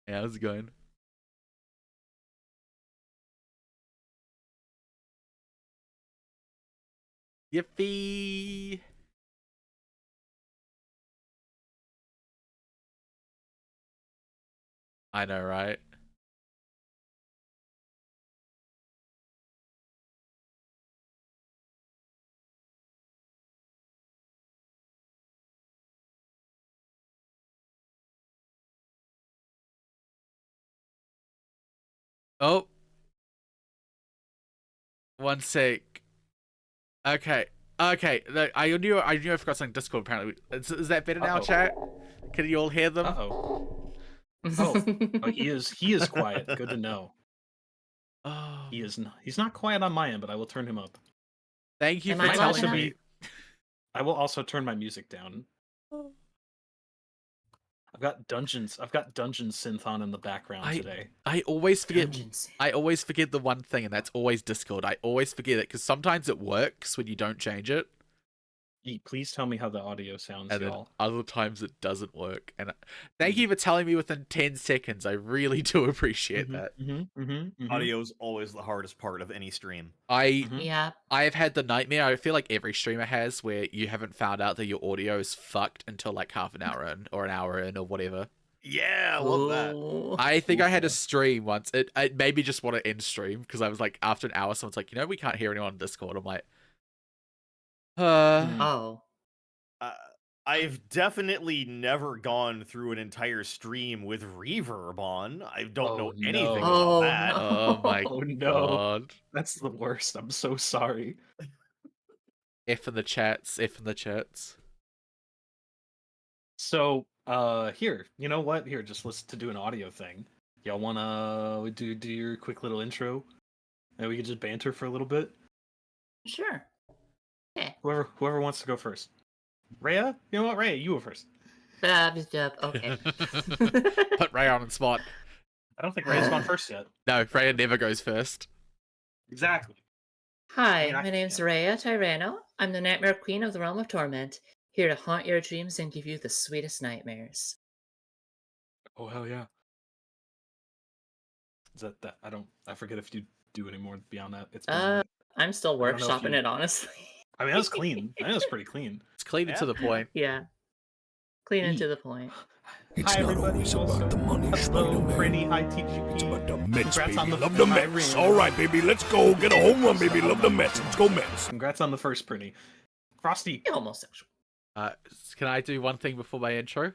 Yeah, how's it going? Yippee! I know, right? Oh, one sec. Okay. Okay. Look, I knew I forgot something Discord apparently. Is that better now, chat? Can you all hear them? Uh-oh. Oh, he is quiet. Good to know. Oh. He's not quiet on my end, but I will turn him up. Thank you Am for I Might loud telling also enough? me. be I will also turn my music down. I've got dungeon synth on in the background today. I always forget. Dungeons. I always forget the one thing, and that's always Discord. I always forget it because sometimes it works when you don't change it, Please tell me how the audio sounds, and then y'all. other times it doesn't work. And thank you for telling me within 10 seconds. I really do appreciate that. Audio's always the hardest part of any stream. Yeah. I have had the nightmare. I feel like every streamer has, where you haven't found out that your audio is fucked until like half an hour in, or an hour in, or whatever. Yeah, I love that. Ooh. I think I had a stream once. It made me just want to end stream because I was like, after an hour, someone's like, we can't hear anyone on Discord. I'm like, Oh. I've definitely never gone through an entire stream with reverb on. I don't know anything about that. no. Oh my Oh no. god. That's the worst. I'm so sorry. F in the chats. F in the chats. So, here, you know what? Here, just let's to do an audio thing. Y'all wanna do your quick little intro, and we can just banter for a little bit. Sure. Yeah. Whoever wants to go first. Rhea, you know what? Rhea, you go first. Okay. Put Ray on the spot. I don't think Rhea's gone first yet. No, Freya never goes first. Exactly. Hi, I my name's Rhea Tyrano. I'm the Nightmare Queen of the Realm of Torment, here to haunt your dreams and give you the sweetest nightmares. Oh hell yeah. Is that I forget if you do any more beyond that. It's been I'm still I don't know if workshopping you- it, honestly. I mean, that was clean. I think that was pretty clean. It's clean and to the point. Yeah. Clean and to the point. It's Hi, not everybody. always about the money, Hello, Spider-Man. pretty high TGP. It's about the Mets, Congrats on baby. the Love the my Mets. ring. All right, baby. Let's go. Get a home run, baby. Love the Mets. Let's go, Mets. Congrats on the first pretty. Frosty. Homosexual. Can I do one thing before my intro?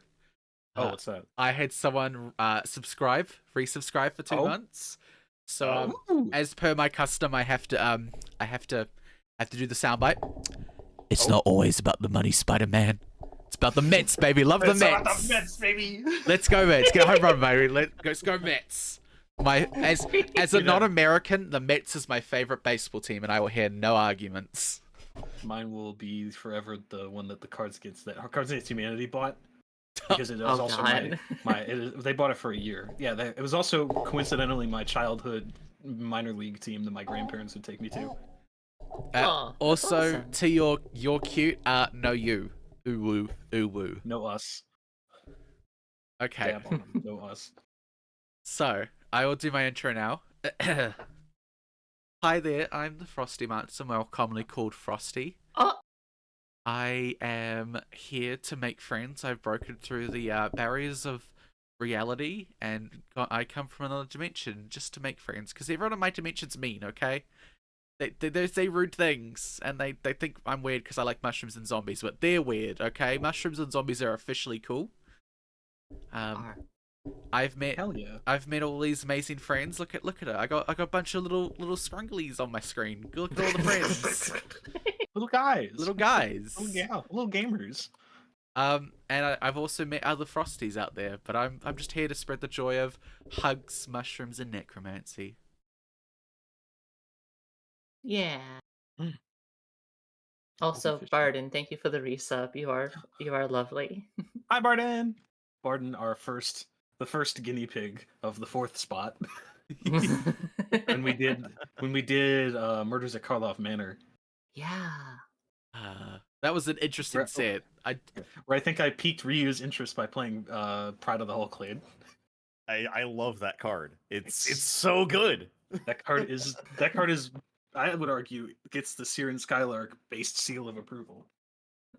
Oh, what's that? I had someone resubscribe for 2 months. So as per my custom, I have to do the soundbite. It's not always about the money, Spider-Man. It's about the Mets, baby. Love the Mets. About the Mets, baby. Let's go Mets. Get a home run, baby. Let's go Mets. As a non-American, the Mets is my favorite baseball team, and I will hear no arguments. Mine will be forever the one that the Cards Against Humanity bought. Because it was also they bought it for a year. Yeah, it was also coincidentally my childhood minor league team that my grandparents would take me to. Also, awesome. to you're cute. No, you. Ooh woo. Ooh woo. No us. Okay. Dab on them. No us. So I will do my intro now. Hi there. I'm the Frosty Monster, more commonly called Frosty. Oh. I am here to make friends. I've broken through the barriers of reality, and I come from another dimension just to make friends. Because everyone in my dimension's mean, okay? They say rude things, and they think I'm weird because I like mushrooms and zombies, but they're weird, okay? Mushrooms and zombies are officially cool. I've met all these amazing friends. Look at her. I got a bunch of little scrunglies on my screen. Look at all the friends. Little guys. Little guys. Little gamers. And I've also met other Frosties out there, but I'm just here to spread the joy of hugs, mushrooms, and necromancy. Yeah. Also, Barden, thank you for the resub. You are lovely. Hi, Barden. Barden, the first guinea pig of the 4th spot. when we did Murders at Karloff Manor. Yeah. That was an interesting set. Where I think I piqued Ryu's interest by playing Pride of the Hulk Clade. I love that card. It's so good. That card is I would argue gets the Ciron Skylark based seal of approval.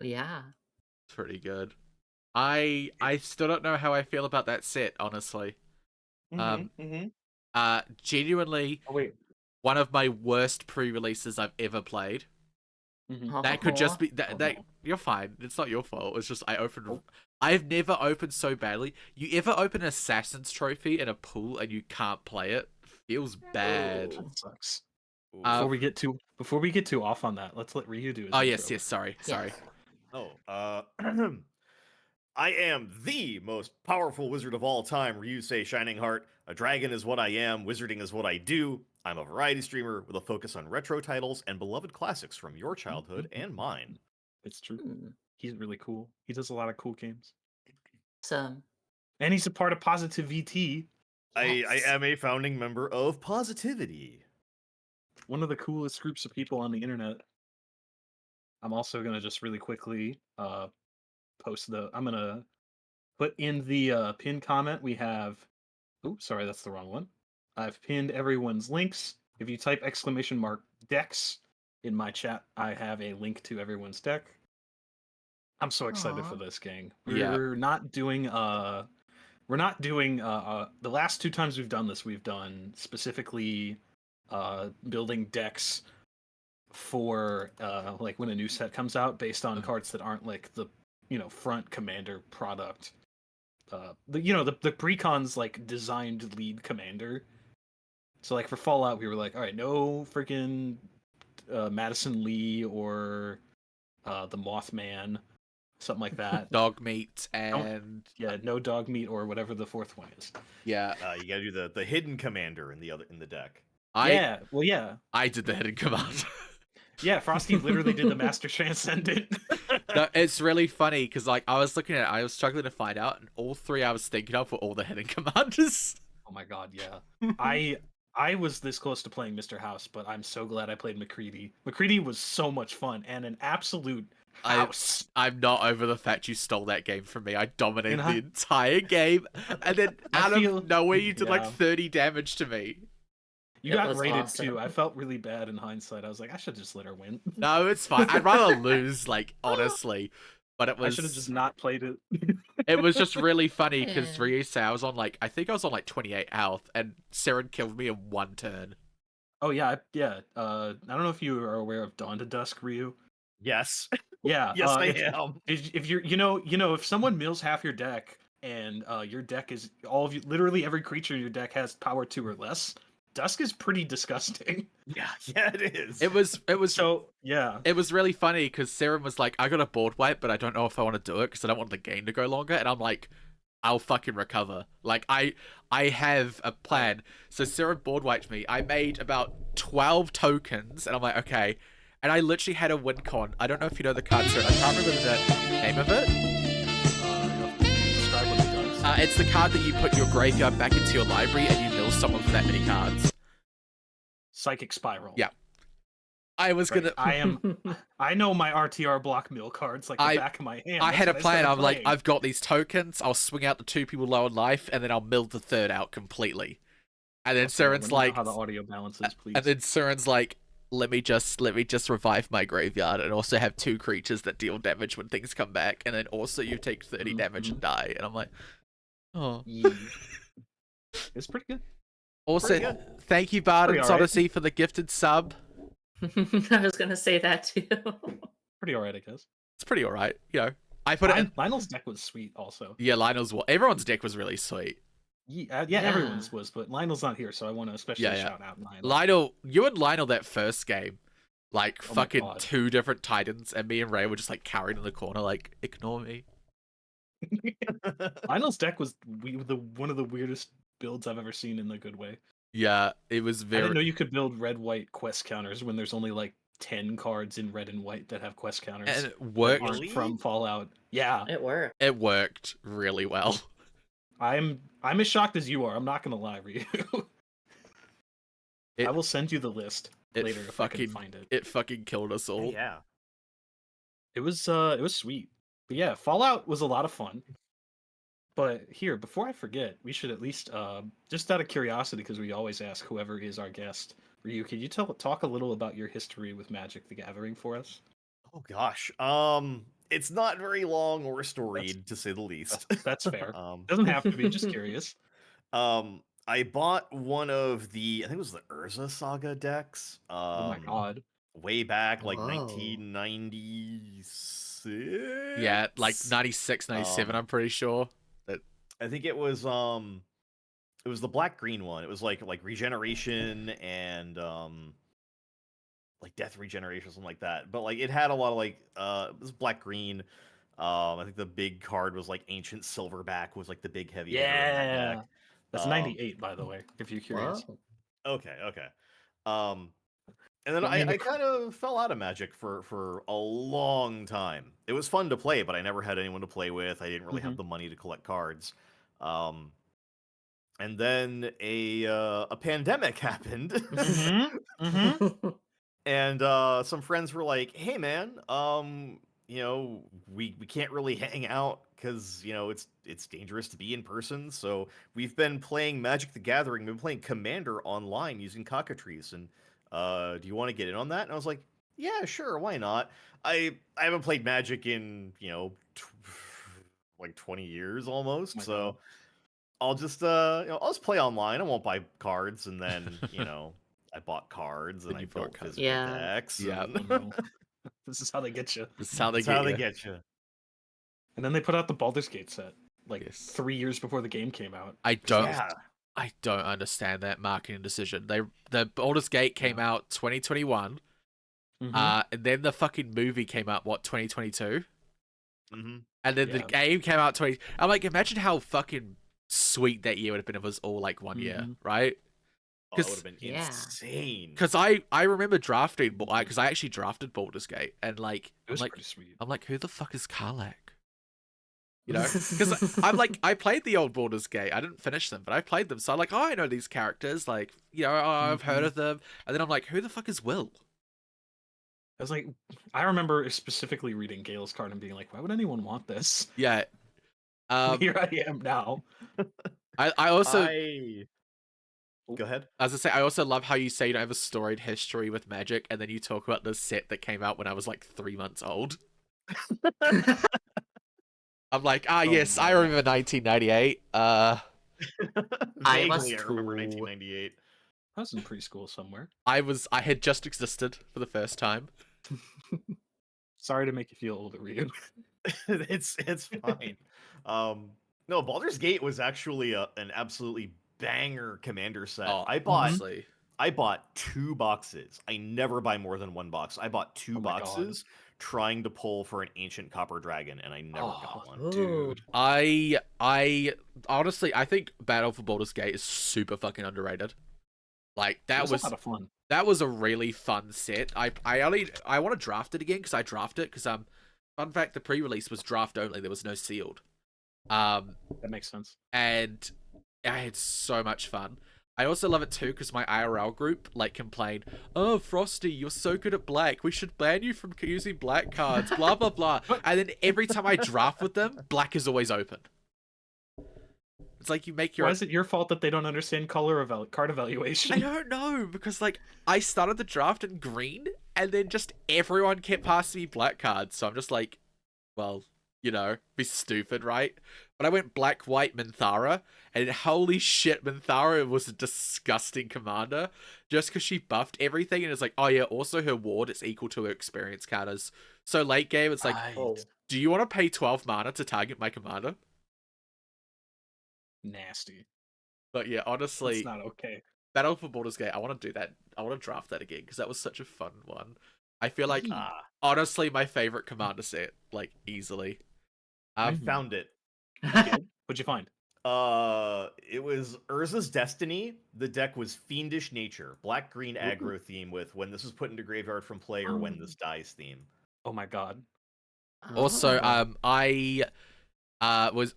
Yeah. Pretty good. I still don't know how I feel about that set, honestly. Genuinely, Oh wait. one of my worst pre-releases I've ever played. That could just be that. You're fine. It's not your fault. It's just I opened. I've never opened so badly. You ever open an Assassin's Trophy in a pool and you can't play it? Feels bad. That sucks. Uh, Before we get too off on that, let's let Ryu do his Oh intro. yes. Sorry. Yes. I am the most powerful wizard of all time, Ryusei Shining Heart. A dragon is what I am, wizarding is what I do. I'm a variety streamer with a focus on retro titles and beloved classics from your childhood and mine. It's true. He's really cool. He does a lot of cool games. Some. And he's a part of Positive VT. I am a founding member of Positivity. One of the coolest groups of people on the internet. I'm also gonna just really quickly I'm gonna put in the pinned comment. We have oops, sorry, that's the wrong one. I've pinned everyone's links. If you type !decks in my chat, I have a link to everyone's deck. I'm so excited for this, gang. We're not doing the last 2 times we've done this, we've done specifically building decks for like when a new set comes out based on cards that aren't like the front commander product. The precon's like designed lead commander. So like for Fallout, we were like, all right, no freaking Madison Lee or the Mothman, something like that. Dog meat and no dog meat or whatever the fourth one is. Yeah. You gotta do the hidden commander in the deck. I did the hidden command. Yeah, Frosty literally did the Master Transcendent. No, it's really funny because like I was looking at it, I was struggling to find out, and all 3 I was thinking of were all the hidden commanders. Oh my god, yeah. I was this close to playing Mr. House, but I'm so glad I played McCready. McCready was so much fun and an absolute house. I'm not over the fact you stole that game from me. I dominated the entire game, and then out of nowhere you did like 30 damage to me. You got raided too. I felt really bad in hindsight. I was like, I should just let her win. No, it's fine. I'd rather lose, like, honestly. But it was. I should have just not played it. It was just really funny because Ryusei, I think I was on like 28 health, and Ciron killed me in 1 turn. Oh yeah. I don't know if you are aware of Dawn to Dusk, Ryu. Yes. Yeah. Yes, I am. If you're, if someone mills half your deck and your deck is all of you, literally every creature in your deck has power 2 or less. Dusk is pretty disgusting. Yeah, it is. It was so yeah. It was really funny because Ciron was like, I got a board wipe, but I don't know if I want to do it because I don't want the game to go longer. And I'm like, I'll fucking recover. Like I have a plan. So Ciron board wiped me. I made about 12 tokens, and I'm like, okay. And I literally had a win con. I don't know if you know the card, Ciron. I can't remember the name of it. Describe what it does. It's the card that you put your graveyard back into your library and you mill someone for that many cards. Psychic Spiral. Yeah. I was gonna. I know my RTR block mill cards like the back of my hand. I had a plan. I'm like, I've got these tokens. I'll swing out the 2 people low in life, and then I'll mill the 3rd out completely. And then Ciron's like, how the audio balances, please. And then Ciron's like, let me just revive my graveyard and also have 2 creatures that deal damage when things come back, and then also you take 30 damage and die. And I'm like, oh. Yeah. It's pretty good. Also, thank you, Bardens Odyssey, for the gifted sub. I was gonna say that too. Pretty alright, I guess. It's pretty alright. I put it in... Lionel's deck was sweet also. Yeah, everyone's deck was really sweet. Yeah, everyone's was, but Lionel's not here, so I want to especially shout out Lionel. You and Lionel that first game, like fucking 2 different Titans, and me and Ray were just like carried in the corner, like, ignore me. Lionel's deck was one of the weirdest builds I've ever seen in the good way. Yeah, it was very. I didn't know you could build red-white quest counters when there's only like 10 cards in red and white that have quest counters. And it worked from Fallout. Yeah, it worked. It worked really well. I'm as shocked as you are. I'm not gonna lie, Ryu. I will send you the list later if I can find it. It fucking killed us all. Yeah. It was sweet. But yeah, Fallout was a lot of fun. But here, before I forget, we should at least, just out of curiosity, because we always ask whoever is our guest, Ryu, could you talk a little about your history with Magic: The Gathering for us? Oh gosh. It's not very long or That's storied to say the least. that's fair. um, Doesn't have to be. Just curious. I bought one of the I think it was the Urza Saga decks. Oh my god. Way back like Whoa. 1996. Yeah, like 96, 97, I'm pretty sure. I think it was the black green one. It was like regeneration and like death regeneration or something like that. But like it had a lot of like it was black green. I think the big card was like Ancient Silverback was like the big heavy hitter in that Yeah. deck. That's 98, by the way, if you're curious. Whoa. Okay. And then I mean, I kind of fell out of Magic for a long time. It was fun to play, but I never had anyone to play with. I didn't really have the money to collect cards. And then a pandemic happened. And some friends were like, "Hey man, we can't really hang out because it's dangerous to be in person. So we've been playing Magic: The Gathering. We've been playing Commander online using cockatrice. And do you want to get in on that?" And I was like, "Yeah, sure, why not?" I haven't played Magic in like 20 years almost. My So God. I'll just I'll just play online. I won't buy cards, and then I bought cards and Then I you built bought cards. physical Yeah. decks. Yeah. and Oh, no. This is how they get you. This is how they That's get how you. they get you. And then they put out the Baldur's Gate set like Yes. 3 years before the game came out. I don't Yeah. understand that marketing decision. The Baldur's Gate came out 2021. Mhm. And then the fucking movie came out 2022. Mm-hmm. And then the Yeah. game came out 20. I'm like, imagine how fucking sweet that year would have been if it was all like one year, Mhm. right? Oh, it would have been Yeah. insane. Because I remember drafting, because I actually drafted Baldur's Gate, and like It was I'm like pretty sweet. I'm like, who the fuck is Karlak? You know, because I'm like, I played the old Baldur's Gate. I didn't finish them, but I played them, so I'm like, oh, I know these characters. Like, I've heard of them, and then I'm like, who the fuck is Will? I was like, I remember specifically reading Gale's card and being like, why would anyone want this? Yeah. Here I am now. I also, Go ahead. as I say, I also love how you say you don't have a storied history with Magic, and then you talk about the set that came out when I was like 3 months old. I'm like, yes, I no. remember 1998. I was Vaguely, I remember two. 1998. I was in preschool somewhere. I had just existed for the first time. Sorry to make you feel old, Ryu. it's fine. No, Baldur's Gate was actually an absolutely banger commander set. Oh, I bought honestly. I bought 2 boxes. I never buy more than 1 box. I bought 2 Oh my God. boxes trying to pull for an ancient copper dragon, and I never got one. Ooh. I honestly, I think Battle for Baldur's Gate is super fucking underrated. Like It that was was a lot of fun. that was a really fun set. I want to draft it again because I drafted it because fun fact, the pre-release was draft only. There was no sealed. That makes sense. And I had so much fun. I also love it too because my IRL group like complained, "Oh, Frosty, you're so good at black. We should ban you from using black cards." Blah blah blah. And then every time I draft with them, black is always open. It's like you make your. Why is it your fault that they don't understand card evaluation? I don't know because like I started the draft in green, and then just everyone kept passing me black cards. So I'm just like, well, be stupid, right? But I went black, white, Minthara, and holy shit, Minthara was a disgusting commander just because she buffed everything, and it's like, oh yeah, also her ward is equal to her experience counters. So late game, it's like, Oh. do you want to pay 12 mana to target my commander? Nasty. But yeah, honestly, It's not okay. Battle for Baldur's Gate, I want to do that. I want to draft that again because that was such a fun one. I feel like, honestly, my favorite commander set, like easily. I found it. What'd you find? It was Urza's Destiny. The deck was Fiendish Nature, black-green aggro theme with when this is put into graveyard from play or when this dies theme. Oh my god. Also, Oh. that was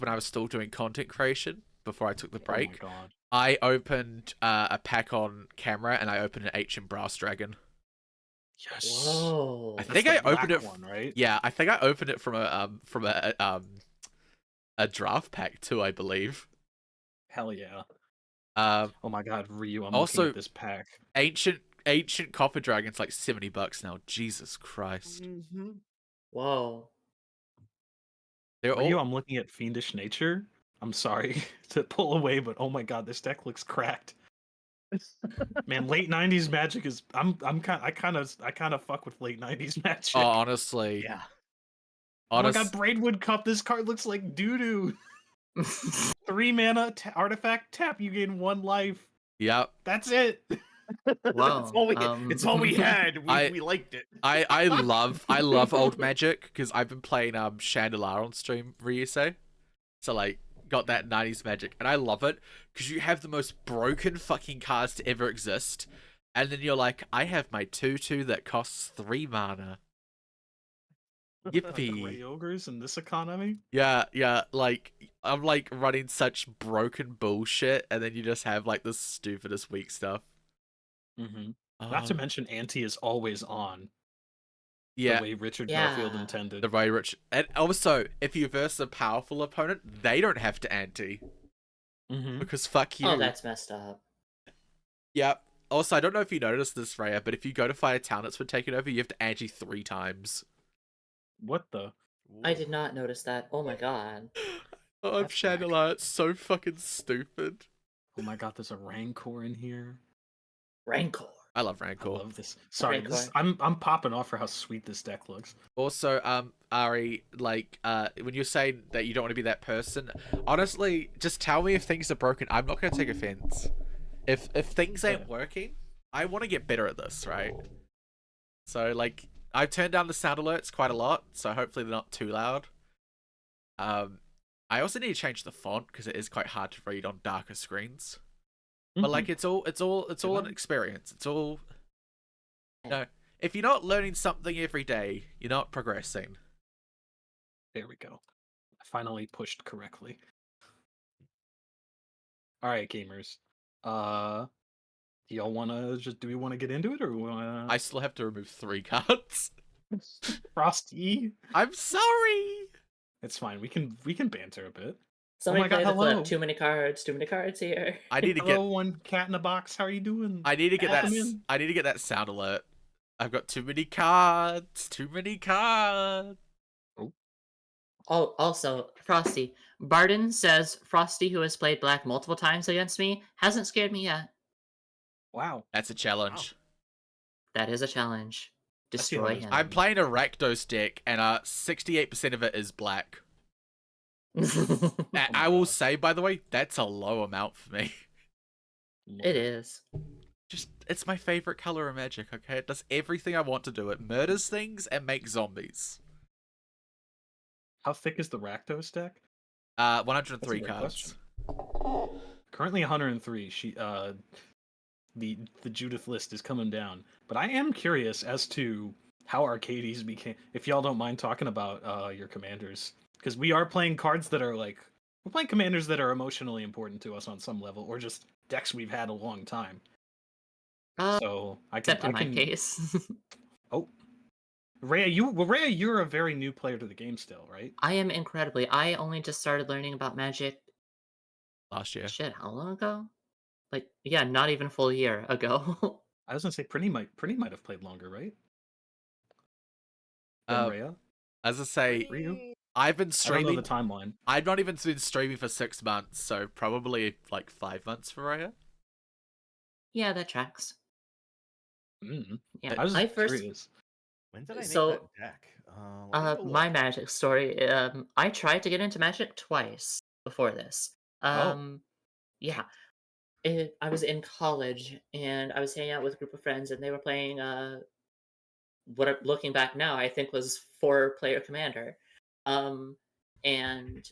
when I was still doing content creation before I took the break. Oh my god. I opened a pack on camera and I opened an Ancient Brass Dragon. Yes. Whoa. I That's think the I opened black it. one, right? Yeah, I think I opened it from a a draft pack too, I believe. Hell yeah. Um, Oh my god, Ryu, I'm looking also, at this pack. ancient copper dragon's like $70 now. Jesus Christ. Mm-hmm. Whoa. They're Ryu, all I'm looking at Fiendish Nature. I'm sorry to pull away, but oh my god, this deck looks cracked. Man, late '90s Magic is. I kind of fuck with late '90s Magic. honestly. Yeah. Oh my Honest, god, Braidwood Cup. This card looks like doo doo. 3 mana artifact tap. You gain 1 life. yep. That's it. Wow. It's all we had. We liked it. I love old Magic because I've been playing Chandelier on stream Ryusei. So like got that 90s Magic and I love it because you have the most broken fucking cards to ever exist. And then you're like, I have my 2/2 that costs 3 mana. Gray Yippee. ogres in this economy. Yeah, like I'm like running such broken bullshit and then you just have like the stupidest weak stuff. Mm-hmm. Not to Um, mention, anti is always on. yeah, The way Richard Yeah. Garfield intended. the very rich. And also, if you verse a powerful opponent, they don't have to anti. Mm-hmm. Because fuck you. Oh, that's messed up. Yep. Also, I don't know if you noticed this, Rhea, but if you go to fight a town that's been taken over, you have to anti 3 times. What the? I did not notice that. Oh my god. Oh, I'm That's Chandelier. It's so fucking stupid. Oh my god, there's a Rancor in here. Rancor. I love Rancor. I love this. Sorry, Rancor. I'm popping off for how sweet this deck looks. Also, Ari, like, when you're saying that you don't want to be that person, honestly, just tell me if things are broken. I'm not gonna take offense. If things ain't working, I want to get better at this, right? So, like, I've turned down the sound alerts quite a lot, so hopefully they're not too loud. I also need to change the font because it is quite hard to read on darker screens. But like, it's all an experience. It's all, you know, if you're not learning something every day, you're not progressing. There we go. I finally pushed correctly. All right, gamers. Do y'all wanna do we want to get into it, or we wanna? I still have to remove 3 cards. Frosty. I'm sorry. It's fine. We can banter a bit. Somebody my God, play the hello. clip. Too many cards here. I need to Hello, get. one cat in a box. How are you doing? I need to get that. Welcome in. I need to get that sound alert. I've got too many cards. Too many cards. Oh, also, Frosty. Barden says Frosty, who has played black multiple times against me, hasn't scared me yet. Wow. That's a challenge. That is a challenge. I see how Destroy this him. I'm playing a Rakdos deck, and 68% of it is black. I will say, by the way, that's a low amount for me. It is. Just, it's my favorite color of Magic. Okay, it does everything I want to do. It murders things and makes zombies. How thick is the Rakdos deck? 103 great cards. question. Currently 103. The Judith list is coming down. But I am curious as to how Arcades became. If y'all don't mind talking about your commanders, because we are playing cards that are like we're playing commanders that are emotionally important to us on some level, or just decks we've had a long time. So Except in my case. Oh, Rhea, you're a very new player to the game still, right? I am incredibly. I only just started learning about Magic. Last year. Shit, how long ago? Like, yeah, not even a full year ago. I was gonna say Pretty might have played longer, right? Than Rhea? As I say, Ryu? I've been I don't streaming. know the timeline. I've not even been streaming for 6 months, so probably like 5 months for Raya. Yeah, that tracks. Mm. Yeah, I was I first. curious. When did I make So, that deck? Let me go my look. Magic story. I tried to get into Magic twice before this. Yeah. I was in college and I was hanging out with a group of friends and they were playing looking back now I think was 4-player Commander. And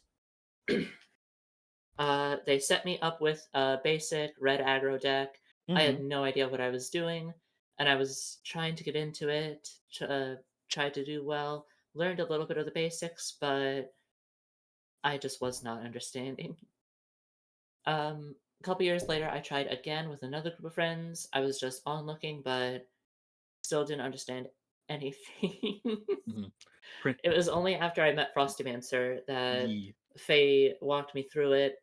they set me up with a basic red aggro deck. I had no idea what I was doing, and I was trying to get into it, tried to do well, learned a little bit of the basics, but I just was not understanding. A couple years later, I tried again with another group of friends. I was just onlooking, but still didn't understand anything. Mhm. Print- It was only after I met Frostymancer that Yee. Faye walked me through it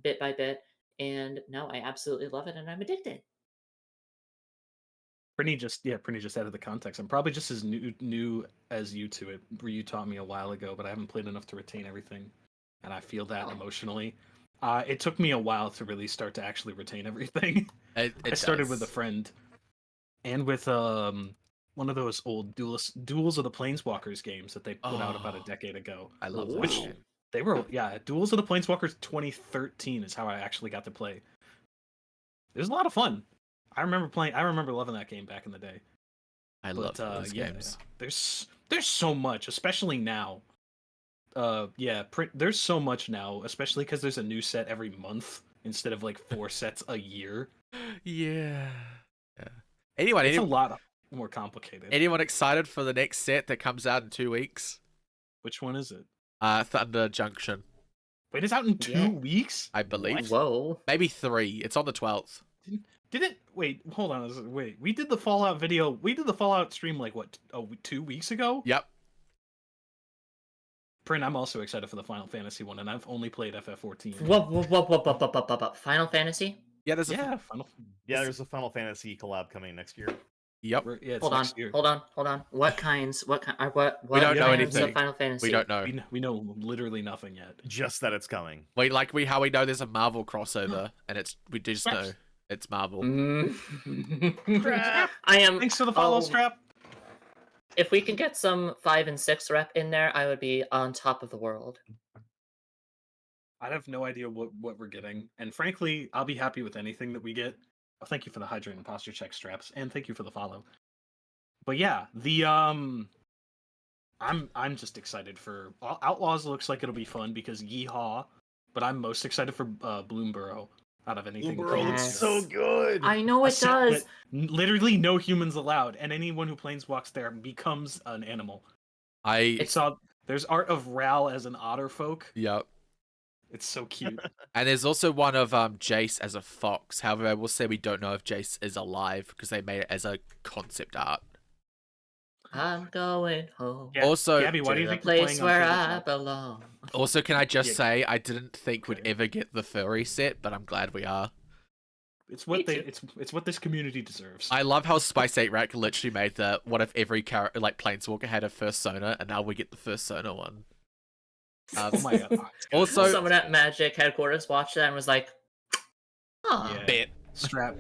bit by bit, and no, I absolutely love it, and I'm addicted. Pretty just added the context. I'm probably just as new as you to it. You taught me a while ago, but I haven't played enough to retain everything, and I feel that emotionally. It took me a while to really start to actually retain everything. It I started does. with a friend, and with one of those old Duels of the Planeswalkers games that they put out about a decade ago. I love Ooh. that game. They were Duels of the Planeswalkers 2013 is how I actually got to play. It was a lot of fun. I remember loving that game back in the day. I love those games. There's so much, especially now. There's so much now, especially because there's a new set every month instead of like 4 sets a year. Yeah. It's a lot more complicated. Anyone excited for the next set that comes out in 2 weeks? Which one is it? Thunder Junction. Wait, it's out in 2 weeks? I believe. Whoa. Maybe 3. It's on the 12th. Did it? Wait, hold on. Wait, we did the Fallout video. We did the Fallout stream like what? 2 weeks ago? Yep. Prin, I'm also excited for the Final Fantasy one, and I've only played FF14. What? Final Fantasy? Yeah, there's There's a Final Fantasy collab coming next year. Yep. Hold on. What kinds? What We don't know kinds anything. of Final Fantasy? We don't know. We know literally nothing yet. Just that it's coming. How we know there's a Marvel crossover, and we just know it's Marvel. I am. Thanks for the follow, Strap. If we can get some 5 and 6 rep in there, I would be on top of the world. I have no idea what we're getting, and frankly, I'll be happy with anything that we get. Oh, thank you for the hydrate and posture check, Straps, and thank you for the follow. But yeah, the I'm just excited for Outlaws. Looks like it'll be fun because yeehaw. But I'm most excited for Bloomborough out of anything. Bloomborough looks Yes. so good. I know it does. Literally no humans allowed, and anyone who planeswalks there becomes an animal. There's art of Ral as an otter folk. Yep. It's so cute. And there's also one of Jace as a fox. However, I will say we don't know if Jace is alive because they made it as a concept art. I'm going home. Yeah. Also, Gabby, why do you The think you're place playing on where I tabletop? belong. Also, can I just Yeah. say I didn't think we'd Okay. ever get the furry set, but I'm glad we are. It's what Me too. it's what this community deserves. I love how Spice 8 Rack literally made the what if every character like Planeswalker had a first Sona, and now we get the first Sona one. Oh my god. Also, Someone at Magic headquarters watched that and was like, "Huh." Yeah. bit. Strap,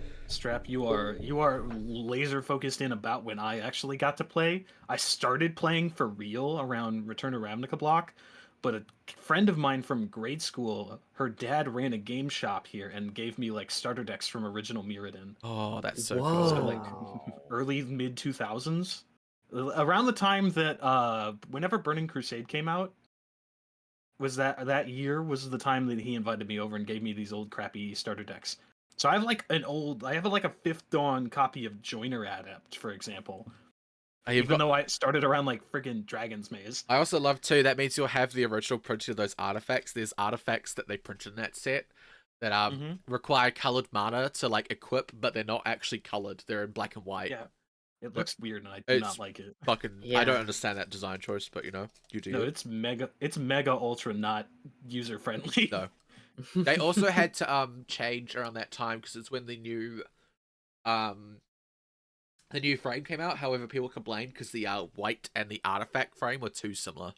you are laser focused in about when I actually got to play. I started playing for real around Return to Ravnica block, but a friend of mine from grade school, her dad ran a game shop here and gave me like starter decks from original Mirrodin. Oh, that's so Whoa. So cool. like early mid 2000s, around the time that whenever Burning Crusade came out, was that year was the time that he invited me over and gave me these old crappy starter decks. So I have like a 5th Dawn copy of Joiner Adept, for example. Even though I started around like friggin' Dragon's Maze. I also love too. That means you'll have the original printing of those artifacts. There's artifacts that they printed in that set that require colored mana to like equip, but they're not actually colored. They're in black and white. Yeah, it looks weird, and I do not like it. Fucking, Yeah. I don't understand that design choice, but you know, you do. No, it's mega ultra not user friendly. No. They also had to change around that time because it's when the new frame came out. However, people complained because the white and the artifact frame were too similar.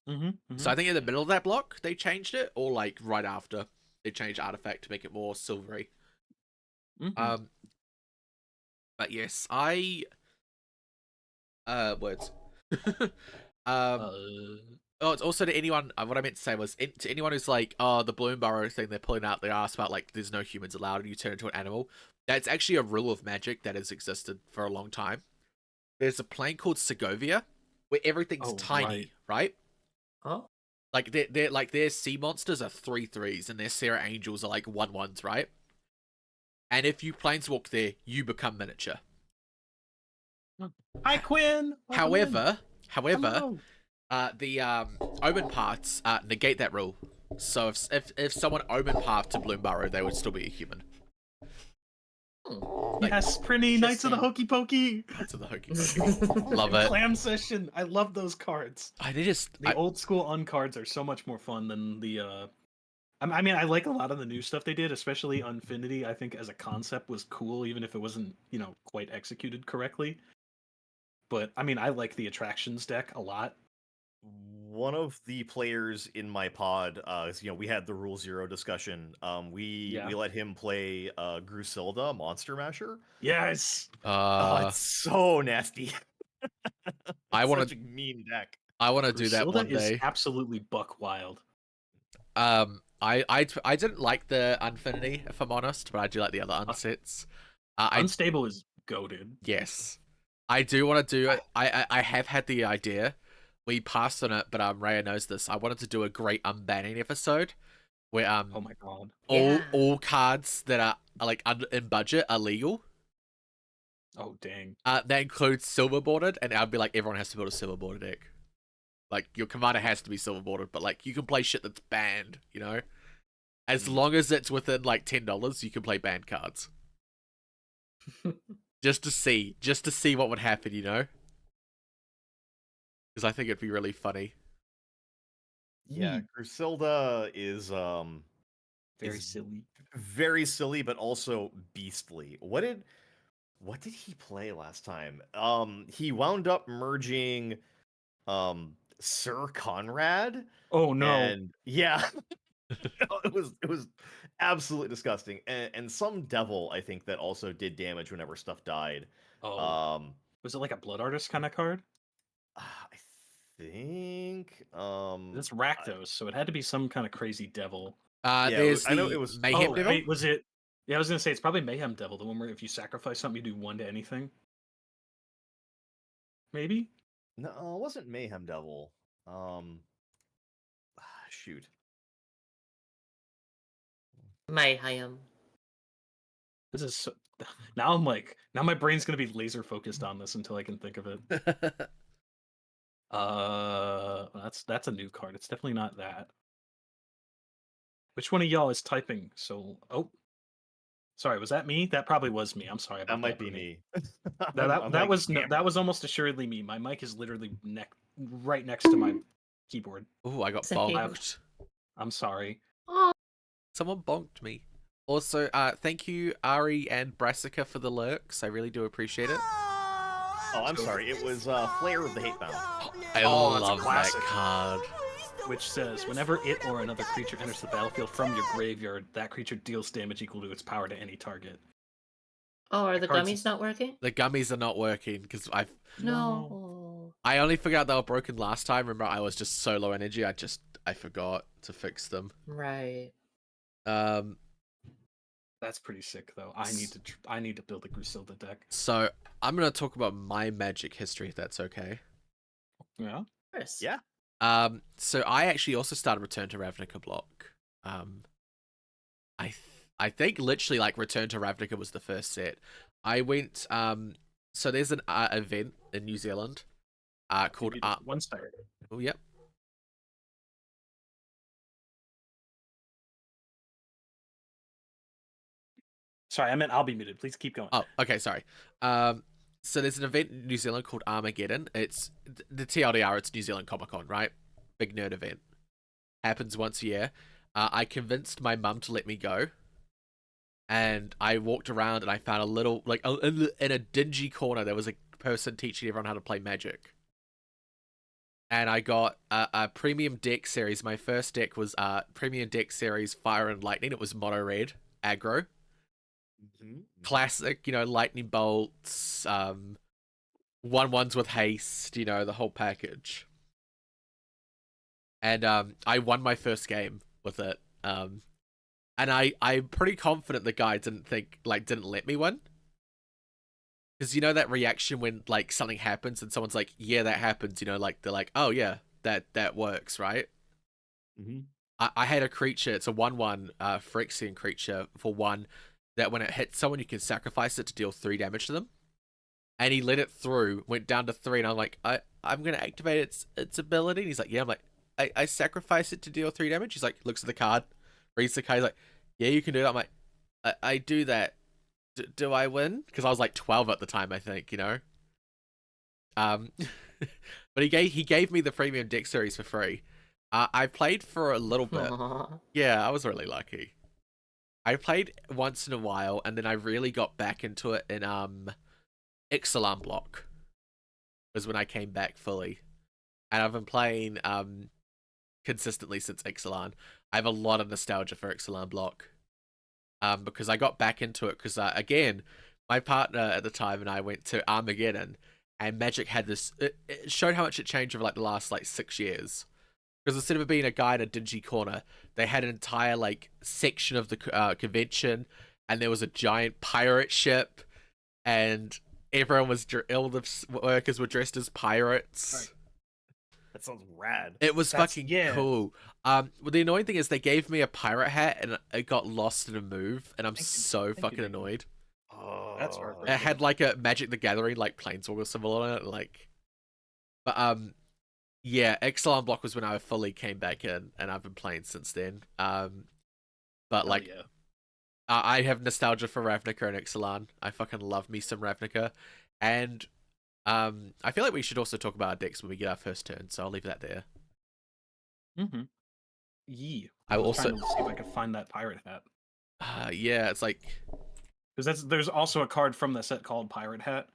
So I think in the middle of that block they changed it, or like right after they changed artifact to make it more silvery. But yes, words. Oh, it's also to anyone. What I meant to say was to anyone who's like, oh, the Bloomborough thing they're pulling out. They asked about like, there's no humans allowed, and you turn into an animal. That's actually a rule of Magic that has existed for a long time. There's a plane called Segovia where everything's tiny, right? Oh. Like they're like their sea monsters are 3/3s and their Sarah Angels are like 1/1s, right? And if you planeswalk there, you become miniature. Hi, Quinn. However, Hello. the omen paths negate that rule. So if someone omen path to Bloomborough, they would still be a human. Yes, Prinny, Knights of the Hokey Pokey. Knights of the Hokey Pokey. Love it. Clam Session. I love those cards. The old school uncards are so much more fun than the. I mean, I like a lot of the new stuff they did, especially Unfinity. I think as a concept was cool, even if it wasn't, quite executed correctly. But I mean, I like the attractions deck a lot. One of the players in my pod, we had the Rule Zero discussion. We let him play Grusilda, Monster Masher. Yes. It's so nasty. I want such a mean deck. I want to do that one day. Is absolutely buck wild. I didn't like the Unfinity, if I'm honest, but I do like the other unsets. Unstable is goated. Yes, I do want to do it. I have had the idea. We passed on it, but Rhea knows this. I wanted to do a great unbanning episode where oh my god, all cards that are like in budget are legal. Oh dang. That includes silver bordered, and I'd be like, everyone has to build a silver bordered deck. Like your commander has to be silver bordered, but like you can play shit that's banned, As long as it's within like $10, you can play banned cards. just to see what would happen, Because I think it'd be really funny. Yeah, Grusilda is very silly. Very silly, but also beastly. What did he play last time? He wound up merging Sir Conrad. Oh no. And yeah. it was absolutely disgusting. And some devil, I think, that also did damage whenever stuff died. Oh. Was it like a Blood Artist kind of card? I think it's Rakdos, so it had to be some kind of crazy devil. I know it was Mayhem Devil. Wait, was it? Yeah, I was gonna say it's probably Mayhem Devil, the one where if you sacrifice something, you do 1 to anything. Maybe. No, it wasn't Mayhem Devil. Shoot. Mayhem. This is so... now my brain's gonna be laser focused on this until I can think of it. That's a new card. It's definitely not that. Which one of y'all is typing? So, sorry, was that me? That probably was me. I'm sorry. That might be me. that was almost assuredly me. My mic is literally right next to my keyboard. Oh, I got bonked. I'm sorry. Someone bonked me. Also, thank you, Ari and Brassica, for the lurks. I really do appreciate it. Oh, I'm sorry. It was Flair of the Hatebound. I love that card. Which says, whenever it or another creature enters the battlefield from your graveyard, that creature deals damage equal to its power to any target. Oh, are the gummies not working? The gummies are not working because No. I only forgot they were broken last time. Remember, I was just so low energy. I forgot to fix them. Right. That's pretty sick, though. I need to build a Grusilda deck. So I'm gonna talk about my Magic history, if that's okay. Yeah. Of course. Yeah. So I actually also started Return to Ravnica block. I think literally like Return to Ravnica was the first set. I went. So there's an event in New Zealand, called One star. Oh, yep. Sorry, I meant I'll be muted. Please keep going. Oh, okay, sorry. So there's an event in New Zealand called Armageddon. It's the TLDR. It's New Zealand Comic Con, right? Big nerd event. Happens once a year. I convinced my mum to let me go, and I walked around and I found a little in a dingy corner there was a person teaching everyone how to play Magic. And I got a premium deck series. My first deck was premium deck series Fire and Lightning. It was mono red aggro. Classic, lightning bolts, 1/1s with haste, the whole package. And I won my first game with it. And I'm pretty confident the guy didn't let me win. Because that reaction when something happens and someone's like, yeah, that happens, they're like, oh yeah, that works, right? I had a creature, it's a 1/1 Phyrexian creature for 1 that when it hits someone, you can sacrifice it to deal 3 damage to them. And he let it through, went down to 3, and I'm like, I'm going to activate its ability. And he's like, yeah. I'm like, I sacrifice it to deal 3 damage. He's like, looks at the card, reads the card, he's like, yeah, you can do that. I'm like, I do that do I win? Because I was like 12 at the time, I think. But he gave me the premium deck series for free. I played for a little bit. Aw. Yeah, I was really lucky. I played once in a while, and then I really got back into it in Ixalan block. Was when I came back fully, and I've been playing consistently since Ixalan. I have a lot of nostalgia for Ixalan block, because I got back into it because again, my partner at the time and I went to Armageddon, and Magic had this. It showed how much it changed over like the last 6 years. Because instead of it being a guy in a dingy corner, they had an entire section of the convention, and there was a giant pirate ship, and everyone was all the workers were dressed as pirates. Right. That sounds rad. It was fucking cool. Well, the annoying thing is they gave me a pirate hat, and it got lost in a move, and I'm so fucking annoyed. Oh, That's It heartbreaking. had a Magic the Gathering Planeswalker symbol on it, but yeah, Ixalan block was when I fully came back in, and I've been playing since then. But Hell yeah. I have nostalgia for Ravnica and Ixalan. I fucking love me some Ravnica, and I feel like we should also talk about our decks when we get our first turn. So I'll leave that there. Mm-hmm. Yee. I was also trying to see if I could find that pirate hat. yeah, it's Because there's also a card from the set called Pirate Hat.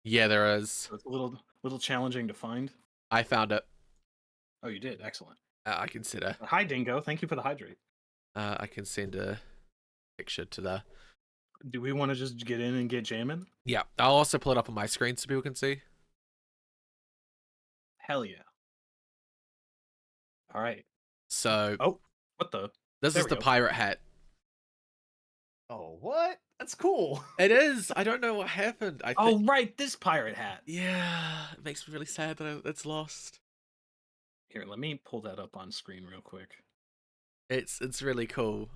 yeah, there is. So it's a little challenging to find. I found it. Oh, you did. Excellent. I consider. Hi, Dingo. Thank you for the hydrate. I can send a picture to the. Do we want to just get in and get jamming? Yeah, I'll also pull it up on my screen so people can see. Hell yeah. All right. So. Oh, what the? This there is we the go. pirate hat. Oh, what? That's cool. It is. I don't know what happened. I think. Oh, right. This pirate hat. Yeah, it makes me really sad that it's lost. Here, let me pull that up on screen real quick. It's really cool.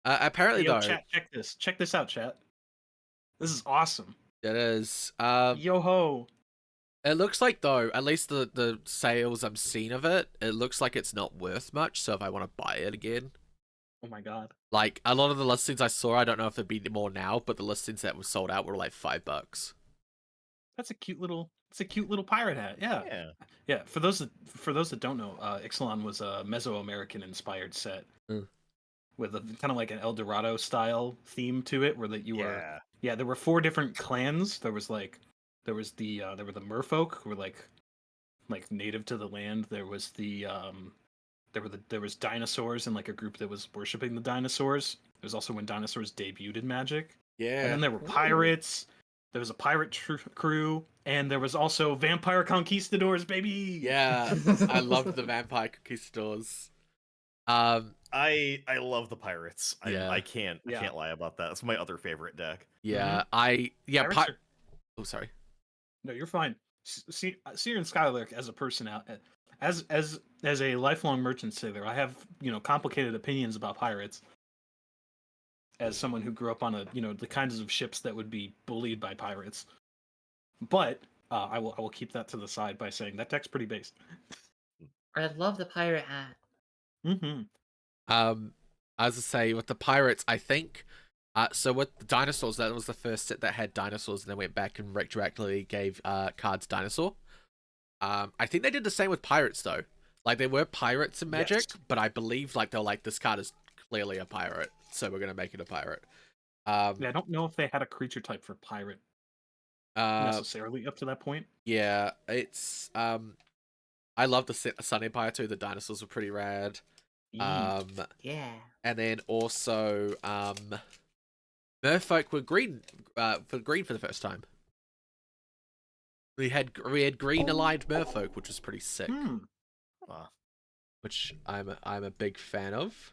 Apparently Yo, though, chat, check this. Check this out, chat. This is awesome. it is. Yo ho. It looks like though, at least the sales I'm seeing of it, it looks like it's not worth much. So if I want to buy it again, Oh my god. a lot of the listings I saw, I don't know if there'd be more now, but the listings that were sold out were $5. That's a cute little. It's a cute little pirate hat. Yeah. Yeah. Yeah. For those that don't know, Ixalan was a Mesoamerican inspired set with a kind of like an El Dorado style theme to it, where that you were. Yeah. There were 4 different clans. There was the Merfolk who were like native to the land. There was there was dinosaurs and a group that was worshiping the dinosaurs. It was also when dinosaurs debuted in Magic. Yeah. And then there were pirates. There was a pirate crew, and there was also vampire conquistadors, baby. Yeah, I loved the Vampire Conquistadors. I love the pirates. Yeah. I can't lie about that. It's my other favorite deck. Yeah, Pirates Oh, sorry. No, you're fine. Ciron Skylark as a person as a lifelong merchant sailor, I have complicated opinions about pirates. As someone who grew up on the kinds of ships that would be bullied by pirates, but I will keep that to the side by saying that deck's pretty based. I love the pirate hat. Mm-hmm. As I say, with the pirates, I think. So with the dinosaurs, that was the first set that had dinosaurs, and then went back and retroactively gave cards dinosaur. I think they did the same with pirates though. There were pirates in Magic, but I believe they were this card is clearly a pirate, so we're gonna make it a pirate. Yeah, I don't know if they had a creature type for pirate necessarily up to that point. Yeah, it's I love the Sun Empire too. The dinosaurs were pretty rad. Yeah. And then also Merfolk were green for the first time. We had green aligned Merfolk, which was pretty sick. Which I'm a big fan of.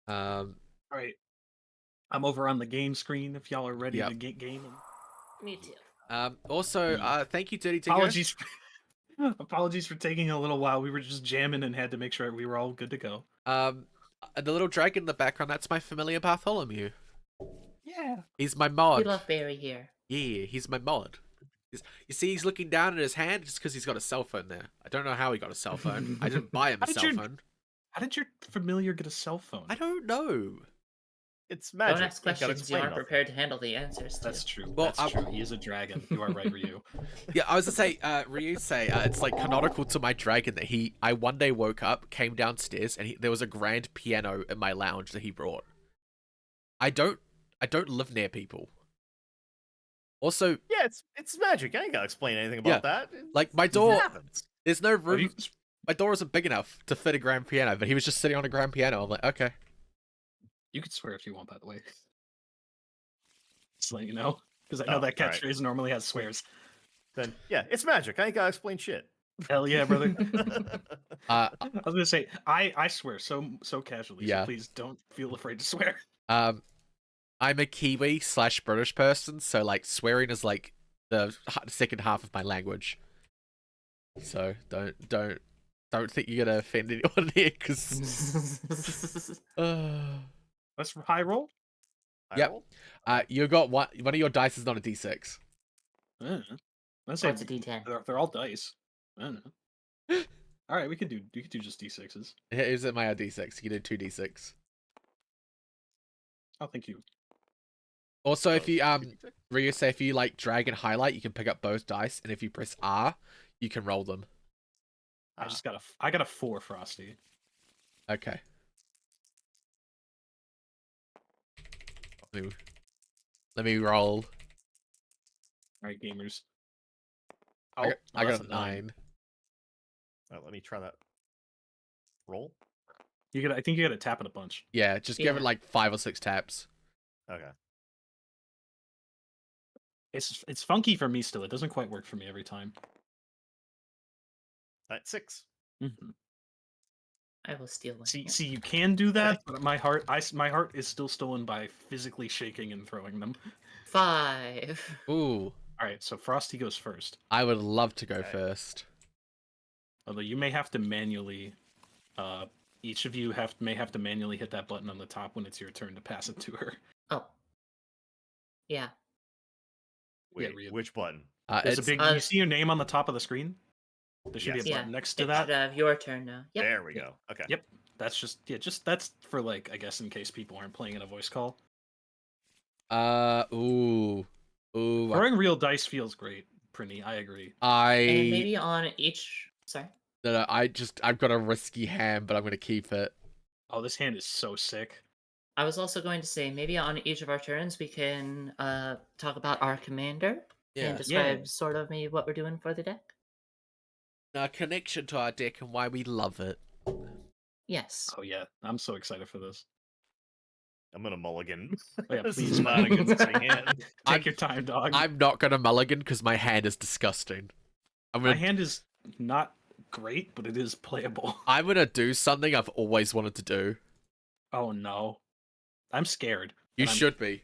All right, I'm over on the game screen. If y'all are ready to get gaming. Me too. Also, thank you, Dirty Tingo. Apologies for taking a little while. We were just jamming and had to make sure we were all good to go. The little dragon in the background, that's my familiar Bartholomew. Yeah. He's my mod. We love Barry here. Yeah, he's my mod. You see, he's looking down at his hand just because he's got a cell phone there. I don't know how he got a cell phone. I didn't buy him a cell phone. How did your familiar get a cell phone? I don't know. It's magic. Don't ask You gotta questions you explain aren't nothing. prepared to handle the answers to. That's true. Well, That's true. He is a dragon. You are right, Ryu. Yeah, I was gonna say, Ryusei, it's like canonical to my dragon that I one day woke up, came downstairs, and there was a grand piano in my lounge that he brought. I don't live near people. Also, Yeah, it's magic. I ain't gotta explain anything about that. like my door, It happens. there's no Have room. you- My door isn't big enough to fit a grand piano, but he was just sitting on a grand piano. I'm like, okay. You could swear if you want, by the way. Just let you know, because I know Oh, that alright. catchphrase normally has swears. Then yeah, it's magic. I ain't gotta explain shit. Hell yeah, brother. Uh, I was gonna say I swear so casually. Yeah. So please don't feel afraid to swear. I'm a Kiwi / British person, so like swearing is like the second half of my language. So don't think you're gonna offend anyone here, because Let's high roll. Yep. roll? you got one of your dice is not a d6. Let's say What's a D10? they're all dice. I don't know. All right, we could do just d6s. Here's my d6. You can do 2d6. Oh, thank you. Also, if you Oh, Ryu say if you like drag and highlight, you can pick up both dice, and if you press R, you can roll them. I got a 4, Frosty. Okay. Let me roll. All right, gamers. I that's got a 9. let me try that. Roll. I think you got to tap it a bunch. Yeah, just give it Yeah. like 5 or 6 taps. Okay. It's funky for me still. It doesn't quite work for me every time. That's 6. Mhm. I will steal one. See, you can do that, but my heart is still stolen by physically shaking and throwing them. 5. Ooh, All right, so Frosty goes first. I would love to go Okay. first. Although you may have to manually, each of you may have to manually hit that button on the top when it's your turn to pass it to her. Oh. Yeah. Yeah, Wait, Rhea. which button? There's a It's big. You see your name on the top of the screen? There should Yes. be a Yeah. button next to It that. should have your turn now. Yep. There we Yeah. go. Okay. Yep. That's just that's for like, I guess, in case people aren't playing in a voice call. Ooh. Throwing real dice feels great, Prinny. I agree. And maybe on each. Sorry. No, I've got a risky hand, but I'm gonna keep it. Oh, this hand is so sick. I was also going to say maybe on each of our turns we can talk about our commander and describe sort of maybe what we're doing for the deck. A connection to our deck and why we love it. Yes. Oh yeah, I'm so excited for this. I'm gonna mulligan. Oh, yeah, This please is not a mulligan. convincing hand. Take your time, dog. I'm not gonna mulligan because my hand is disgusting. My hand is not great, but it is playable. I'm gonna do something I've always wanted to do. Oh no, I'm scared. You And should be.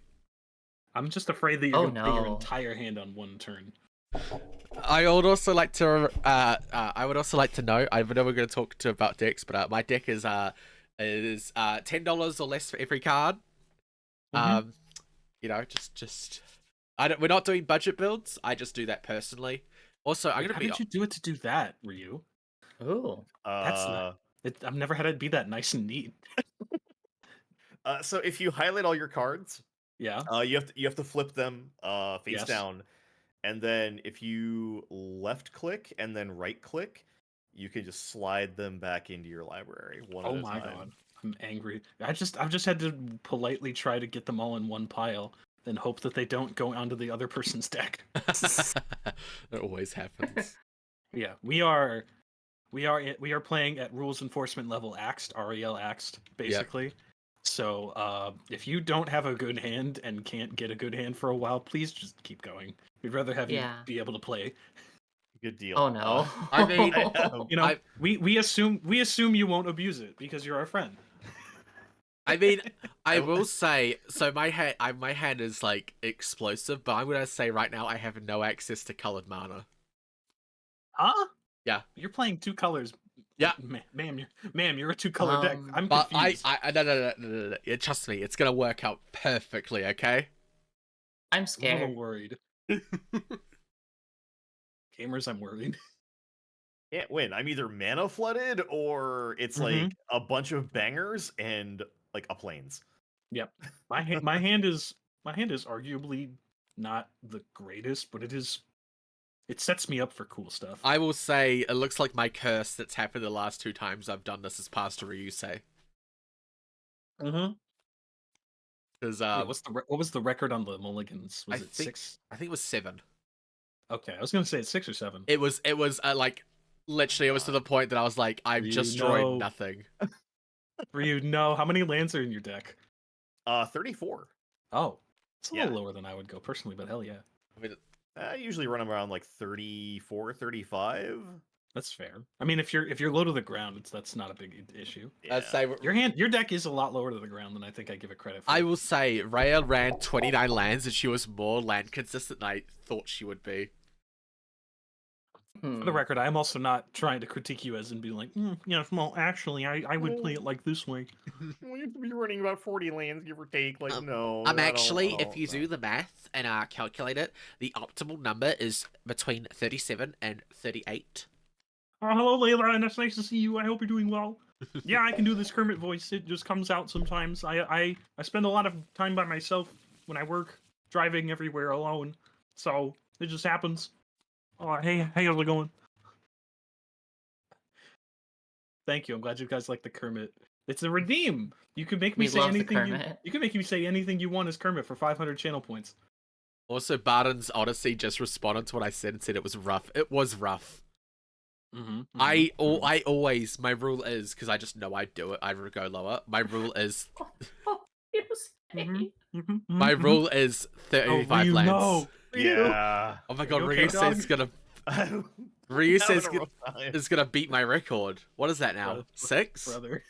I'm just afraid that you're Oh, gonna put your no. entire hand on one turn. I would also like to. I would also like to know. I know we're going to talk about decks, but my deck is $10 or less for every card. Mhm. You know, just. We're not doing budget builds. I just do that personally. Also, I'm How gonna be. did you do it to do that, Ryu? Ooh. That's not- I've never had it be that nice and neat. So if you highlight all your cards, Yeah. you have to flip them face Yes. down, and then if you left click and then right click, you can just slide them back into your library one Oh at a my time. god, I'm angry. I've just had to politely try to get them all in one pile, then hope that they don't go onto the other person's deck. It always happens. Yeah, we are playing at rules enforcement level axed, REL axed, basically. So if you don't have a good hand and can't get a good hand for a while, please just keep going. We'd rather have Yeah. you be able to play. Good deal. Oh no. I mean, You know, I- we assume you won't abuse it because you're our friend. I mean, I will say, so my hand is like explosive, but I'm gonna say right now I have no access to colored mana. Huh? Yeah. You're playing two colors. Yeah. Ma'am, you're a two-color deck. I'm But confused. no. Yeah, trust me, it's gonna work out perfectly. Okay. I'm I'm a little scared. worried. Gamers, I'm worried. can't win. I'm either mana flooded or it's like a bunch of bangers and like a plains. Yep. My hand is arguably not the greatest, but it sets me up for cool stuff. I will say it looks like my curse that's happened the last 2 times I've done this has passed to Ryusei. Because what was the record on the mulligans? Was it 6? I think it was 7. Okay, I was gonna say it's 6 or 7. It was like literally it was to the point that I was like, I've destroyed nothing. Ryu, no. How many lands are in your deck? 34. Oh, it's a little lower than I would go personally, but hell yeah. I mean, I usually run around like 34, 35. That's fair. I mean, if you're low to the ground, that's not a big issue. Yeah. I'd say Your deck is a lot lower to the ground than I think I give it credit for. I will say Rhea ran 29 lands and she was more land consistent than I thought she would be. For the record, I am also not trying to critique you as in being like, yeah, well, actually, I would play it like this way. Well, you have to be running about 40 lands, give or take. Like, no. Actually, if you do the math and calculate it, the optimal number is between 37 and 38. Oh, hello, Layla, and it's nice to see you. I hope you're doing well. Yeah, I can do this Kermit voice. It just comes out sometimes. I spend a lot of time by myself when I work, driving everywhere alone. So, it just happens. Oh, hey, how's it going? Thank you. I'm glad you guys like the Kermit. It's a redeem. You can make me say anything. You can make me say anything you want as Kermit for 500 channel points. Also, Barton's Odyssey just responded to what I said and said it was rough. It was rough. I always, my rule is, because I just know I do it, I go lower. My rule is my rule is 35 lands. No. Yeah. Oh my god, okay, Ryusei's gonna is gonna beat my record. What is that now? 6? Brother.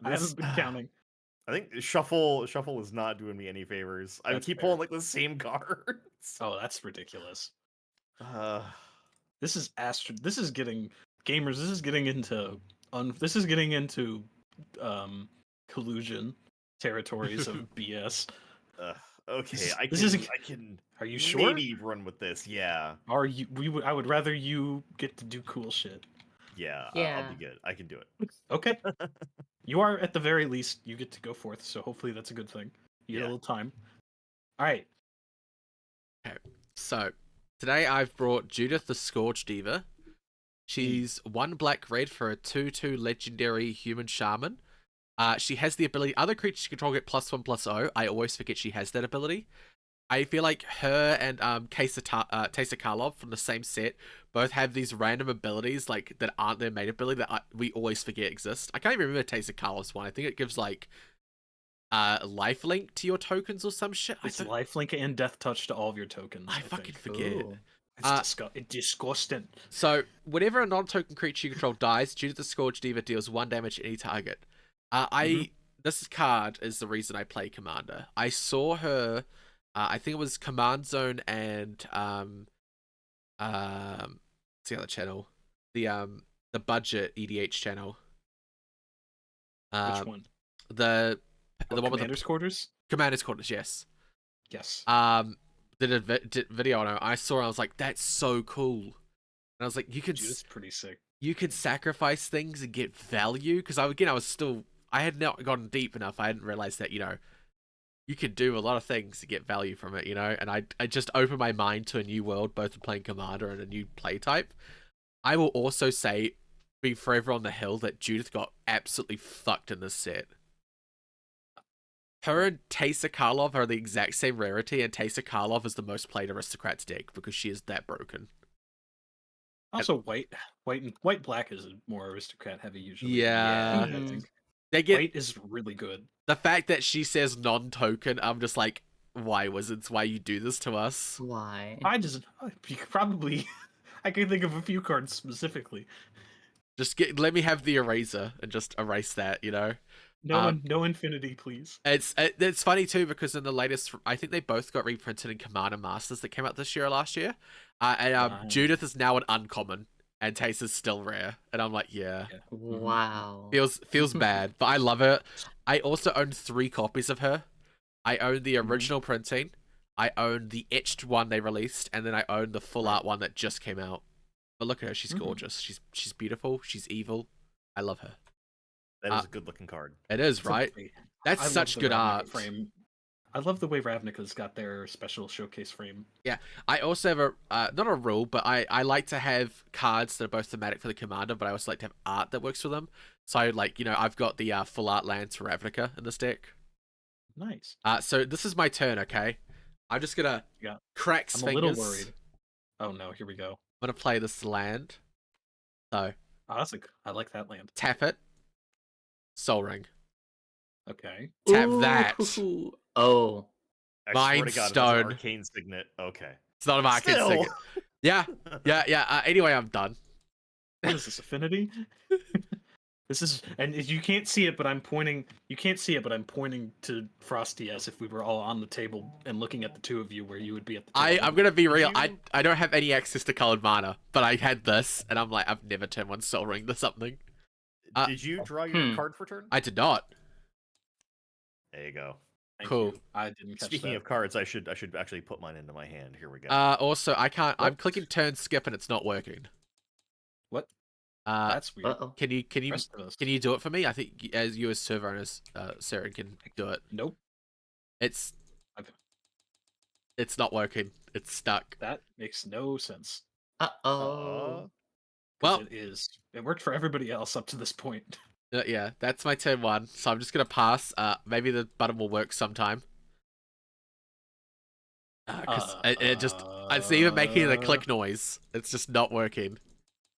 I haven't been counting. I think shuffle is not doing me any favors. I keep pulling like the same cards. Oh, that's ridiculous. This is getting gamers. This is getting into collusion territories of BS. Okay, I can. Are you sure? Maybe run with this. Yeah. I would rather you get to do cool shit. Yeah. I'll be good. I can do it. Okay. You are, at the very least, you get to go forth. So hopefully that's a good thing. You get a little time. All right. Okay. So today I've brought Judith the Scourge Diva. She's 1 black red for a 2/2 legendary human shaman. She has the ability other creatures you control get +1/+0. I always forget she has that ability. I feel like her and Taysa Karlov from the same set both have these random abilities like that aren't their main ability that we always forget exist. I can't even remember Taysa Karlov's one. I think it gives like lifelink to your tokens or some shit. It's lifelink and death touch to all of your tokens. I fucking forget. Ooh. It's disgusting. So whenever a non-token creature you control dies, Judith the Scourge Diva deals 1 damage to any target. This card is the reason I play Commander. I saw her. I think it was Command Zone and what's the other channel? The budget EDH channel. Which one? The one with Commander's Quarters? Commander's Quarters, yes. Yes. Did a video on it. I saw it, I was like, that's so cool. And I was like, It's pretty sick. You could sacrifice things and get value, because I had not gotten deep enough. I hadn't realized that, you could do a lot of things to get value from it, and I just opened my mind to a new world, both playing Commander and a new play type. I will also say, be forever on the hill, that Judith got absolutely fucked in this set. Her and Taysa Karlov are the exact same rarity, and Taysa Karlov is the most played Aristocrats deck because she is that broken. Also, white black is more aristocrat heavy usually. Yeah. I think. White is really good. The fact that she says non-token, I'm just like, why, Wizards? Why you do this to us? Why? I can think of a few cards specifically. Just let me have the eraser and just erase that, No infinity, please. It's funny too because in the latest, I think they both got reprinted in Commander Masters that came out this year or last year. Judith is now an uncommon, and Tace is still rare. And I'm like, yeah. Wow. Feels bad, but I love her. I also own 3 copies of her. I own the original printing. I own the etched one they released, and then I own the full art one that just came out. But look at her, she's gorgeous. She's beautiful. She's evil. I love her. That is a good looking card. It is, right? That's I love such the good Ravnica art. frame. I love the way Ravnica's got their special showcase frame. Yeah, I also have a not a rule, but I like to have cards that are both thematic for the commander, but I also like to have art that works for them. So like, you know, I've got the full art lands for Ravnica in this deck. Nice. So this is my turn, okay? I'm just gonna crack I'm fingers. a little worried. Oh no, here we go. I'm gonna play this land. So I like that land. tap it. Soul Ring. Okay. Tap that. Oh. I swear Mind to God, if that's Stone. an arcane signet. Okay. It's not a market Still. signet. Yeah. Anyway, I'm done. What is this, Affinity? This is, and you can't see it, but I'm pointing. You can't see it, but I'm pointing to Frosty as if we were all on the table and looking at the two of you, where you would be at the table. I'm gonna be real. I don't have any access to colored mana, but I had this, and I'm like, I've never turned one Soul Ring to something. Did you draw your card for turn? I did not. There you go. Thank Cool. you. I didn't catch Speaking that. of cards, I should actually put mine into my hand. Here we go. Also, I can't. I'm clicking turn skip, and it's not working. What? That's weird. Can you do it for me? I think as you as server owners, Sarah can do it. Nope. It's not working. It's stuck. That makes no sense. Uh-oh. Well, it is. It worked for everybody else up to this point. Yeah, that's my turn one. So I'm just gonna pass. Maybe the button will work sometime. Because it's even making a click noise. It's just not working.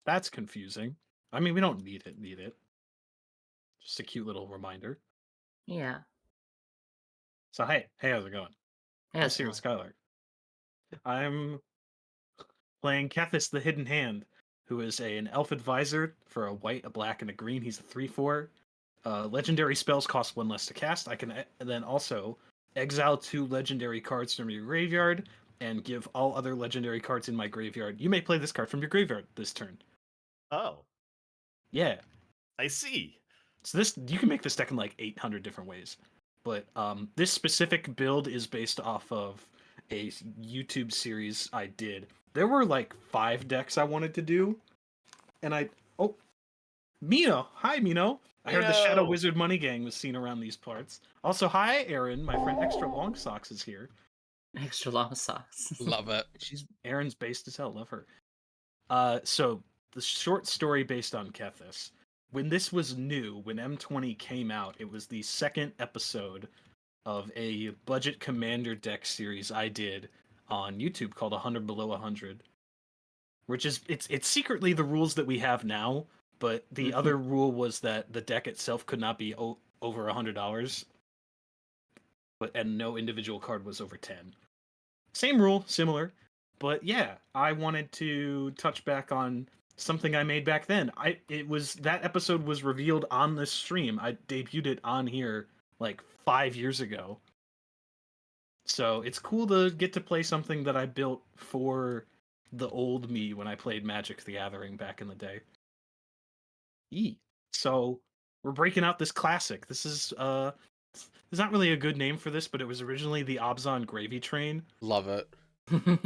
That's confusing. I mean, we don't need it. Just a cute little reminder. Yeah. So hey, how's it going? Hey, I'm Ciron Skylark. I'm playing Kethis the Hidden Hand, who is an elf advisor for a white, a black, and a green. He's a 3/4. Legendary spells cost 1 less to cast. I can then also exile 2 legendary cards from your graveyard and give all other legendary cards in my graveyard. You may play this card from your graveyard this turn. Oh. Yeah. I see. So you can make this deck in like 800 different ways. But this specific build is based off of a YouTube series I did. There were like 5 decks I wanted to do. And Mino! Hi, Mino! I heard the Shadow Wizard Money Gang was seen around these parts. Also, hi, Aaron. My friend Extra Long Socks is here. Extra Long Socks. Love it. Aaron's based as hell. Love her. So, the short story based on Kethis. When this was new, when M20 came out, it was the second episode of a budget commander deck series I did on YouTube called 100 Below 100. Which is, it's secretly the rules that we have now, but the other rule was that the deck itself could not be over $100, and no individual card was over 10. Same rule, similar, but yeah, I wanted to touch back on something I made back then. That episode was revealed on this stream. I debuted it on here like 5 years ago. So it's cool to get to play something that I built for the old me when I played Magic the Gathering back in the day. So we're breaking out this classic. This is there's not really a good name for this, but it was originally the Abzan Gravy Train. Love it.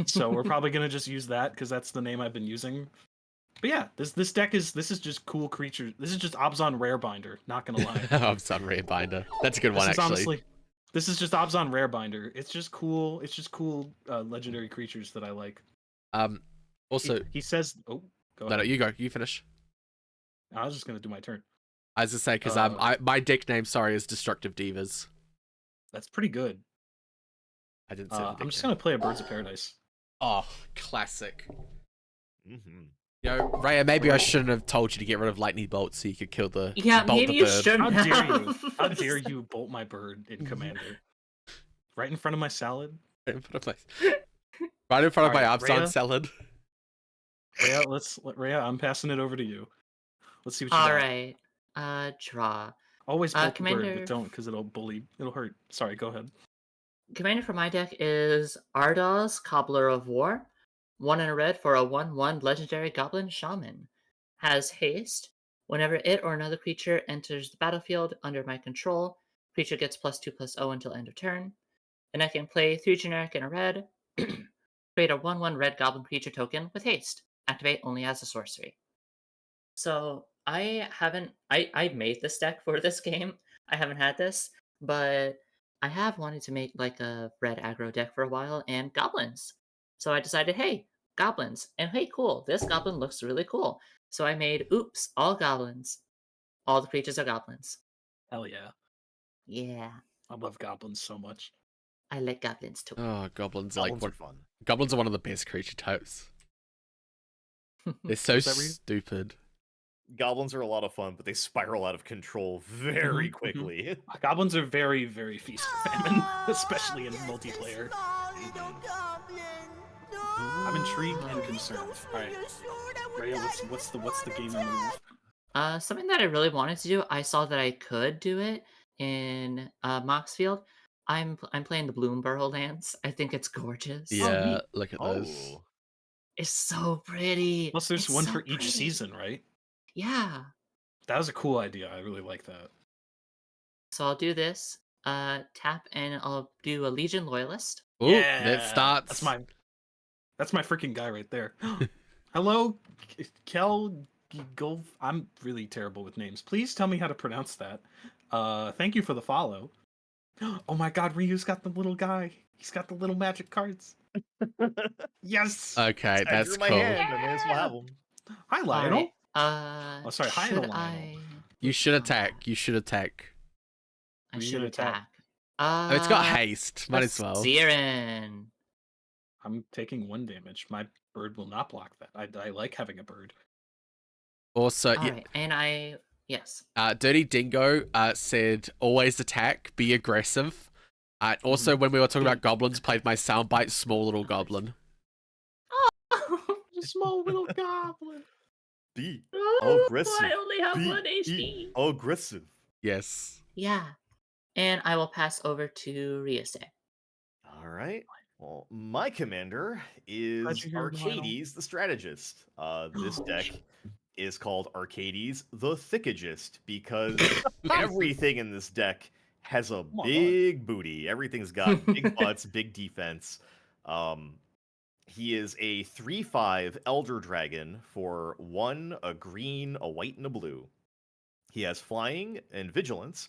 So we're probably gonna just use that because that's the name I've been using. But yeah, this deck is just cool creatures. This is just Abzan Rarebinder. Not gonna lie. Abzan Rarebinder. That's a good one, actually. Honestly, this is just Abzan Rarebinder. It's just cool. Legendary creatures that I like. Also, he says, "Oh, go ahead." No, you go. You finish. I was just gonna do my turn. I was to say because my deck name, is Destructive Divas. That's pretty good. I didn't say. I'm just gonna play a Birds of Paradise. Oh, classic. Mm-hmm. You know, Rhea, maybe I shouldn't have told you to get rid of lightning bolts so you could kill the bolt maybe the you bird. Shouldn't How dare have. you? How dare you bolt my bird in Commander? Right in front of my salad. Right in front of my Abzan Rhea? salad. Rhea, I'm passing it over to you. Let's see what you All got. right. Alright. Always bolt the bird, Commander... but don't, because it'll hurt. Sorry, go ahead. Commander for my deck is Ardoz, Cobbler of War. 1 and a red for a 1/1 legendary goblin shaman. Has haste. Whenever it or another creature enters the battlefield under my control, creature gets +2/+0 until end of turn. And I can play 3 generic and a red. Create a 1/1 red goblin creature token with haste. activate only as a sorcery. So I made this deck for this game. I haven't had this, but I have wanted to make like a red aggro deck for a while and goblins. So I decided, hey, goblins. And hey, cool, this goblin looks really cool. So I made, oops, all goblins. All the creatures are goblins. Hell yeah. Yeah, I love goblins so much. I like goblins too. Oh, goblins Goblins are fun. Goblins are one of the best creature types. They're so Is that real? stupid. Goblins are a lot of fun, but they spiral out of control very Mhm, mhm. quickly. Goblins are very, very feast or famine, especially in multiplayer. I'm intrigued and concerned. All right, Rhea, what's the gamer move? Something that I really wanted to do, I saw that I could do it in Moxfield. I'm playing the Bloomburrow lands. I think it's gorgeous. Yeah, neat. look at those. Oh, It's so pretty. Plus, there's It's one so for each pretty. season, right? Yeah. That was a cool idea. I really like that. So I'll do this. Tap and I'll do a Legion Loyalist. Ooh, that starts. That's my freaking guy right there. Hello, Kel. Go. I'm really terrible with names. Please tell me how to pronounce that. Thank you for the follow. Oh my God, Ryu's got the little guy. He's got the little magic cards. Yes. Okay, that's through my cool. hand. I may as well have them. Hi, Lionel. Alright, Oh, sorry, hi, should Lionel. I... You should attack. You should attack. I Who you should gonna attack? attack. Oh, it's got haste. Might as well. Ciron. I'm taking 1 damage. My bird will not block that. I like having a bird. Also, Alright, and yes. Dirty Dingo said, always attack, be aggressive. Also, when we were talking about goblins, played my soundbite, small little goblin. A small little goblin. Be Oh, aggressive. I only have Be 1 HP. aggressive. Yes. Yeah. And I will pass over to Ryusei. All right. Well, my commander is Glad you're here, Lionel. Arcades the Strategist. This deck is called Arcades the Thickagist because everything in this deck has a my big booty. Everything's got big butts, big defense. He is a 3/5 Elder Dragon for 1, a green, a white, and a blue. He has flying and vigilance.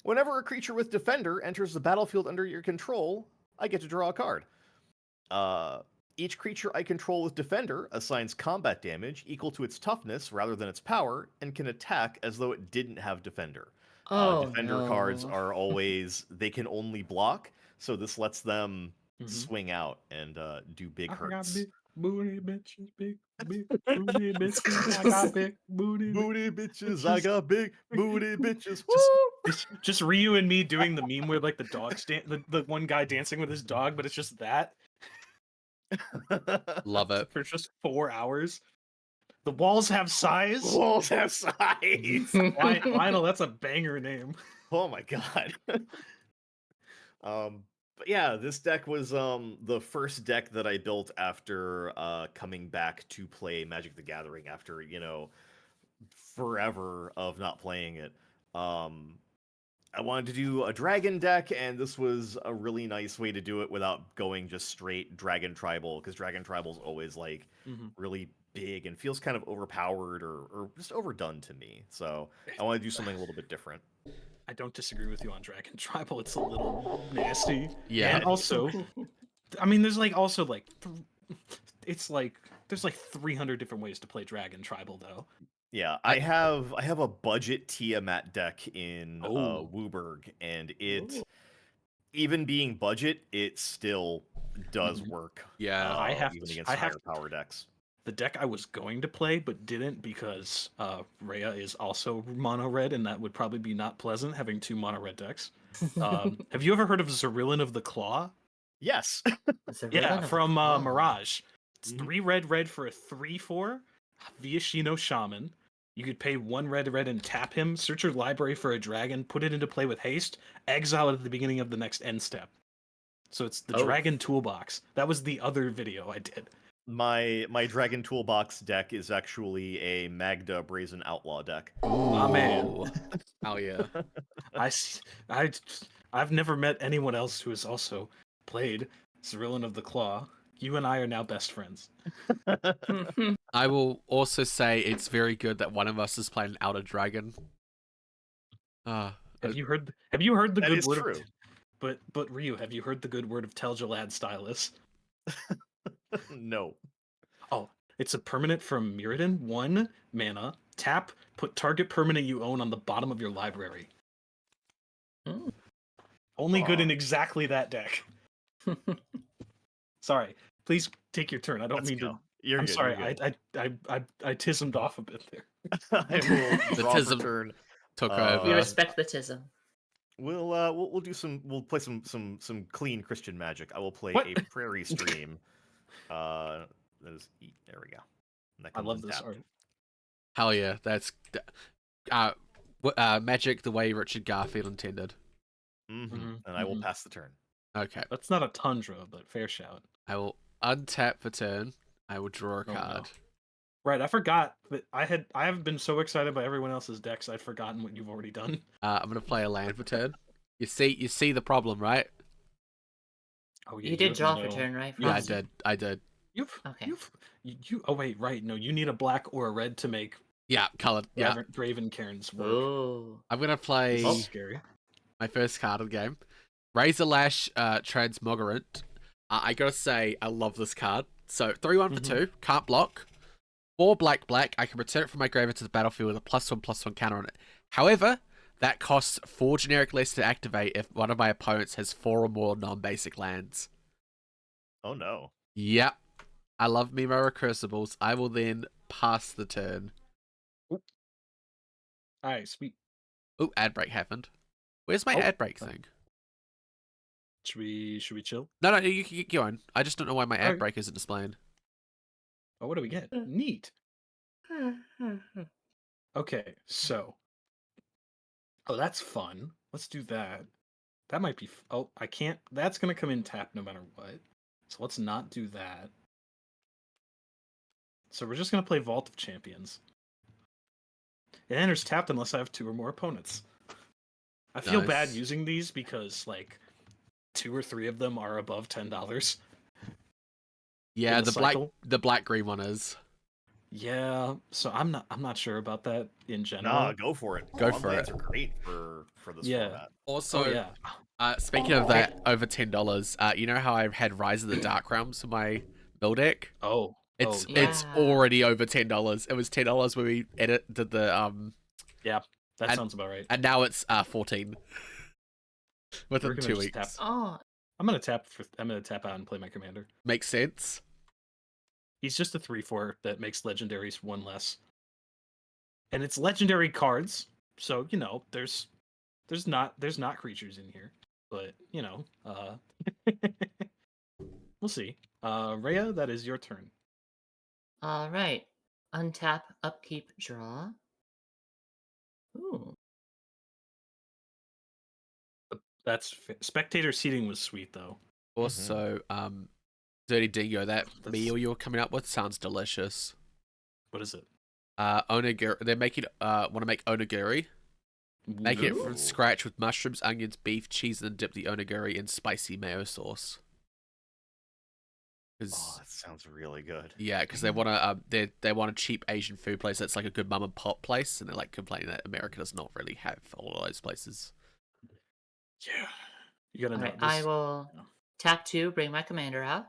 Whenever a creature with Defender enters the battlefield under your control, I get to draw a card. Each creature I control with Defender assigns combat damage equal to its toughness rather than its power, and can attack as though it didn't have Defender. Defender cards are always, they can only block, so this lets them swing out and do big I got hurts. big booty bitches, big booty bitches. I got big booty bitches. I got big booty bitches. Just Ryu and me doing the meme where like the dogs the one guy dancing with his dog, but it's just that Love it. for just 4 hours. The walls have size. Walls have size. Lionel, that's a banger name. Oh my god. But yeah, this deck was the first deck that I built after coming back to play Magic the Gathering after, forever of not playing it. I wanted to do a dragon deck, and this was a really nice way to do it without going just straight dragon tribal, because dragon tribal is always like really big and feels kind of overpowered or just overdone to me. So I want to do something a little bit different. I don't disagree with you on Dragon Tribal. It's a little nasty. Yeah. And also, I mean, there's like also like, it's like there's like 300 different ways to play Dragon Tribal though. Yeah, I have a budget Tiamat deck in Wooburg, and it even being budget, it still does work. Yeah, I have even to- against I have higher power decks. The deck I was going to play but didn't because Rhea is also mono red, and that would probably be not pleasant having 2 mono red decks. Have you ever heard of Zarillin of the Claw? Yes. Yeah, from Mirage. It's 3 red for a 3/4 Viashino Shaman. You could pay 1 red and tap him, search your library for a dragon, put it into play with haste, exile it at the beginning of the next end step. So it's the Dragon Toolbox. That was the other video I did. My Dragon Toolbox deck is actually a Magda Brazen Outlaw deck. My man. Oh yeah. I've never met anyone else who has also played Zarillin of the Claw. You and I are now best friends. I will also say it's very good that one of us is playing Outer Dragon. Have you heard the That good is word true. but Ryu, have you heard the good word of Tel'Jalad Stylus? No. Oh, it's a permanent from Mirrodin, 1 mana, tap, put target permanent you own on the bottom of your library. Mm. Only good in exactly that deck. Sorry. Please take your turn. I don't Let's mean go. to. You're I'm good. sorry. You're good. I tismed off a bit there. I will The draw for tism turn. took we over. respect the tism. We'll do some. We'll play some clean Christian magic. I will play What? a prairie stream. That is there we go. And that I comes love in this tapped. art. Hell yeah, that's magic the way Richard Garfield intended. And I will pass the turn. Okay, That's not a tundra, but fair shout. I will untap for turn. I will draw a Oh, no. card. Right, I forgot, but I have been so excited by everyone else's decks, I'd forgotten what you've already done. I'm gonna play a land for turn. You see the problem, right? Oh yeah, You did have draw no- for turn, right? Yeah, Frosty? I did. Okay. You. Oh wait, right. No, you need a black or a red to make Yeah, colored. Yeah, Raven Cairns work. Ooh. I'm gonna play This is scary. my first card of the game. Razor Lash Transmogrant. I gotta say, I love this card. So 3/1 for 2, can't block. 4 black. I can return it from my graveyard to the battlefield with a +1/+1 counter on it. However, that costs 4 generic lists to activate if one of my opponents has 4 or more non-basic lands. Oh no. Yep. I love me my recursibles. I will then pass the turn. Alright, sweet. Oh, ad break happened. Where's my Oh. ad break thing? Should we chill? No, you can get going. I just don't know why my ad Okay. break isn't displaying. Oh, what do we get? Neat. Okay, so. Oh, that's fun. Let's do that. That might be. Oh, I can't. That's gonna come in tap no matter what. So let's not do that. So we're just gonna play Vault of Champions. It enters tapped unless I have 2 or more opponents. I feel bad Nice. using these because like 2 or 3 of them are above $10. Yeah, in the cycle. the black green one is. Yeah, so I'm not sure about that in general. Nah, go for it. Go Long for lands it. are great for this Yeah. format. Also, Oh yeah. speaking of that, over $10. You know how I had Rise of the Dark Realms for my build deck? Oh. It's yeah. it's already over $10. It was $10 when we did the Yeah, that and- sounds about right. and now it's 14 within We're gonna 2 just weeks. tap. Oh, I'm gonna tap out and play my commander. Makes sense. He's just a 3/4 that makes legendaries 1 less. And it's legendary cards, so you know, there's not creatures in here. But, you know, we'll see. Rhea, that is your turn. all right. Untap, upkeep, draw. Ooh. Spectator seating was sweet though. Also, Dirty Dingo, that That's- meal you're coming up with sounds delicious. What is it? Onigiri. They're making want to make onigiri. Make it from Ooh. scratch with mushrooms, onions, beef, cheese, and dip the onigiri in spicy mayo sauce. Oh, 'Cause- that sounds really good. yeah, because they want to they want a cheap Asian food place that's like a good mum and pop place, and they're like complaining that America does not really have all of those places. Yeah. You gotta All know right. I this. will tap 2, bring my commander out.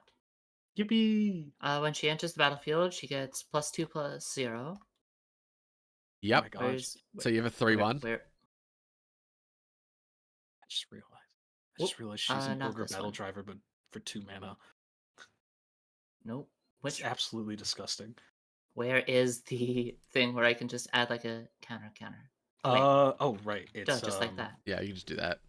Yippee! When she enters the battlefield, she gets +2/+0. Yep. Oh my gosh. Where's So you have a 3/1. where? I just realized she's an not ogre this battle one. driver, but for 2 mana. Nope. It's Which? absolutely disgusting. Where is the thing where I can just add like a counter? Wait. Oh right. It's Duh, just like that. Yeah, you can just do that.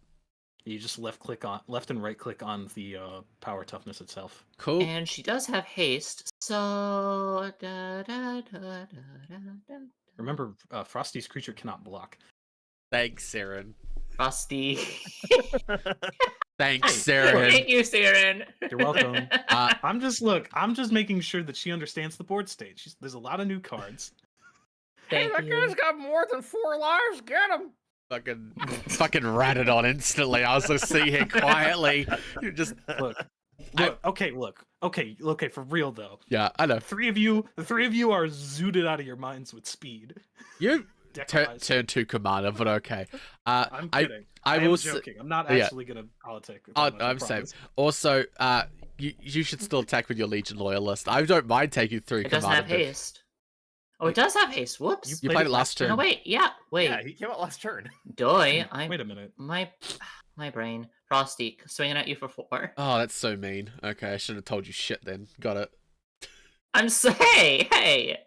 You just left and right click on the power toughness itself. Cool. And she does have haste, so da, da, da, da, da, da. Remember, Frosty's creature cannot block. Thanks, Ciron. Frosty. Thanks, Hey, Ciron. Thank you, Ciron. You're welcome. Uh, I'm just making sure that she understands the board state. There's a lot of new cards. Thank you. got more than 4 lives. Get him. fucking ratted on instantly. I was just sitting here quietly. You just Look, Okay, for real though. Yeah, I know. The three of you are zooted out of your minds with speed. You Deck-wise. turn to commander, but okay. I'm kidding. I am will joking. I'm not yeah. actually gonna politic. Oh, that much, I I'm saying. promise. Also, you should still attack with your Legion Loyalist. I don't mind taking 3 It doesn't commander. have haste. Oh, it does have haste. Whoops. You played it last turn. No, wait. Yeah. Wait. Yeah, he came out last turn. Doy. Wait a minute. My brain. Frosty swinging at you for 4. Oh, that's so mean. Okay, I should have told you shit then. Got it. Hey.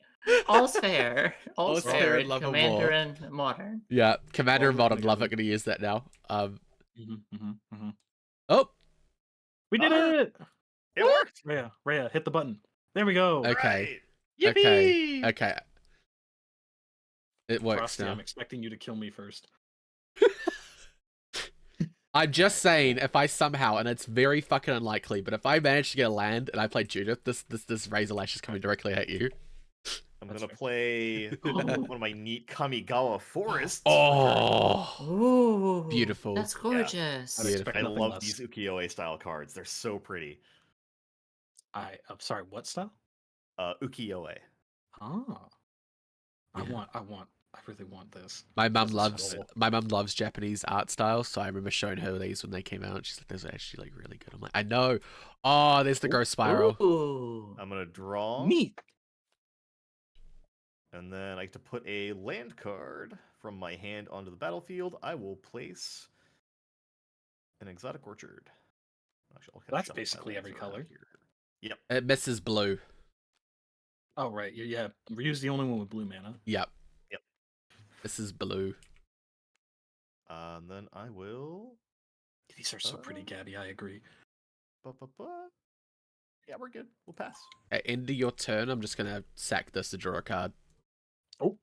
All's fair. All's fair. in love and Commander war. and modern. Yeah, Commander and Well, Modern love it. Gonna use that now. Oh, We did it! It worked. Rhea, hit the button. There we go. okay. Right. Yippee! Okay. It works Frosty, now. I'm expecting you to kill me first. I'm just saying, if I somehow, and it's very fucking unlikely, but if I manage to get a land and I play Judith, this Razor Lash is coming directly at you. I'm gonna play one of my neat Kamigawa forests. Oh, Ooh. beautiful. That's gorgeous. I'd expect I nothing love less. these ukiyo-e style cards. They're so pretty. I'm sorry, what style? Ukiyo-e. Oh. Yeah. I really want this. My mum This is loves Japanese art style, so I remember showing her these when they came out. She's like, "Those are actually like really good." I'm like, "I know." Oh, there's the Ghost Spiral. Ooh. I'm gonna draw. Neat. And then I get to put a land card from my hand onto the battlefield. I will place an Exotic Orchard. Actually, I'll kinda That's shuffle my basically lands every around color. here. Yep. It misses blue. Oh right, yeah. Ryu's the only one with blue mana. Yep. Yep. This is blue. And then I will. These are so pretty, Gabby. I agree. Ba-ba-ba. Yeah, we're good. We'll pass. At end of your turn, I'm just gonna sack this to draw a card. Oh.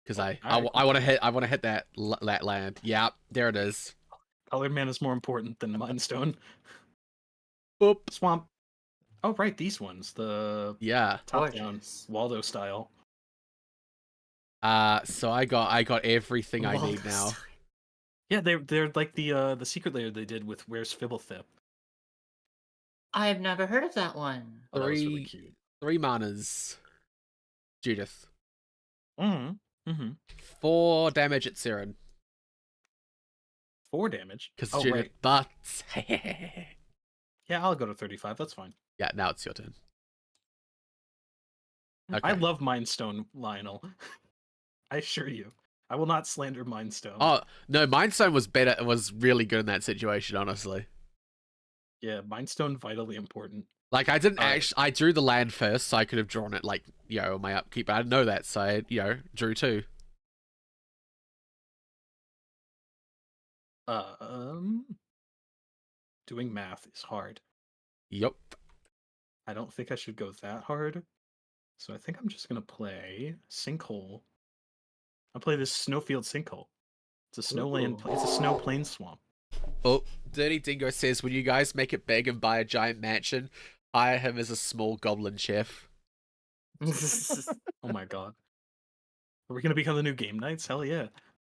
Because Alright, I want to hit that land. Yeah, there it is. Colored mana is more important than Mind Stone. Boop. Swamp. Oh right, these ones. The Yeah. top down Gorgeous. Waldo style. So I got everything I need now. Yeah, they're like the secret layer they did with Where's Fibblethip. I've never heard of that one. Oh, that was really cute. 3 manas. Judith. Mm-hmm. 4 damage at Ciron. 4 damage. Because Oh, Judith right. butts. Yeah, I'll go to 35. That's fine. Yeah, now it's your turn. Okay. I love Mind Stone, Lionel. I assure you. I will not slander Mind Stone. Oh no, Mind Stone was better. It was really good in that situation, honestly. Yeah, Mind Stone vitally important. Like I didn't I drew the land first, so I could have drawn it like on my upkeep. But I didn't know that, so I drew 2. Doing math is hard. Yep. I don't think I should go that hard. So I think I'm just gonna play Sinkhole. I'll play this Snowfield Sinkhole. It's a snowland. It's a snow plain swamp. Oh, Dirty Dingo says, when you guys make it big and buy a giant mansion, hire him as a small goblin chef. Oh my god. Are we gonna become the new Game Knights? Hell yeah.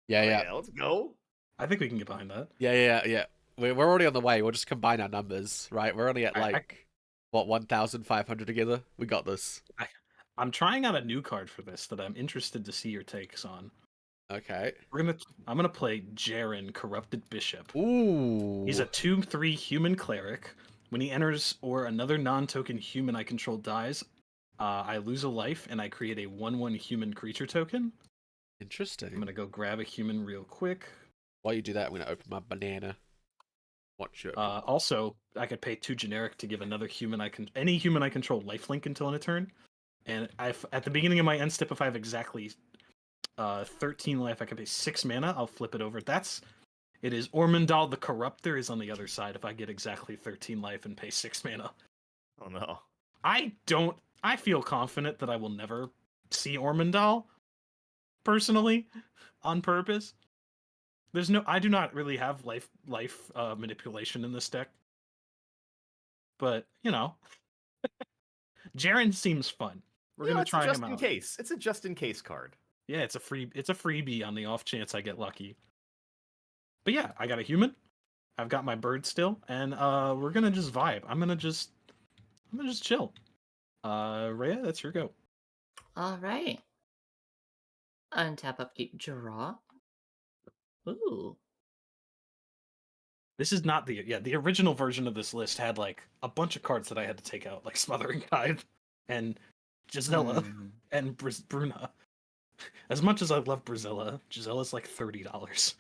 Yeah. Let's go. I think we can get behind that. Yeah. We're already on the way. We'll just combine our numbers, right? We're only at I- what, 1,500 together? We got this. I'm trying out a new card for this that I'm interested to see your takes on. Okay. I'm gonna play Jaren, Corrupted Bishop. Ooh. He's a 2/3 human cleric. When he enters or another non-token human I control dies, I lose a life and I create a 1/1 human creature token. Interesting. I'm gonna go grab a human real quick. While you do that, I'm gonna open my banana. Watch it. Also, I could pay 2 generic to give another human any human I control lifelink until end of turn. And at the beginning of my end step, if I have exactly 13 life, I can pay 6 mana. I'll flip it over. It is Ormondal the Corruptor is on the other side if I get exactly 13 life and pay 6 mana. Oh no. I feel confident that I will never see Ormondal personally on purpose. I do not really have life manipulation in this deck. But, Jaren seems fun. We're going to try him out. Just in case. It's a just in case card. Yeah, it's a freebie on the off chance I get lucky. But yeah, I got a human. I've got my bird still, and we're gonna just vibe. I'm gonna just chill. Rhea, that's your go. All right. Untap, upkeep, draw. Ooh. This is not the original version of this list had like a bunch of cards that I had to take out, like Smothering Tide and Gisela and Bruna. As much as I love Brazilla, Gisella's like $30.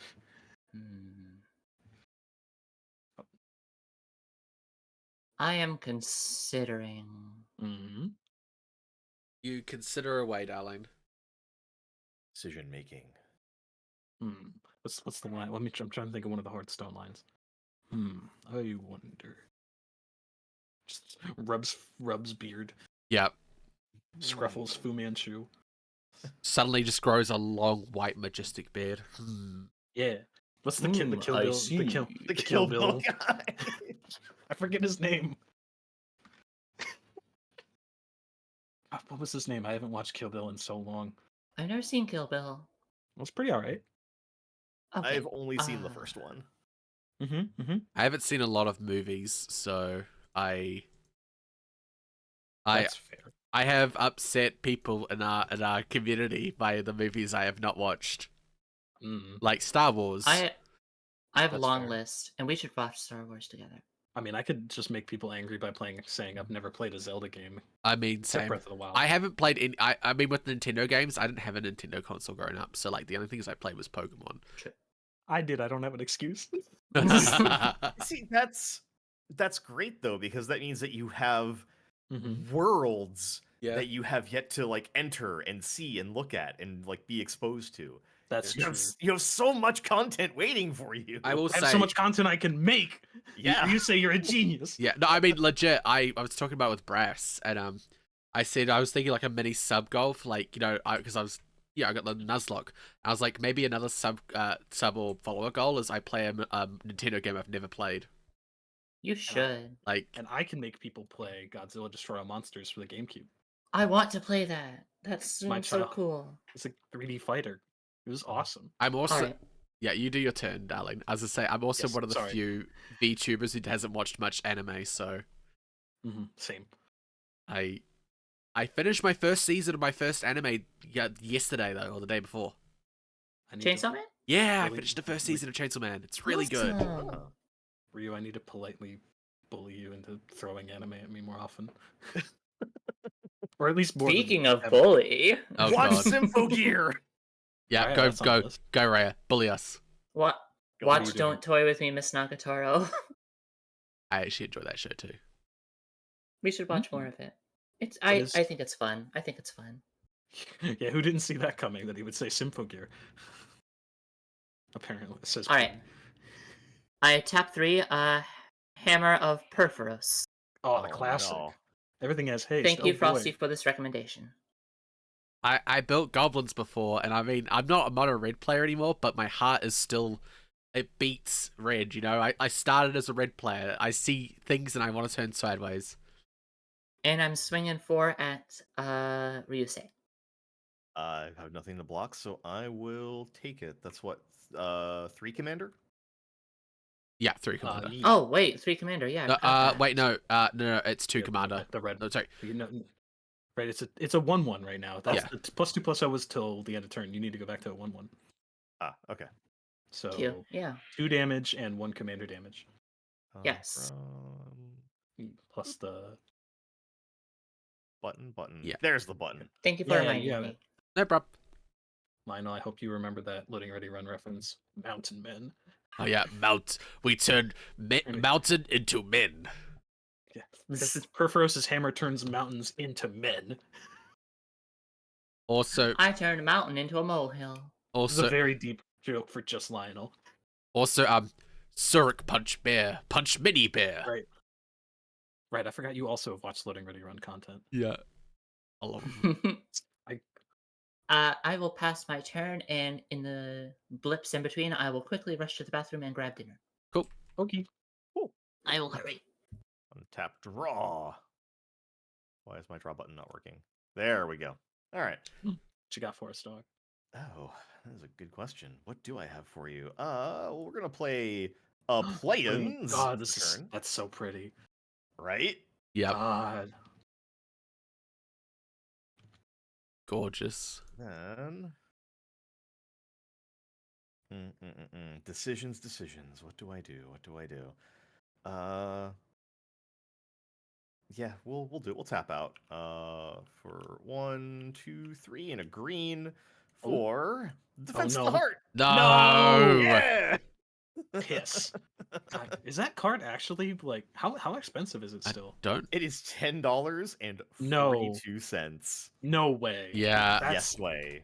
I am considering. You consider away, darling. Decision making. What's the line? I'm trying to think of one of the Hearthstone lines. I wonder. Just rubs beard. Yep. Scruffles Fu Manchu. Suddenly just grows a long, white, majestic beard. Yeah. What's the kid? The Kill I Bill. see. The Kill Bill guy. I forget his name. What was his name? I haven't watched Kill Bill in so long. I've never seen Kill Bill. It was pretty alright. Okay. I've only seen the first one. I haven't seen a lot of movies, so That's fair. I have upset people in our community by the movies I have not watched, like Star Wars. I have a That's long fair. list, and we should watch Star Wars together. I mean, I could just make people angry by saying I've never played a Zelda game. I mean, Except same. Breath of the Wild. I haven't played any. I mean, with Nintendo games, I didn't have a Nintendo console growing up, so like the only things I played was Pokemon. I did. I don't have an excuse. See, that's great though, because that means that you have worlds that you have yet to like enter and see and look at and like be exposed to. That's true. You have so much content waiting for you. I will I have say so much content I can make. Yeah. You say you're a genius. Yeah, no, I mean legit. I was talking about with Brass, and I said I was thinking like a mini sub golf, like because I got the Nuzlocke. I was like maybe another sub or follower goal is I play a Nintendo game I've never played. You should. Like, And I can make people play Godzilla Destroy All Monsters for the GameCube. I want to play that. That's My so child. cool. It's a 3D fighter. It was awesome. I'm also Alright. yeah. You do your turn, darling. As I say, I'm also Yes, one of the sorry. few VTubers who hasn't watched much anime, so Same. I finished my first season of my first anime yesterday though, or the day before. I need to- Chainsaw Man? Yeah, I Really- finished the first season of Chainsaw Man. It's really good. Awesome. Ryu, I need to politely bully you into throwing anime at me more often. Or at least more. Speaking of bully, Oh, Watch God. Symphogear. Yeah, Alright, go that's on the go list. go, Rhea. Bully us. what? What are Watch you doing? Don't Toy With Me, Miss Nagatoro. I actually enjoy that show too. We should watch more of it. What I think it's fun. I think it's fun. Yeah, who didn't see that coming? That he would say Symphogear. Apparently, it says. All right. I tap 3. Hammer of Perforos. Oh, the classic. no. Everything has haste. Thank you, Oh, boy. Frosty, for this recommendation. I built goblins before, and I mean I'm not a red player anymore, but my heart is still it beats red. You know, I started as a red player. I see things and I want to turn sideways. And I'm swinging 4 at Ryusei. I have nothing to block, so I will take it. That's what 3 commander. Yeah, 3 commander. Yeah. Oh, wait, 3 commander. Yeah. I forgot that. Wait, no, no, it's 2 Yeah, commander. The red. No, sorry. You know, right, it's a 1/1 right now. That's Yeah. the +2/+0 was till the end of turn. You need to go back to a 1/1. Ah, okay. So Cute. Yeah. 2 damage and 1 commander damage. Yes. Plus the Button. Yeah. There's the button. Thank you for Yeah, reminding yeah. me. No problem. Lionel, I hope you remember that Loading Ready Run reference. Mountain Men. Oh yeah, we turn mountain into men. Yeah. Perforos' hammer turns mountains into men. Also, I turned a mountain into a molehill. This is a also, very deep joke for just Lionel. Surik punch bear, punch mini bear. Right. Right, I forgot you also have watched Loading Ready Run content. Yeah, I love it. I will pass my turn, and in the blips in between, I will quickly rush to the bathroom and grab dinner. Okay. I will hurry. Untap draw. Why is my draw button not working? There we go. All right. What you got for us, dog? Oh, that is a good question. What do I have for you? Well, we're gonna play Playins. God, Turn, that's so pretty. right? Yep. God. Gorgeous. Then decisions. What do I do? Yeah, we'll do it. We'll tap out. For 1, 2, 3, and a green for Defense of the no. Heart. No. Yeah. Piss. God, is that card actually like how expensive is it still? Don't. It is $10.42. No way. Yeah. That's Yes way.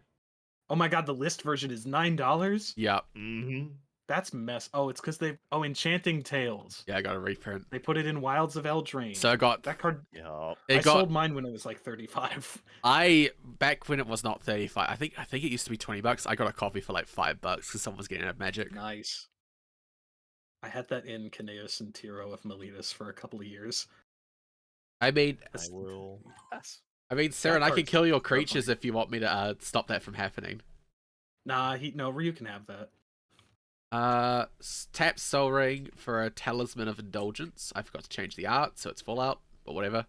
oh my god, the list version is $9. Yep. Mm-hmm. That's mess. Oh, it's because Enchanting Tales. Yeah, I got a reprint. They put it in Wilds of Eldraine. So I got that card. Yep. I sold mine when it was like 35. Back when it was not 35. I think it used to be $20. I got a copy for like $5 because someone was getting it at Magic. Nice. I had that in Caneus and Tiro of Miletus for a couple of years. I mean, I will pass. Ciron, I can kill your creatures if you want me to stop that from happening. Nah, Ryu can have that. Tap Soul Ring for a Talisman of Indulgence. I forgot to change the art, so it's Fallout, but whatever.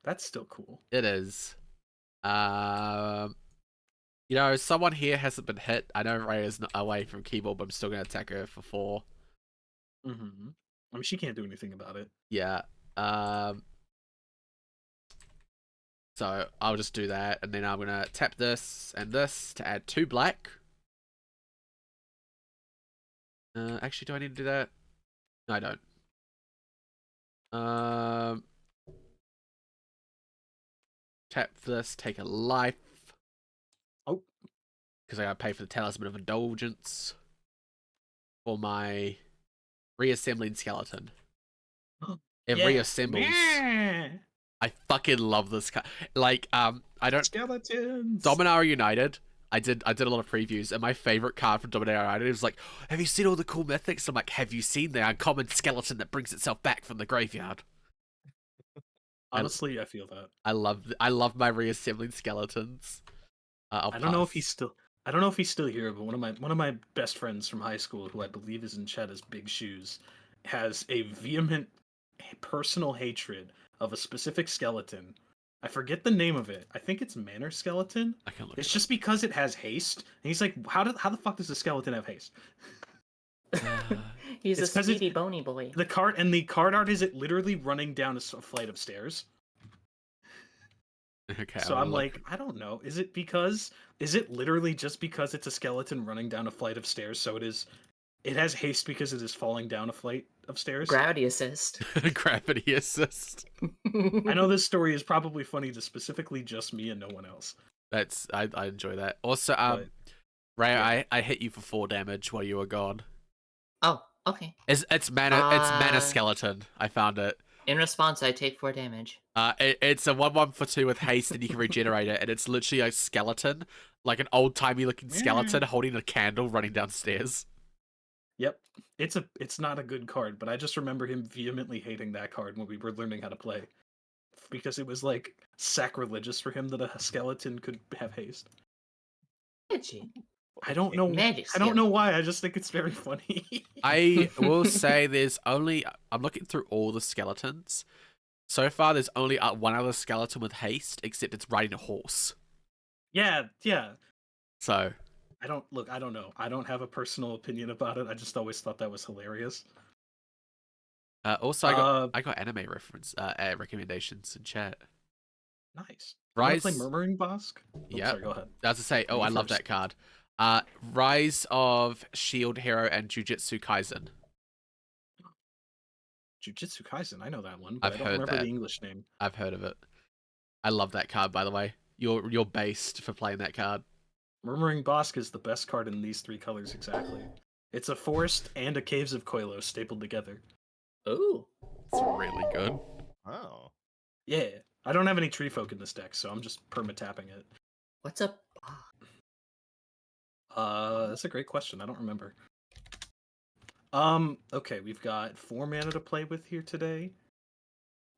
That's still cool. It is. Someone here hasn't been hit. I know Rhea's not away from keyboard, but I'm still going to attack her for 4. Mm-hmm. I mean, she can't do anything about it. Yeah. So I'll just do that, and then I'm going to tap this and this to add 2 black. Actually, do I need to do that? No, I don't. Tap this, take a life. Oh. Because I gotta pay for the Talisman of Indulgence. For my reassembling skeleton. It reassembles. Yeah. I fucking love this card. Like, I don't... Skeletons! Dominaria United. I did a lot of previews, and my favorite card from Dominaria United was like, have you seen all the cool mythics? I'm like, have you seen the uncommon skeleton that brings itself back from the graveyard? Honestly, I feel that. I love my reassembling skeletons. I don't know if he's still here, but one of my best friends from high school, who I believe is in chat as Big Shoes, has a vehement personal hatred of a specific skeleton. I forget the name of it. I think it's Manor Skeleton. I can look. It's just because it has haste, and he's like, how the fuck does a skeleton have haste? He's a speedy bony boy. The card art is it literally running down a flight of stairs. Okay. So I'm like, I don't know. Is it literally just because it's a skeleton running down a flight of stairs? So it has haste because it is falling down a flight of stairs. Gravity assist. Gravity assist. I know this story is probably funny to specifically just me and no one else. I enjoy that. Also, Rhea, yeah. I hit you for 4 damage while you were gone. Oh, okay. It's mana skeleton. I found it. In response, I take 4 damage. It's a 1/1 for 2 with haste, and you can regenerate it, and it's literally a skeleton, like an old timey looking skeleton holding a candle running downstairs. Yep, it's not a good card, but I just remember him vehemently hating that card when we were learning how to play, because it was like sacrilegious for him that a skeleton could have haste. I don't know. I don't know why. I just think it's very funny. I will say I'm looking through all the skeletons. So far, there's only one other skeleton with haste, except it's riding a horse. Yeah. So I don't know. I don't have a personal opinion about it. I just always thought that was hilarious. Also, I got anime recommendations in chat. Nice. Rise. Play Murmuring Bosk? Yeah. Sorry, go ahead. I was to say, I love that card. Rise of Shield Hero and Jujutsu Kaisen. Jujutsu Kaisen, I know that one, but I don't remember the English name. I've heard of it. I love that card, by the way. You're based for playing that card. Murmuring Bosk is the best card in these 3 colors exactly. It's a forest and a Caves of Koilos stapled together. Ooh. It's really good. Oh. Yeah. I don't have any Tree Folk in this deck, so I'm just perma-tapping it. What's up? That's a great question. I don't remember. Okay, we've got 4 mana to play with here today.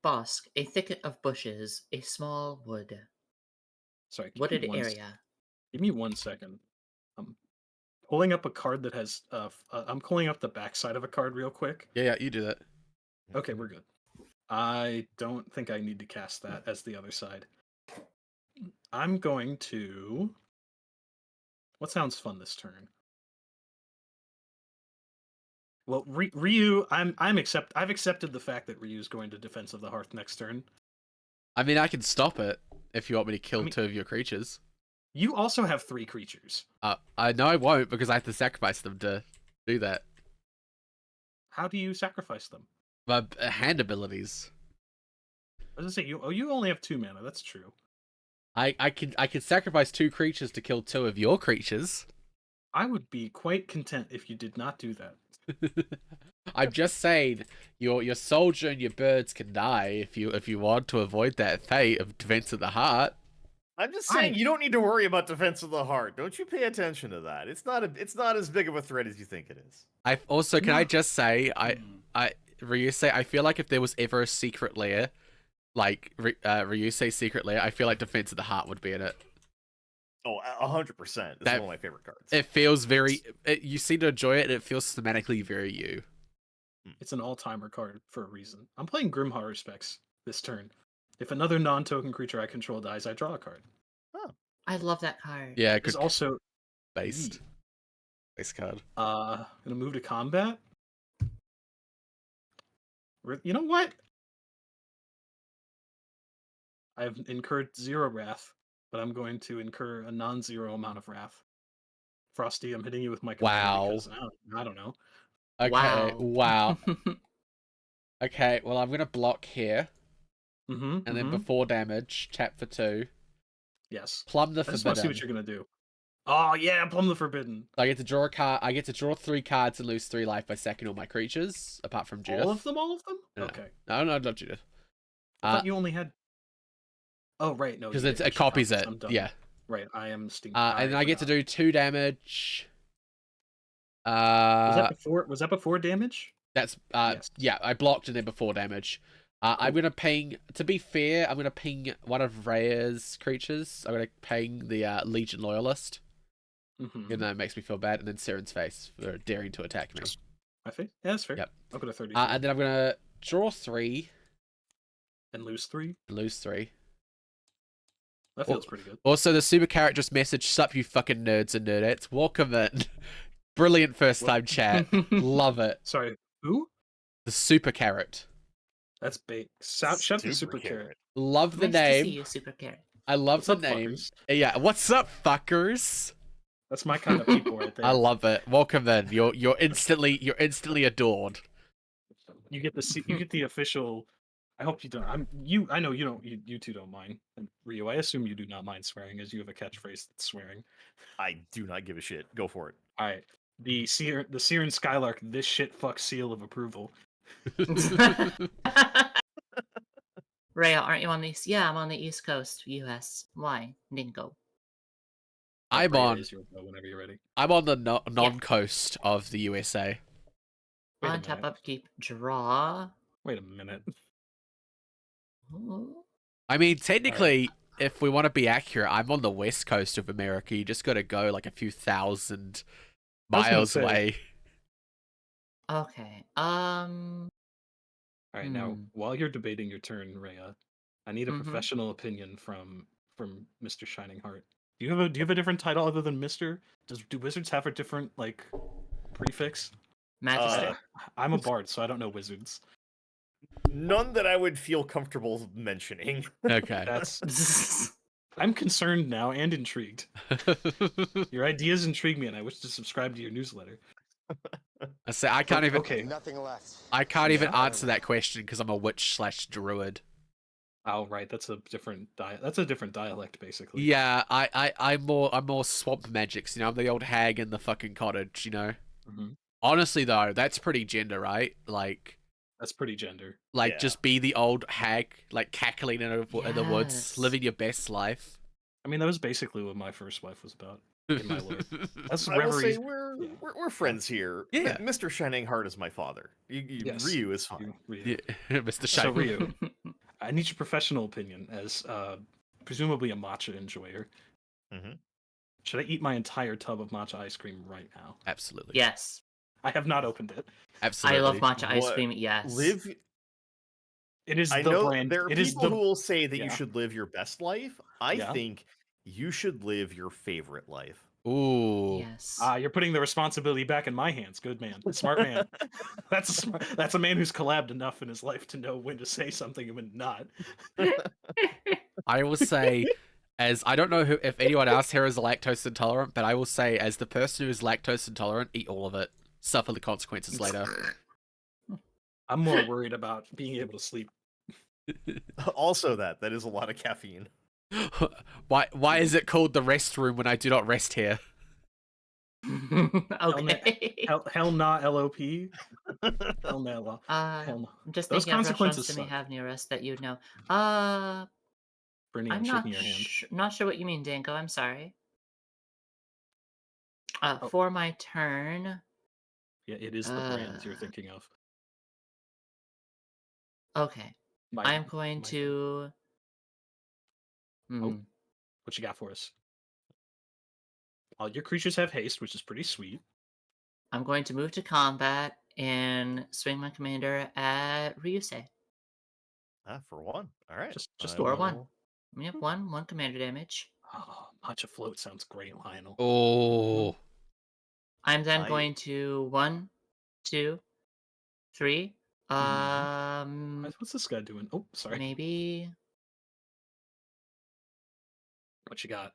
Bosk, a thicket of bushes, a small wood. Sorry, wooded area. Give me 1 second. I'm pulling up a card that has. I'm pulling up the backside of a card real quick. Yeah, you do that. Okay, we're good. I don't think I need to cast that as the other side. I'm going to. What sounds fun this turn? Well, Ryu, I've accepted the fact that Ryu's going to Defense of the Hearth next turn. I mean, I can stop it if you want me to kill 2 of your creatures. You also have 3 creatures. I know I won't because I have to sacrifice them to do that. How do you sacrifice them? My hand abilities. I was gonna say you only have 2 mana. That's true. I can sacrifice 2 creatures to kill 2 of your creatures. I would be quite content if you did not do that. I'm just saying, your soldier and your birds can die if you want to avoid that fate of Defense of the Heart. I'm just saying you don't need to worry about Defense of the Heart. Don't you pay attention to that? It's not as big of a threat as you think it is. I also I just say Ryusei, I feel like if there was ever a secret lair, like Ryusei's secret lair, I feel like Defense of the Heart would be in it. Oh, 100%. It's one of my favorite cards. It feels you seem to enjoy it, and it feels thematically very you. It's an all-timer card for a reason. I'm playing Grim Horror Specs this turn. If another non-token creature I control dies, I draw a card. Oh, I love that card. Yeah, it's also based. Base card. Gonna move to combat. You know what? I've incurred 0 wrath, but I'm going to incur a non-zero amount of wrath. Frosty, I'm hitting you with my command because I don't know. Okay. Wow. Okay. Well, I'm gonna block here. And then before damage, tap for 2. Yes. Plumb the Forbidden. I just Forbidden. want to see what you're gonna do. Oh yeah, Plumb the Forbidden. So I get to draw a card. I get to draw 3 cards and lose 3 life by sacking all my creatures, apart from Judith. All of them? No. Okay. No, not Judith. I thought you only had. Oh right, no. Because it copies it. Yeah. Right, I am stinking. And then I get to do 2 damage. Was that before damage? That's yes. Yeah, I blocked and then before damage. Cool. I'm gonna ping. To be fair, I'm gonna ping one of Rhea's creatures. I'm gonna ping the Legion Loyalist. Even though it makes me feel bad, and then Ciron's Face for daring to attack me. My face? Yeah, that's fair. Yep. I'll go to 30. And then I'm gonna draw 3 and lose 3. Lose 3. That feels pretty good. Also, the super carrot just messaged, "Sup, you fucking nerds and nerdettes. Welcome in." Brilliant first time chat. Love it. Sorry, who? The super carrot. That's bait. Shut the super carrot. Love the nice name. To see you, super carrot. I love the name. Fuckers? Yeah. What's up, fuckers? That's my kind of people right there. I love it. Welcome in. You're instantly adored. You get the official. I hope you don't. I know you don't. You two don't mind. And Ryu, I assume you do not mind swearing, as you have a catchphrase that's swearing. I do not give a shit. Go for it. All right. The Ciron Skylark. This shit fuck seal of approval. Rhea, aren't you on the East? Yeah, I'm on the East Coast, U.S. Why? Ningo. I'm on. Whenever you're ready. I'm on the non-coast of the USA. On tap upkeep, draw. Wait a minute. Ooh. I mean, technically, if we want to be accurate, I'm on the west coast of America. You just got to go like a few thousand miles away. Okay. All right, now while you're debating your turn, Rhea, I need a professional opinion from Mr. Shining Heart. Do you have a different title other than Mr.? Do wizards have a different prefix? Magister. I'm a bard, so I don't know wizards. None that I would feel comfortable mentioning. Okay. I'm concerned now and intrigued. Your ideas intrigue me, and I wish to subscribe to your newsletter. I say I can't even. Okay. Nothing left. I can't even answer that question because I'm a witch/druid. Oh right, that's a different dialect basically. Yeah, I'm more swamp magics. You know, I'm the old hag in the fucking cottage. You know. Honestly though, that's pretty gender, right? Like. That's pretty gender. Like, just be the old hag, like cackling in the woods, living your best life. I mean, that was basically what my first wife was about. In my lore. That's I will say we're friends here. Yeah. Mr. Shining Heart is my father. Yes. Ryu is fine. Yeah. Mr. Shining. So Ryu, I need your professional opinion as presumably a matcha enjoyer. Should I eat my entire tub of matcha ice cream right now? Absolutely. Yes. I have not opened it. Absolutely. I love matcha ice What? cream. Yes. Live. It is I the know brand. there are It is people the. who will say that Yeah. you should live your best life. I Yeah. think you should live your favorite life. Ooh. Yes. You're putting the responsibility back in my hands. Good man. Smart man. That's a man who's collabed enough in his life to know when to say something and when not. I will say, as I don't know if anyone else here is lactose intolerant, but I will say, as the person who is lactose intolerant, eat all of it. Suffer the consequences later. I'm more worried about being able to sleep. Also, that is a lot of caffeine. Why is it called the rest room when I do not rest here? Okay. Hell nah, LOP. Hell nah, hell nah. I'm just Those thinking of consequences restaurants that may suck. have near us that you'd know. Brittany, I'm I'm not shaking your hand. not sure what you mean, Danko. I'm sorry. Oh. For my turn. Yeah, it is the brands you're thinking of. Okay. I'm going to. Oh, what you got for us? All your creatures have haste, which is pretty sweet. I'm going to move to combat and swing my commander at Ryusei. For one. All right. Just for a one. We have one commander damage. Oh, matcha float sounds great, Lionel. Oh. I'm then going to 1, 2, 3. What's this guy doing? Oh, sorry. Maybe. What you got?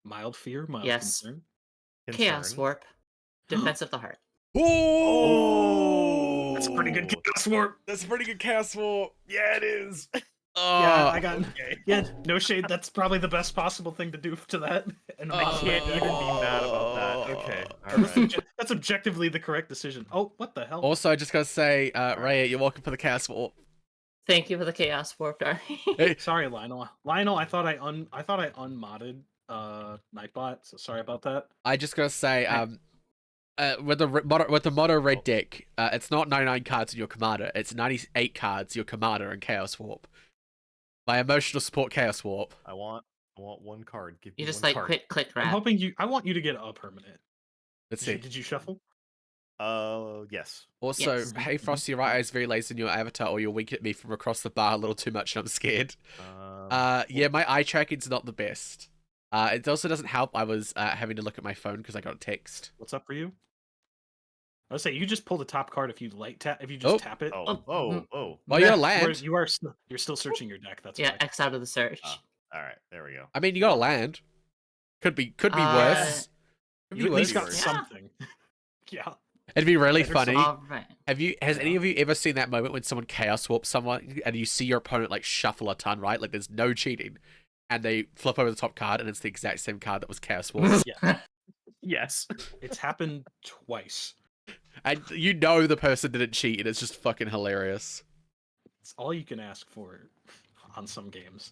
Mild fear, mild Yes. concern. Chaos Warp. Defense of the Heart. Oh, That's a pretty good chaos warp. That's a pretty good chaos warp. Yeah, it is. Yeah, I got. Okay. Yeah, no shade. That's probably the best possible thing to do to that. And I can't even be mad about that. Okay. All right. That's objectively the correct decision. Oh, what the hell? Also, I just gotta say, Rhea, you're welcome for the chaos warp. Thank you for the Chaos Warp, Darby. Hey. Sorry, Lionel. Lionel, I thought I unmodded Nightbot. So sorry about that. I just gotta say, with the mono red deck, it's not 99 cards in your commander. It's 98 cards your commander and chaos warp. My emotional support chaos warp. I want one card. Give You me just one like card. quick click wrap. I want you to get a permanent. Let's see. Did you shuffle? Yes. Also, Yes. hey Frosty, your right eye is very lazy in your avatar, or you're winking at me from across the bar a little too much, and I'm scared. Yeah, my eye tracking's not the best. It also doesn't help. I was having to look at my phone because I got a text. What's up for you? I would say you just pull the top card if you if you just tap it. Oh. Well, you're land. You're still searching your deck. That's Yeah, why. X out of the search. All right. There we go. I mean, you got a land. Could be worse. Could You be at least worse. got something. Yeah. It'd be really Better funny. All right. Has any of you ever seen that moment when someone chaos warps someone and you see your opponent like shuffle a ton, right? Like there's no cheating, and they flip over the top card and it's the exact same card that was chaos warped. Yeah. Yes. It's happened twice. And you know the person didn't cheat, and it's just fucking hilarious. It's all you can ask for on some games.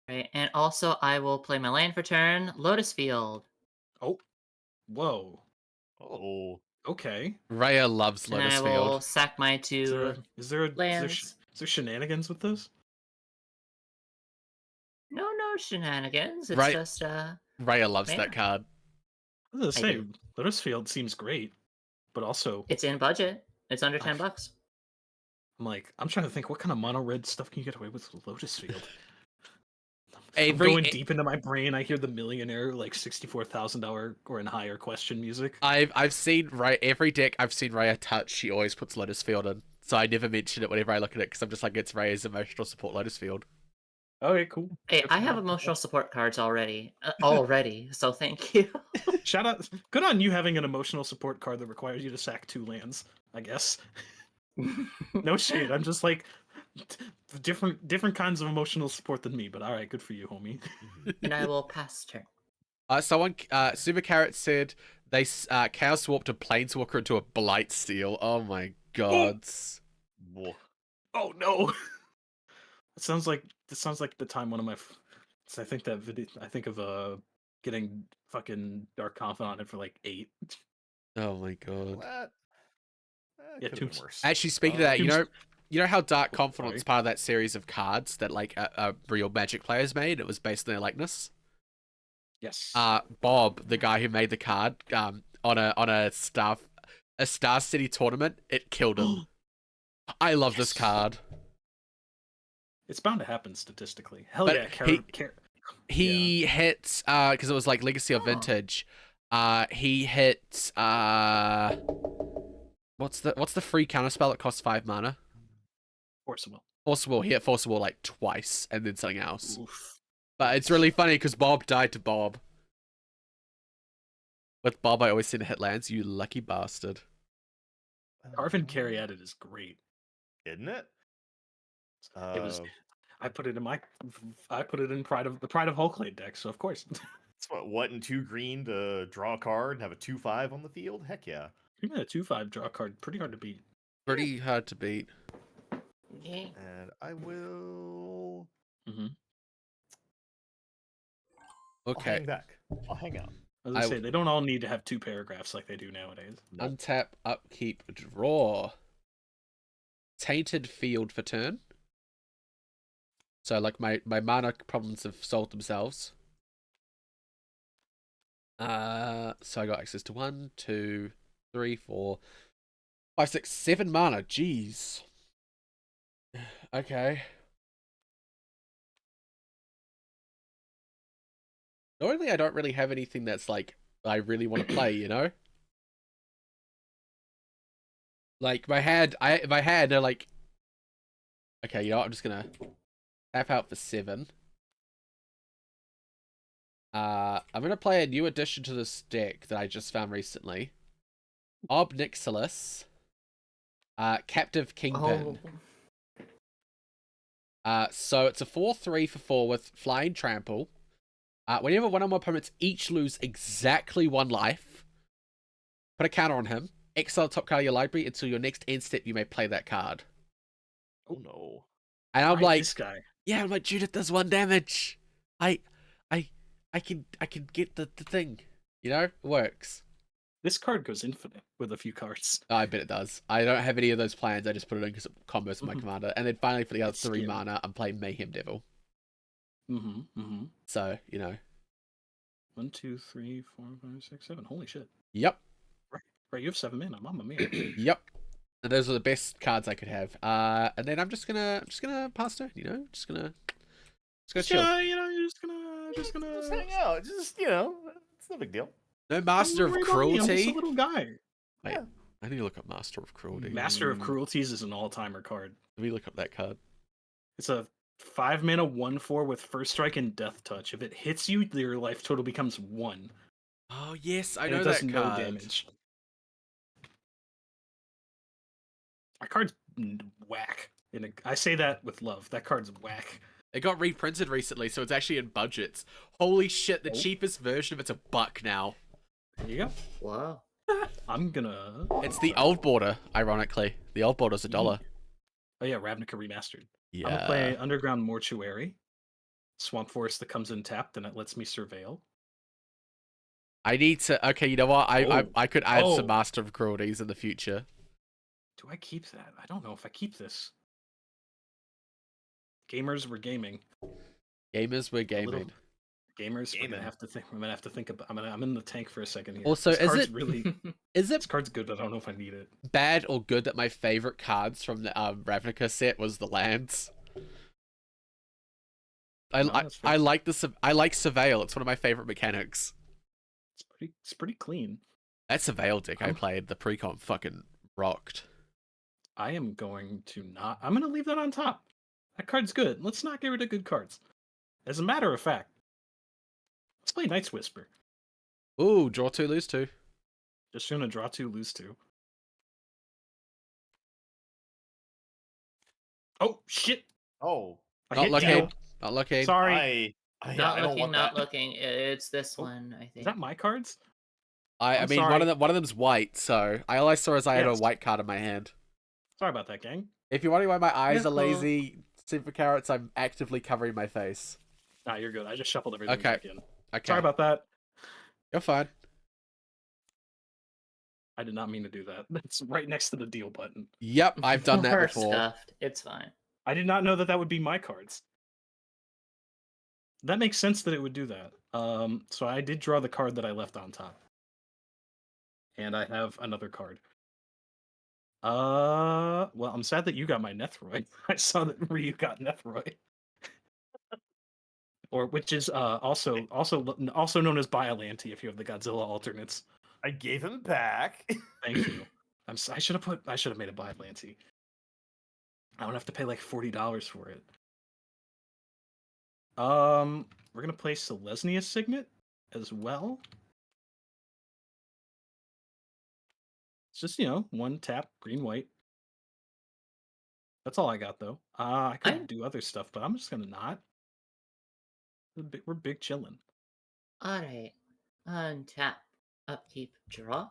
Right, and also I will play my land for turn, Lotus Field. Oh. Whoa. Oh. Okay. Rhea loves And Lotus I will Field. sack my Is 2 there lands. is there shenanigans with this? No shenanigans. It's Right. just Rhea loves Yeah. that card. I was I gonna say, do. Lotus Field seems great, but also it's in budget. It's under $10. I'm trying to think what kind of mono red stuff can you get away with Lotus Field? Every- I'm going deep into my brain. I hear the millionaire like $64,000 or and higher question music. I've seen every deck I've seen Rhea touch, she always puts Lotus Field in. So I never mention it whenever I look at it because I'm just like, it's Rhea's emotional support Lotus Field. Okay, cool. Hey, Good I for have you. emotional support cards already. So thank you. Shout out. Good on you having an emotional support card that requires you to sack 2 lands, I guess. No shade. I'm just like different kinds of emotional support than me, but all right, good for you, homie. And I will pass turn. Someone, Super Carrot said they chaos warped a planeswalker into a blight steel. Oh my gods. Whoa. Oh no. This sounds like the time one of my I think that video I think of getting fucking Dark Confidant on it for like 8. Oh my god. What? Yeah, Could've been Tombs- worse. Actually, speaking of that, Tombs- you know how Dark Confidant's Sorry. part of that series of cards that like real Magic players made? It was based on their likeness. Yes. Bob, the guy who made the card, on a Star City tournament, it killed him. I love this card. It's bound to happen statistically. Hell But yeah, he hit because it was like Legacy or Vintage. He hit what's the free counter spell that costs 5 mana? Force of Will. Force of Will. He hit Force of Will like twice and then something else. Oof. But it's really funny because Bob died to Bob. With Bob, I always send hit lands. You lucky bastard. Arvin Caryatid is great. Isn't it? It was. I put it in the Pride of Hulklade deck, so of course. It's what in 2 green to draw a card and have a 2/5 on the field? Heck yeah. Even a 2/5 draw card, pretty hard to beat. Pretty hard to beat. Yeah. And I will. Mm-hmm. Okay. I'll hang back. I'll hang out. As I say, they don't all need to have 2 paragraphs like they do nowadays. Nope. Untap, upkeep, draw. Tainted Field for turn. So like my mana problems have solved themselves. So I got access to 1, 2, 3, 4, 5, 6, 7 mana. Jeez. Okay. Normally I don't really have anything that's like I really want to play, you know? Like they're like, okay, you know what, I'm just gonna tap out for 7. I'm gonna play a new addition to this deck that I just found recently. Ob Nixilis. Captive Kingpin. So it's a 4/3 for 4 with Flying Trample. Whenever one or more opponents each lose exactly 1 life, put a counter on him, exile the top card of your library until your next end step you may play that card. Oh no. And I'm like, this guy. yeah, I'm like, Judith does 1 damage. I can get the thing. You know? It works. This card goes infinite with a few cards. Oh, I bet it does. I don't have any of those plans. I just put it in because it combos with my commander. And then finally for the other 3 mana, I'm playing Mayhem Devil. So, you know. 1, 2, 3, 4, 5, 6, 7. Holy shit. Yep. Right, you have 7 mana. Mamma mia. Yep. And those are the best cards I could have. And then I'm just gonna pass turn, you know? Just gonna chill. You know, you're just gonna Just hang out. Just, you know, it's no big deal. No Master of I'm Cruelty. just a little guy. Wait, I need to look up Master of Cruelty. Master of Cruelties is an all-timer card. Let me look up that card. It's a 5 mana 1/4 with First Strike and Death Touch. If it hits you, your life total becomes 1. Oh yes, I And know it does that no card. damage. That card's whack. I say that with love. That card's whack. It got reprinted recently, so it's actually in budgets. Holy shit, the cheapest version of it's $1 now. There you go. Wow. I'm gonna. It's the old border, ironically. The old border's $1. Oh yeah, Ravnica Remastered. Yeah. I'm gonna play Underground Mortuary. Swamp Forest that comes in tapped and it lets me surveil. I need to. Okay, you know what? I could add Oh. some Master of Cruelties in the future. Do I keep that? I don't know if I keep this. Gamers were gaming. Gamers were gaming. Gamers, we're Gaming. gonna have to think. I'm gonna have to think about. I'm in the tank for a second here. Also, this is card's it- really? Is This it card's good, but I don't know if I need it. bad or good that my favorite cards from the Ravnica set was the lands? I that's fair. I like I like Surveil. It's one of my favorite mechanics. It's pretty clean. That Surveil deck I played, the pre-comp fucking rocked. I am going to not. I'm gonna leave that on top. That card's good. Let's not get rid of good cards. As a matter of fact, let's play Night's Whisper. Ooh, draw 2, lose 2. Just gonna draw 2, lose 2. Oh shit! Oh, I Not hit lucky. you. Not lucky. Sorry. I Not don't looking, want not that. looking. It's this Oh, one, I think. Is that my cards? I I'm mean, sorry. one of them's white, so all I saw is I had a Yes. white card in my hand. Sorry about that, gang. If you're wondering why my eyes Yeah, are lazy, super carrots, I'm actively covering my face. Nah, you're good. I just shuffled everything Okay. back in. Okay, Sorry about that. you're fine. I did not mean to do that. That's right next to the deal button. Yep, I've done that We're before. stuffed. It's fine. I did not know that would be my cards. That makes sense that it would do that. So I did draw the card that I left on top. And I have another card. Well, I'm sad that you got my Nethroid. I saw that Ryu got Nethroid. Or which is also known as Biollante if you have the Godzilla alternates. I gave him back. Thank you. I should have made a Biollante. I don't have to pay like $40 for it. We're gonna play Selesnia's Signet as well. It's just, one tap, green, white. That's all I got though. I could do other stuff, but I'm just gonna not. We're big chillin'. Alright. Untap. Upkeep. Draw.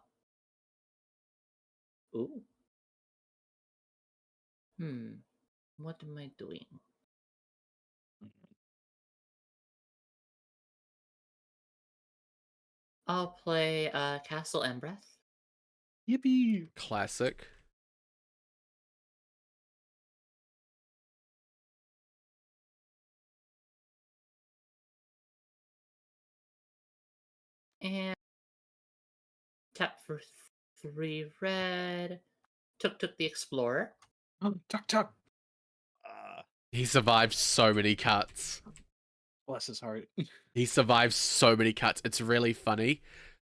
Ooh. What am I doing? I'll play Castle Embreth. Yippee! Classic. And tap for 3 red. Took the Explorer. Oh, tuck. He survived so many cuts. Bless his heart. He survived so many cuts. It's really funny.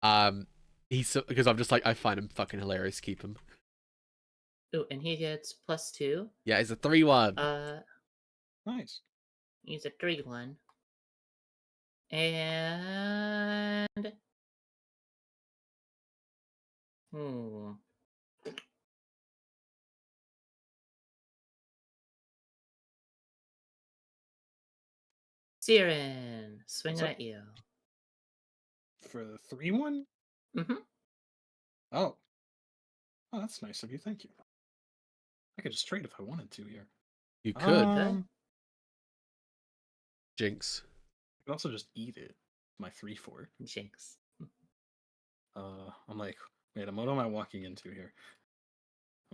Because I'm just like, I find him fucking hilarious. Keep him. Ooh, and he gets +2. Yeah, he's a 3/1. Nice. He's a 3/1. And Ciron, swinging at you. For the 3/1? Mm-hmm. Oh, that's nice of you. Thank you. I could just trade if I wanted to here. You could. Okay. Jinx. I could also just eat it. My 3/4. Jinx. I'm like, wait, what am I walking into here?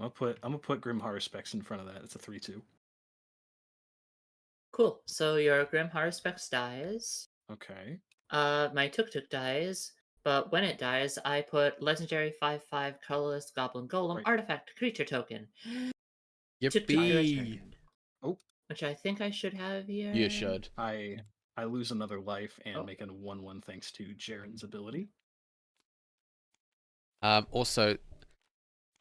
I'm gonna put Grim Horror Specs in front of that. It's a 3/2. Cool. So your Grim Haruspex dies. Okay. My Tuk dies, but when it dies, I put legendary 5/5 colorless Goblin Golem Right. artifact creature token. Yippee! Oh. Which I think I should have here. You should. I lose another life and make a 1/1 thanks to Jaren's ability. Also,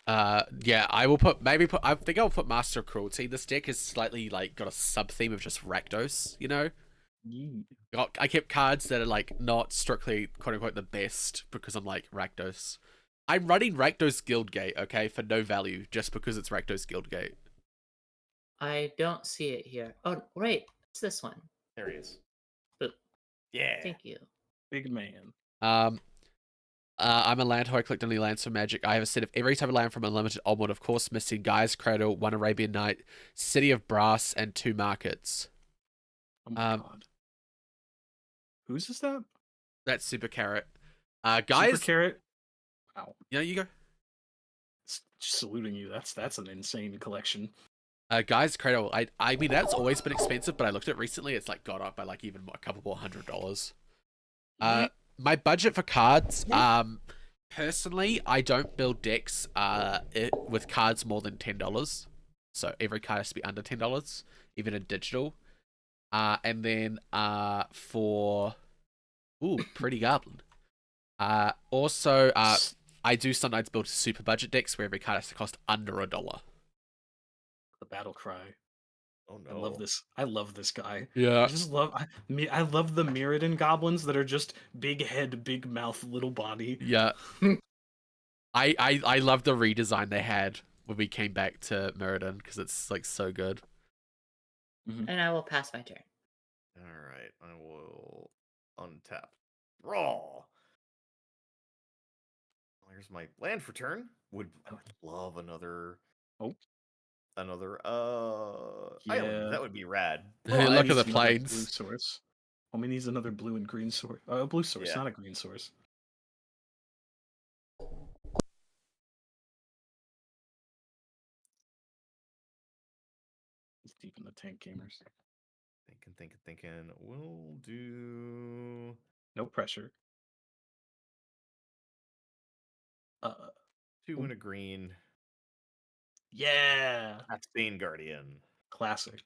yeah, I think I'll put Master of Cruelty. This deck is slightly like got a sub theme of just Rakdos, I kept cards that are like not strictly quote unquote the best because I'm like Rakdos. I'm running Rakdos Guildgate, okay, for no value, just because it's Rakdos Guildgate. I don't see it here. Oh, right. It's this one. There he is. Boop. Yeah. Thank you. Big man. I'm a land who I collect only lands for magic. I have a set of every type of land from Unlimited onward, of course, missing Gaia's Cradle, 1 Arabian Night, City of Brass, and 2 Markets. Oh my god. Whose is that? That's Super Carrot. Guys. Super Carrot? Wow. Yeah, you go. Just saluting you. That's an insane collection. Guy's Cradle. I mean, that's always been expensive, but I looked at it recently. It's like got up by like even a couple more $100. My budget for cards. Personally, I don't build decks with cards more than $10. So every card has to be under $10, even in digital. And then for Pretty Goblin. Also, I do sometimes build super budget decks where every card has to cost under $1. The Battle Cry. Oh no. I love this guy. Yeah. I love the Mirrodin goblins that are just big head, big mouth, little body. Yeah. I love the redesign they had when we came back to Mirrodin because it's like so good. Mm-hmm. And I will pass my turn. Alright, I will untap. Draw. Here's my land for turn. I would love another island. That would be rad. Look at the Blue plains. source. Homie needs another blue and green source. A blue source, Yeah. not a green source. He's deep in the tank gamers. Thinking. We'll do No pressure. 2 and a green. Yeah. Stain Guardian. Classic.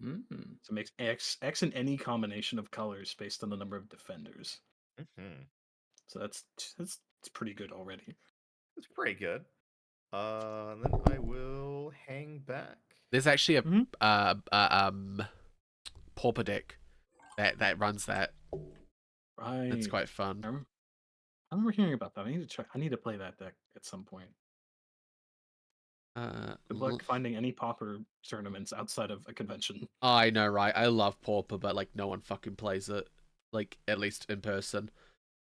Mm. So it makes X in any combination of colors based on the number of defenders. Mm-hmm. So that's pretty good already. It's pretty good. And then I will hang back. There's actually Mhm. pauper deck that runs that. Right. It's quite fun. I remember hearing about that. I need to try. I need to play that deck at some point. Good luck finding any pauper tournaments outside of a convention. I know, right? I love pauper, but like no one fucking plays it. Like at least in person.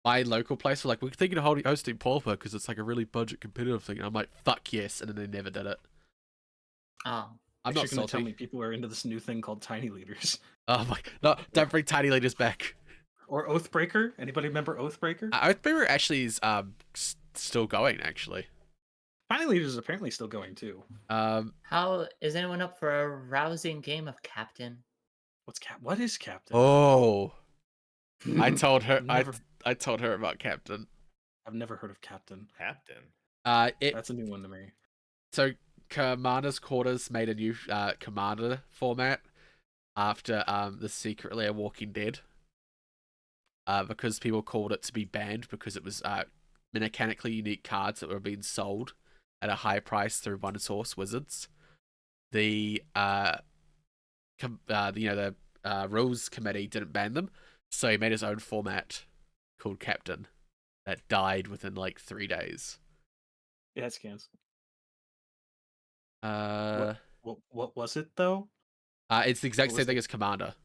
My local place were like, we're thinking of hosting pauper because it's like a really budget competitive thing. And I'm like, fuck yes, and then they never did it. Oh. I'm You're not gonna tell salty. me people are into this new thing called tiny leaders. Oh my, no! Don't bring tiny leaders back. Or Oathbreaker? Anybody remember Oathbreaker? Oathbreaker actually is still going actually. Tiny leaders is apparently still going too. How is anyone up for a rousing game of Captain? What is Captain? Oh, I told her. Never- I told her about Captain. I've never heard of Captain. Captain. That's a new one to me. So Commander's Quarters made a new Commander format after the Secret Lair Walking Dead. Because people called it to be banned because it was mechanically unique cards that were being sold at a high price through One Source Wizards. The rules committee didn't ban them, so he made his own format called Captain that died within like 3 days. Yeah, it's canceled. What What was it though? It's the exact What same was thing as Commander.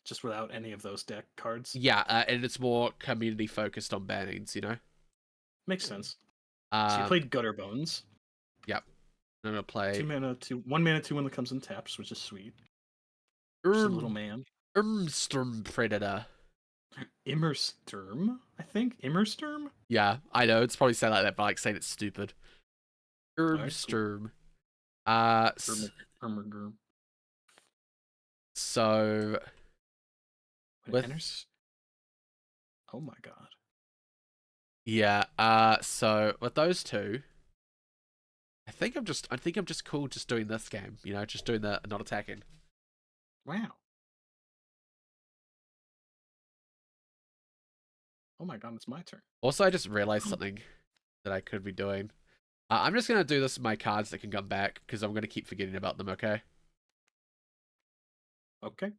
Just without any of those deck cards. Yeah, and it's more community focused on bannings, you know? Makes sense. So you played Gutter Bones. Yep. I'm gonna play 1 mana, 2 when it comes in taps, which is sweet. Just a little man. Storm Predator. Immersturm, I think. Immersturm? Yeah, I know, it's probably said like that, but like saying it's stupid. Cool. Sturm. So When it enters... Oh my god. yeah, so with those two, I think I'm just cool just doing this game, you know, just doing the not attacking. Wow. Oh my god, it's my turn. Also, I just realized something that I could be doing. I'm just gonna do this with my cards that can come back because I'm gonna keep forgetting about them. Okay. Okay.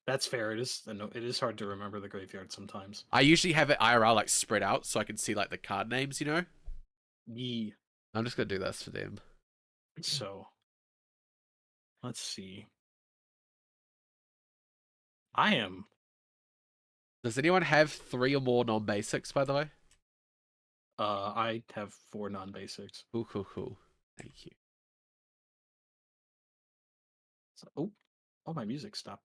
That's fair. It is hard to remember the graveyard sometimes. I usually have it IRL like spread out so I can see like the card names, you know. Yeah. I'm just gonna do this for them. So, let's see. I am. Does anyone have 3 or more non-basics, by the way? I have 4 non-basics. Cool. Thank you. So, oh, my music stopped.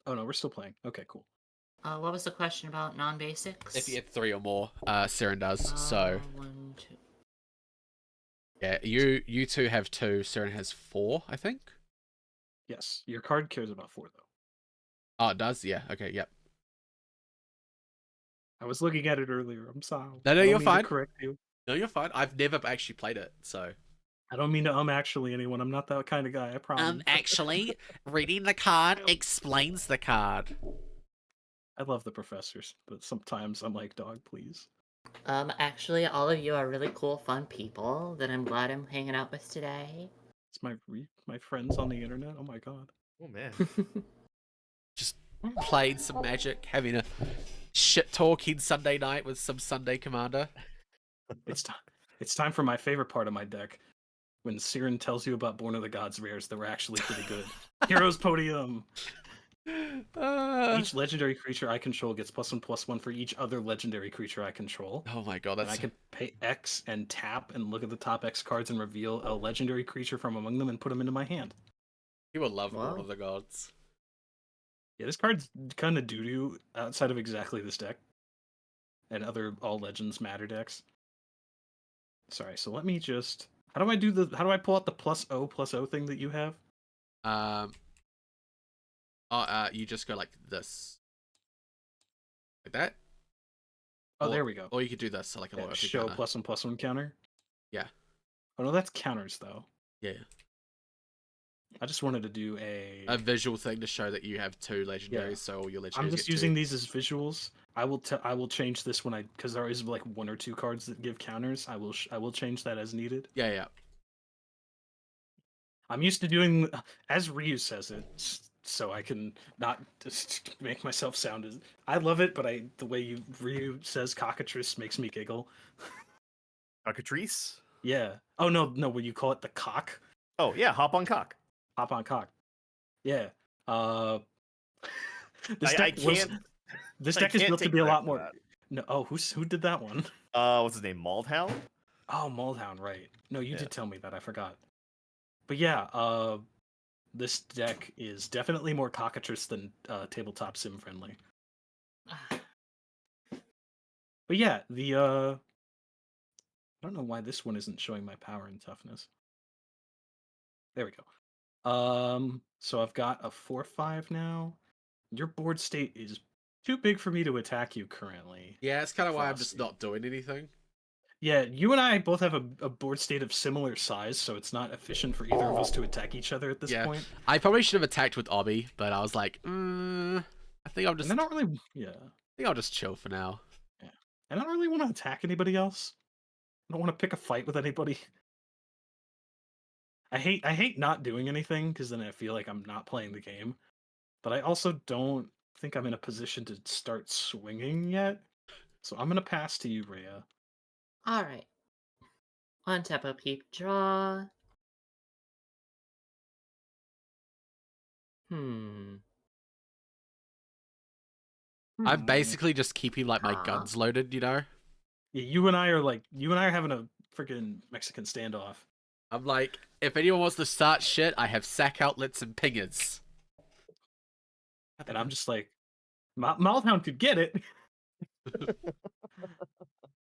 Oh no, we're still playing. Okay, cool. What was the question about non-basics? If you have 3 or more, Ciron does. So 1, 2. yeah, you two have 2. Ciron has 4, I think. Yes, your card cares about 4 though. Oh, it does. Yeah. Okay. Yep. I was looking at it earlier. I'm sorry. No, I don't you're mean to fine. correct you. No, you're fine. I've never actually played it, so. I don't mean to actually anyone. I'm not that kind of guy. I promise. Actually, reading the card explains the card. I love the professors, but sometimes I'm like, dog, please. Actually, all of you are really cool, fun people that I'm glad I'm hanging out with today. It's my friends on the internet. Oh my god. Oh man. Just playing some Magic, having a shit talking Sunday night with some Sunday Commander. It's time. It's time for my favorite part of my deck. When Ciron tells you about Born of the Gods rares that were actually pretty good. Heroes Podium. Each legendary creature I control gets +1/+1 for each other legendary creature I control. Oh my god, that's. And I can pay X and tap and look at the top X cards and reveal a legendary creature from among them and put them into my hand. People love Wow. Born of the Gods. Yeah, this card's kind of doo-doo outside of exactly this deck. And other All Legends Matter decks. Sorry, so let me just... How do I pull out the +0/+0 thing that you have? You just go like this, like that. Oh, Or- there we go. Or you could do this, so like a Yeah, loyalty show counter. +1/+1 counter. Yeah. Oh no, that's counters though. Yeah. I just wanted to do A visual thing to show that you have 2 legendaries, so all your legendaries I'm just get using 2. these as visuals. I will change this when because there is like 1 or 2 cards that give counters. I will change that as needed. Yeah. I'm used to doing as Ryu says it, so I can not just make myself sound as I love it, but the way Ryu says cockatrice makes me giggle. Cockatrice? Yeah. Oh no, will you call it the cock? Oh yeah, hop on cock. Hop on cock. Yeah. This deck is built to be a lot more. That. No, who did that one? What's his name? Maldhound? Oh, Moldhound, right. No, you did tell me that, I forgot. But yeah, this deck is definitely more cockatrice than tabletop sim friendly. But yeah, I don't know why this one isn't showing my power and toughness. There we go. So I've got a 4/5 now. Your board state is too big for me to attack you currently. Yeah, it's kind of why I'm Frosty. just not doing anything. Yeah, you and I both have a board state of similar size, so it's not efficient for either of us to attack each other at this point. I probably should have attacked with Obby, but I was like, I think I'll just. And I don't really, I think I'll just chill for now. Yeah, and I don't really want to attack anybody else. I don't want to pick a fight with anybody. I hate not doing anything because then I feel like I'm not playing the game. But I also don't think I'm in a position to start swinging yet. So I'm gonna pass to you, Rhea. All right. Untap a peep draw. I'm basically just keeping like my guns loaded, you know. Yeah, you and I are having a freaking Mexican standoff. I'm like, if anyone wants to start shit, I have sack outlets and pingers. And I'm just like, Maldhound could get it.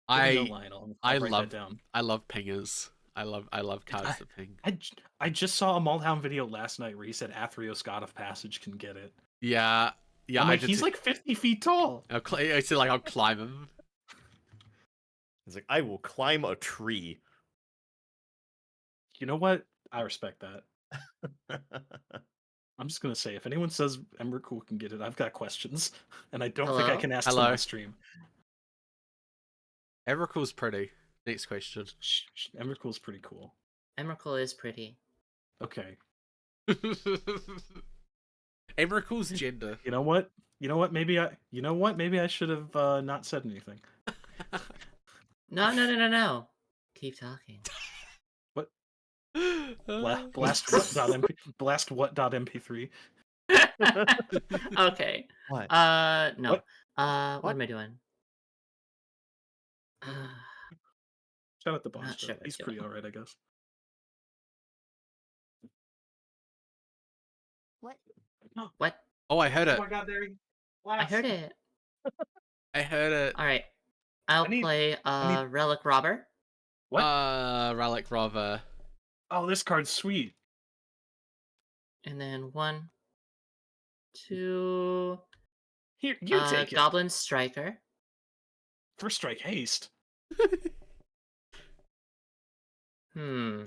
I write that down. love pingers. I love cards that ping. I just saw a Maldhound video last night where he said Athreos God of Passage can get it. Yeah. I'm like, he's like 50 feet tall. I said like I'll climb him. He's like, I will climb a tree. You know what? I respect that. I'm just gonna say, if anyone says Emrakul can get it, I've got questions, and I don't think I can ask them on my stream. Emrakul's pretty. Next question. Emrakul's pretty cool. Emrakul is pretty. Okay. Emrakul's gender. You know what? Maybe I should have not said anything. No. Keep talking. What? Blast what.mp3. Okay. What? No. What? What am I doing? Shout out the boss. Not sure what He's I'm pretty doing. alright, I guess. What? Oh, I heard it. Oh my god, there he I heard it. I heard it. All right. I'll play Relic Robber. What? Relic Robber. Oh, this card's sweet. And then 1, 2. Here, you take it. Goblin Striker. First strike haste. Oh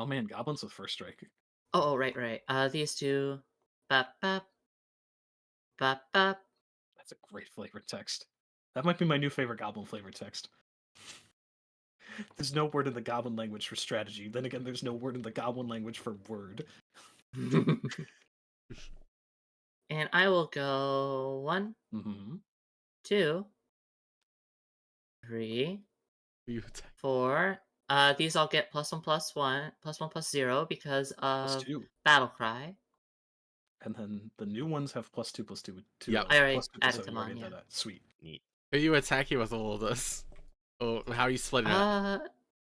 man, goblins with first strike. Oh, right. These two. Bop, bop. Bop, bop. That's a great flavor text. That might be my new favorite goblin flavor text. There's no word in the goblin language for strategy. Then again, there's no word in the goblin language for word. And I will go 1, 2, 3, 4. These all get +1/+1, +1/+0 because of +2. Battle Cry. And then the new ones have +2/+2. Yep. I already +2/+2, added them you already on, did yeah. that. Sweet. Neat. Who are you attacking with all of this? Or how are you splitting it?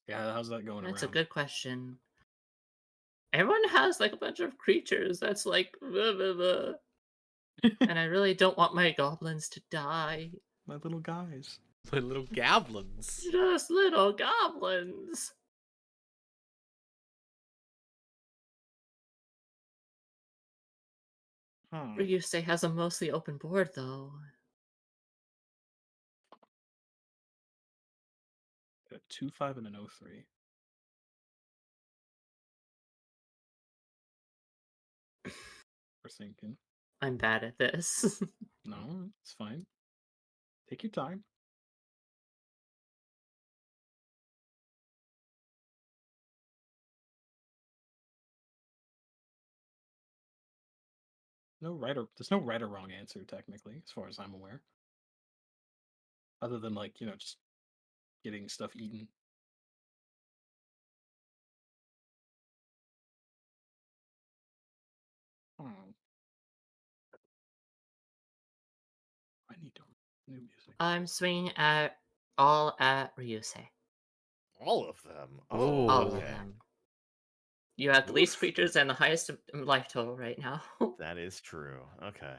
Yeah, how's that going That's around? a good question. Everyone has like a bunch of creatures that's like blah, blah, blah. And I really don't want my goblins to die. My little guys. My little goblins. Just little goblins. Ryusei has a mostly open board, though. A 2-5 and an 0-3. We're thinking. I'm bad at this. No, it's fine. Take your time. There's no right or wrong answer technically, as far as I'm aware. Other than like, just getting stuff eaten. Oh. I need new music. I'm swinging all at Ryusei. All of them. Ooh. Oh, All okay. of them. You have the least creatures and the highest life total right now. That is true. Okay.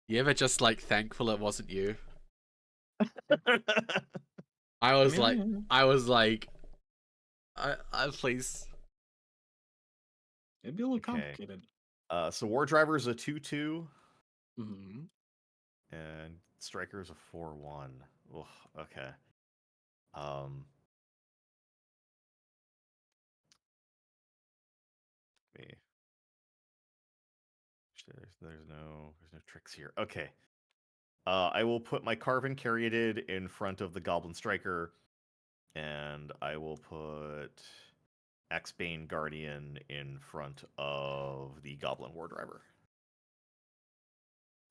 You ever just like thankful it wasn't you? I was like, I please. It'd be a little Okay. complicated. So War Driver is a 2/2. Mm-hmm. And Striker is a 4/1. Ugh, okay. Me. There's no tricks here. Okay. I will put my Carven Caryatid in front of the Goblin Striker, and I will put Axebane Guardian in front of the Goblin War Driver.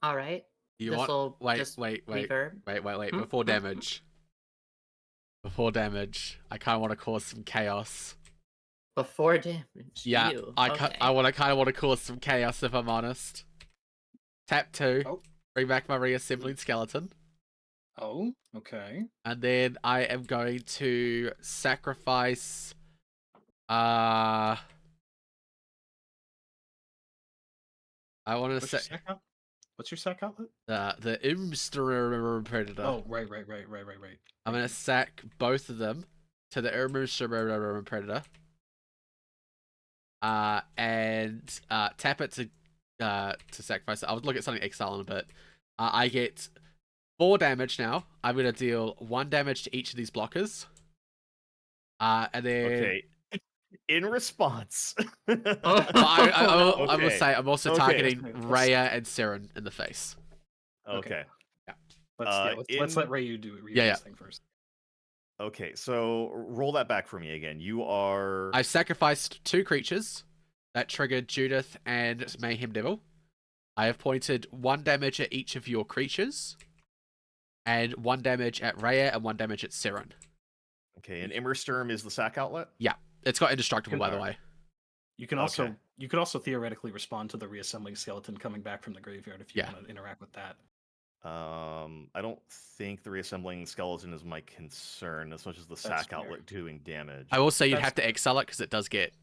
All right. You want? Wait. Reverb. Before damage. Before damage, I kind of want to cause some chaos. Before damage. Yeah, You. I Okay. kind of want to cause some chaos if I'm honest. Tap 2. Oh. Bring back my reassembling skeleton. Oh, okay. And then I am going to sacrifice. I want to say What's your sack outlet? the Imster Predator. Oh, right. I'm gonna sack both of them to the Imster Predator. And tap it to sacrifice it. I'll look at something exile in a bit. I get 4 damage now. I'm gonna deal 1 damage to each of these blockers. And then Okay. In response, I will say I'm also Okay. targeting Rhea and Ciron in the face. Okay. Let's let Ryu do it. Yeah. This thing first. Okay, so roll that back for me again. You are. I sacrificed 2 creatures that triggered Judith and Mayhem Devil. I have pointed 1 damage at each of your creatures, and 1 damage at Rhea and 1 damage at Ciron. Okay, and Immersturm is the sack outlet? Yeah, it's got indestructible, by the way. You can also you could also theoretically respond to the reassembling skeleton coming back from the graveyard if you want to interact with that. I don't think the reassembling skeleton is my concern as much as the sack outlet doing damage. I will say you'd have to exile it because it does get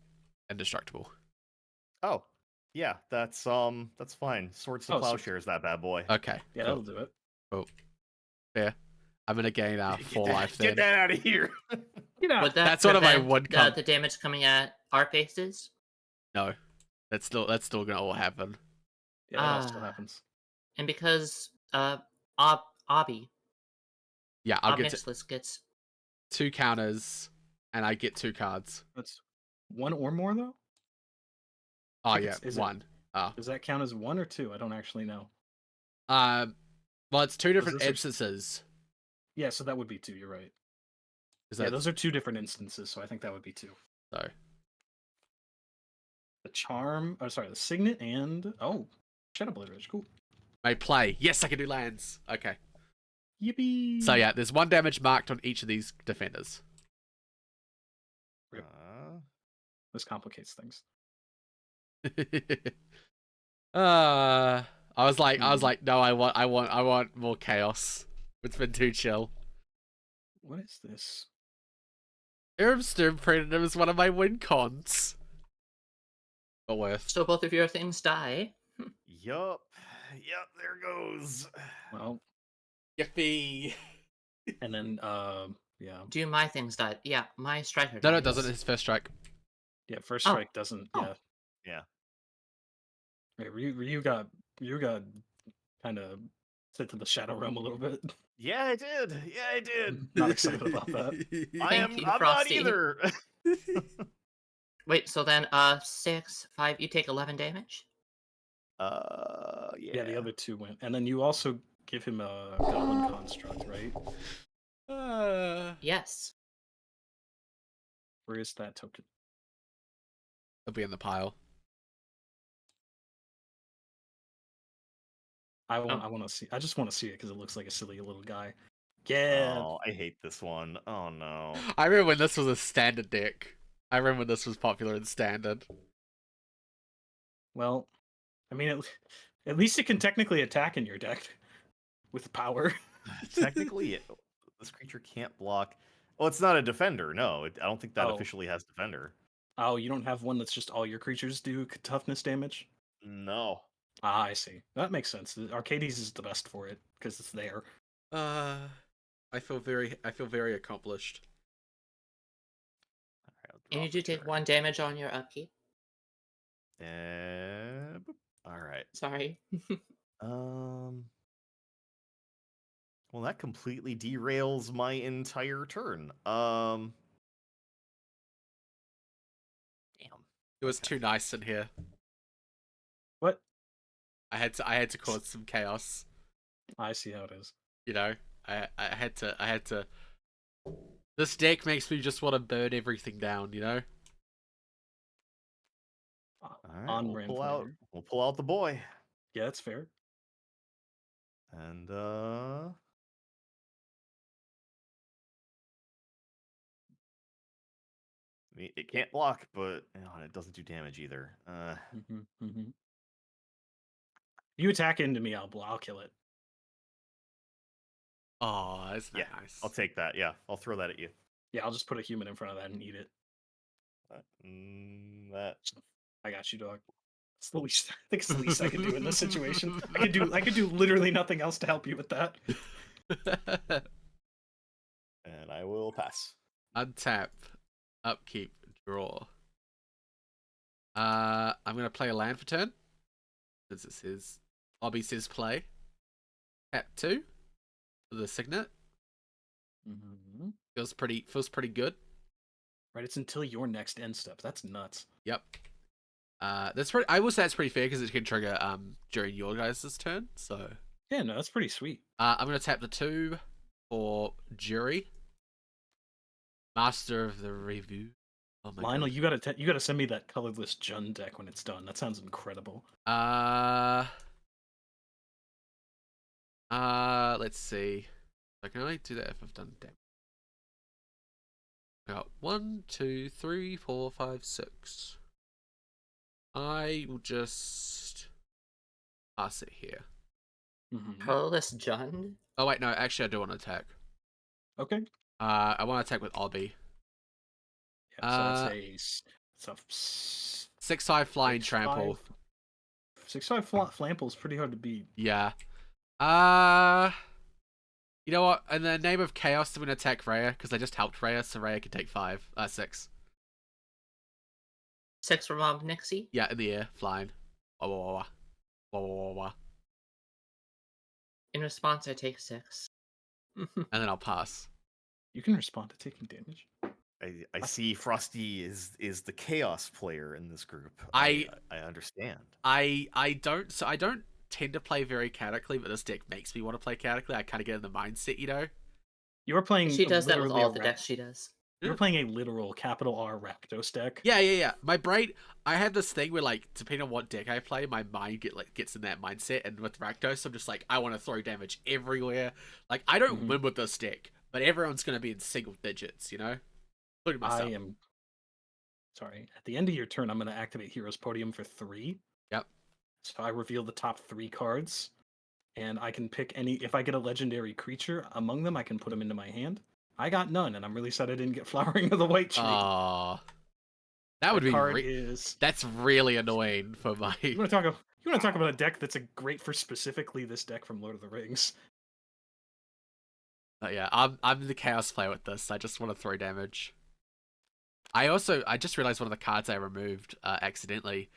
indestructible. Oh, yeah, that's fine. Swords to Plowshares, that bad boy. Okay. Yeah, that'll do it. Oh, fair. I'm gonna gain 4 life then. Get that out of here. That's one of my one. The damage coming at our faces. No, that's still gonna all happen. Yeah, that all still happens. And because Obby. Yeah, I'll get gets 2 counters, and I get 2 cards. That's 1 or more though. Oh yeah, 1. Does that count as 1 or 2? I don't actually know. Well, it's 2 different instances. Yeah, so that would be 2. You're right. Yeah, those are 2 different instances, so I think that would be 2. So the charm, the signet, and Shadow Blade Ridge. Cool. May play. Yes, I can do lands. Okay. Yippee! So yeah, there's 1 damage marked on each of these defenders. This complicates things. I was like, no, I want more chaos. It's been too chill. What is this? Irmsturm Predator is one of my win cons. But worth. So both of your things die. Yup, there goes. Well, Yippee. and then Yeah. Do my things die? Yeah, my striker No, dies. it doesn't. His first strike. Yeah, first Oh. strike doesn't. Oh. Yeah. Yeah. Wait, Ryu got kind of sent to the shadow realm a little bit. Yeah, I did. Yeah, I did. Not excited about that. Thank you, I'm not Frosty. either. Wait, so then 6, 5, you take 11 damage? Yeah. Yeah, the other two went, and then you also give him a goblin construct, right? Yes. Where is that token? It'll be in the pile. I want to see. I just want to see it because it looks like a silly little guy. Yeah. Oh, I hate this one. Oh no. I remember when this was a standard deck. I remember when this was popular in standard. Well, I mean, at least it can technically attack in your deck with power. Technically, this creature can't block. Well, it's not a defender. No, I don't think that Oh. officially has defender. Oh, you don't have one that's just all your creatures do toughness damage? No. Ah, I see. That makes sense. Arcades is the best for it because it's there. I feel very accomplished. And you do take 1 damage on your upkeep. All right. Sorry. Well, that completely derails my entire turn. Damn. It was too nice in here. What? I had to cause some chaos. I see how it is. You know, I had to. This deck makes me just want to burn everything down. You know. All right, On we'll pull out the boy. Yeah, that's fair. And I mean, it can't block, but it doesn't do damage either. You attack into me, I'll kill it. Oh, isn't that Yeah, nice? I'll take that. Yeah, I'll throw that at you. Yeah, I'll just put a human in front of that and eat it. That. I got you, dog. It's the least. I think it's the least I can do in this situation. I could do literally nothing else to help you with that. And I will pass. Untap, upkeep, draw. I'm gonna play a land for turn. This is his. Lobby says play. Tap 2 for the signet. Mm-hmm. Feels pretty good. Right, it's until your next end step. That's nuts. Yep. That's pretty. I will say that's pretty fair because it can trigger during your guys' turn. So Yeah, no, that's pretty sweet. I'm gonna tap the 2 for Jury. Master of the Review. Oh my Lionel, God. you gotta send me that colorless Jund deck when it's done. That sounds incredible. Let's see. I can only do that if I've done damage. I got 1, 2, 3, 4, 5, 6. I will just pass it here. Mm-hmm. Colorless Jund? Oh wait, no, actually I do want to attack. Okay. I want to attack with Obby. Yeah, so it's a 6/5 flying trample. 6/5 flample is pretty hard to beat. Yeah. You know what? In the name of chaos, I'm gonna attack Rhea because I just helped Rhea, so Rhea can take 6. 6 from Nixie? Yeah, in the air, flying. Wah, wah, wah, wah. Wah, wah, wah, wah. In response, I take 6. And then I'll pass. You can respond to taking damage. I see Frosty is the chaos player in this group. I understand. I don't tend to play very chaotically, but this deck makes me want to play chaotically. I kind of get in the mindset, you know. You were playing. She does that with literally all the decks she does. You were playing a literal capital R Rakdos deck. Yeah. My brain, I have this thing where, like, depending on what deck I play, my mind gets in that mindset. And with Rakdos, I'm just like, I want to throw damage everywhere. Like, I don't win with this deck, but everyone's gonna be in single digits, you know. Look at myself. I am. Sorry. At the end of your turn, I'm going to activate Hero's Podium for 3. Yep. So I reveal the top 3 cards, and I can pick any. If I get a legendary creature among them, I can put them into my hand. I got none, and I'm really sad I didn't get Flowering of the White Tree. That would be. Is... That's really annoying for my. You want to talk about a deck that's great for specifically this deck from Lord of the Rings? But yeah, I'm the chaos player with this. I just want to throw damage. I just realized one of the cards I removed accidentally.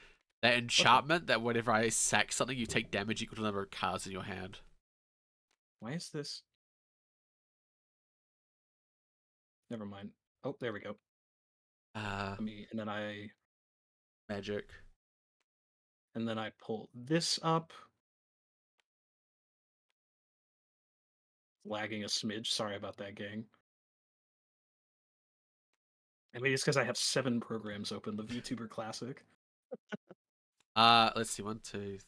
That enchantment that whenever I sack something, you take damage equal to the number of cards in your hand. Why is this? Never mind. Oh, there we go. And then Magic. And then I pull this up. Lagging a smidge. Sorry about that, gang. I mean, it's because I have 7 programs open. The VTuber Classic. Let's see. 1, 2.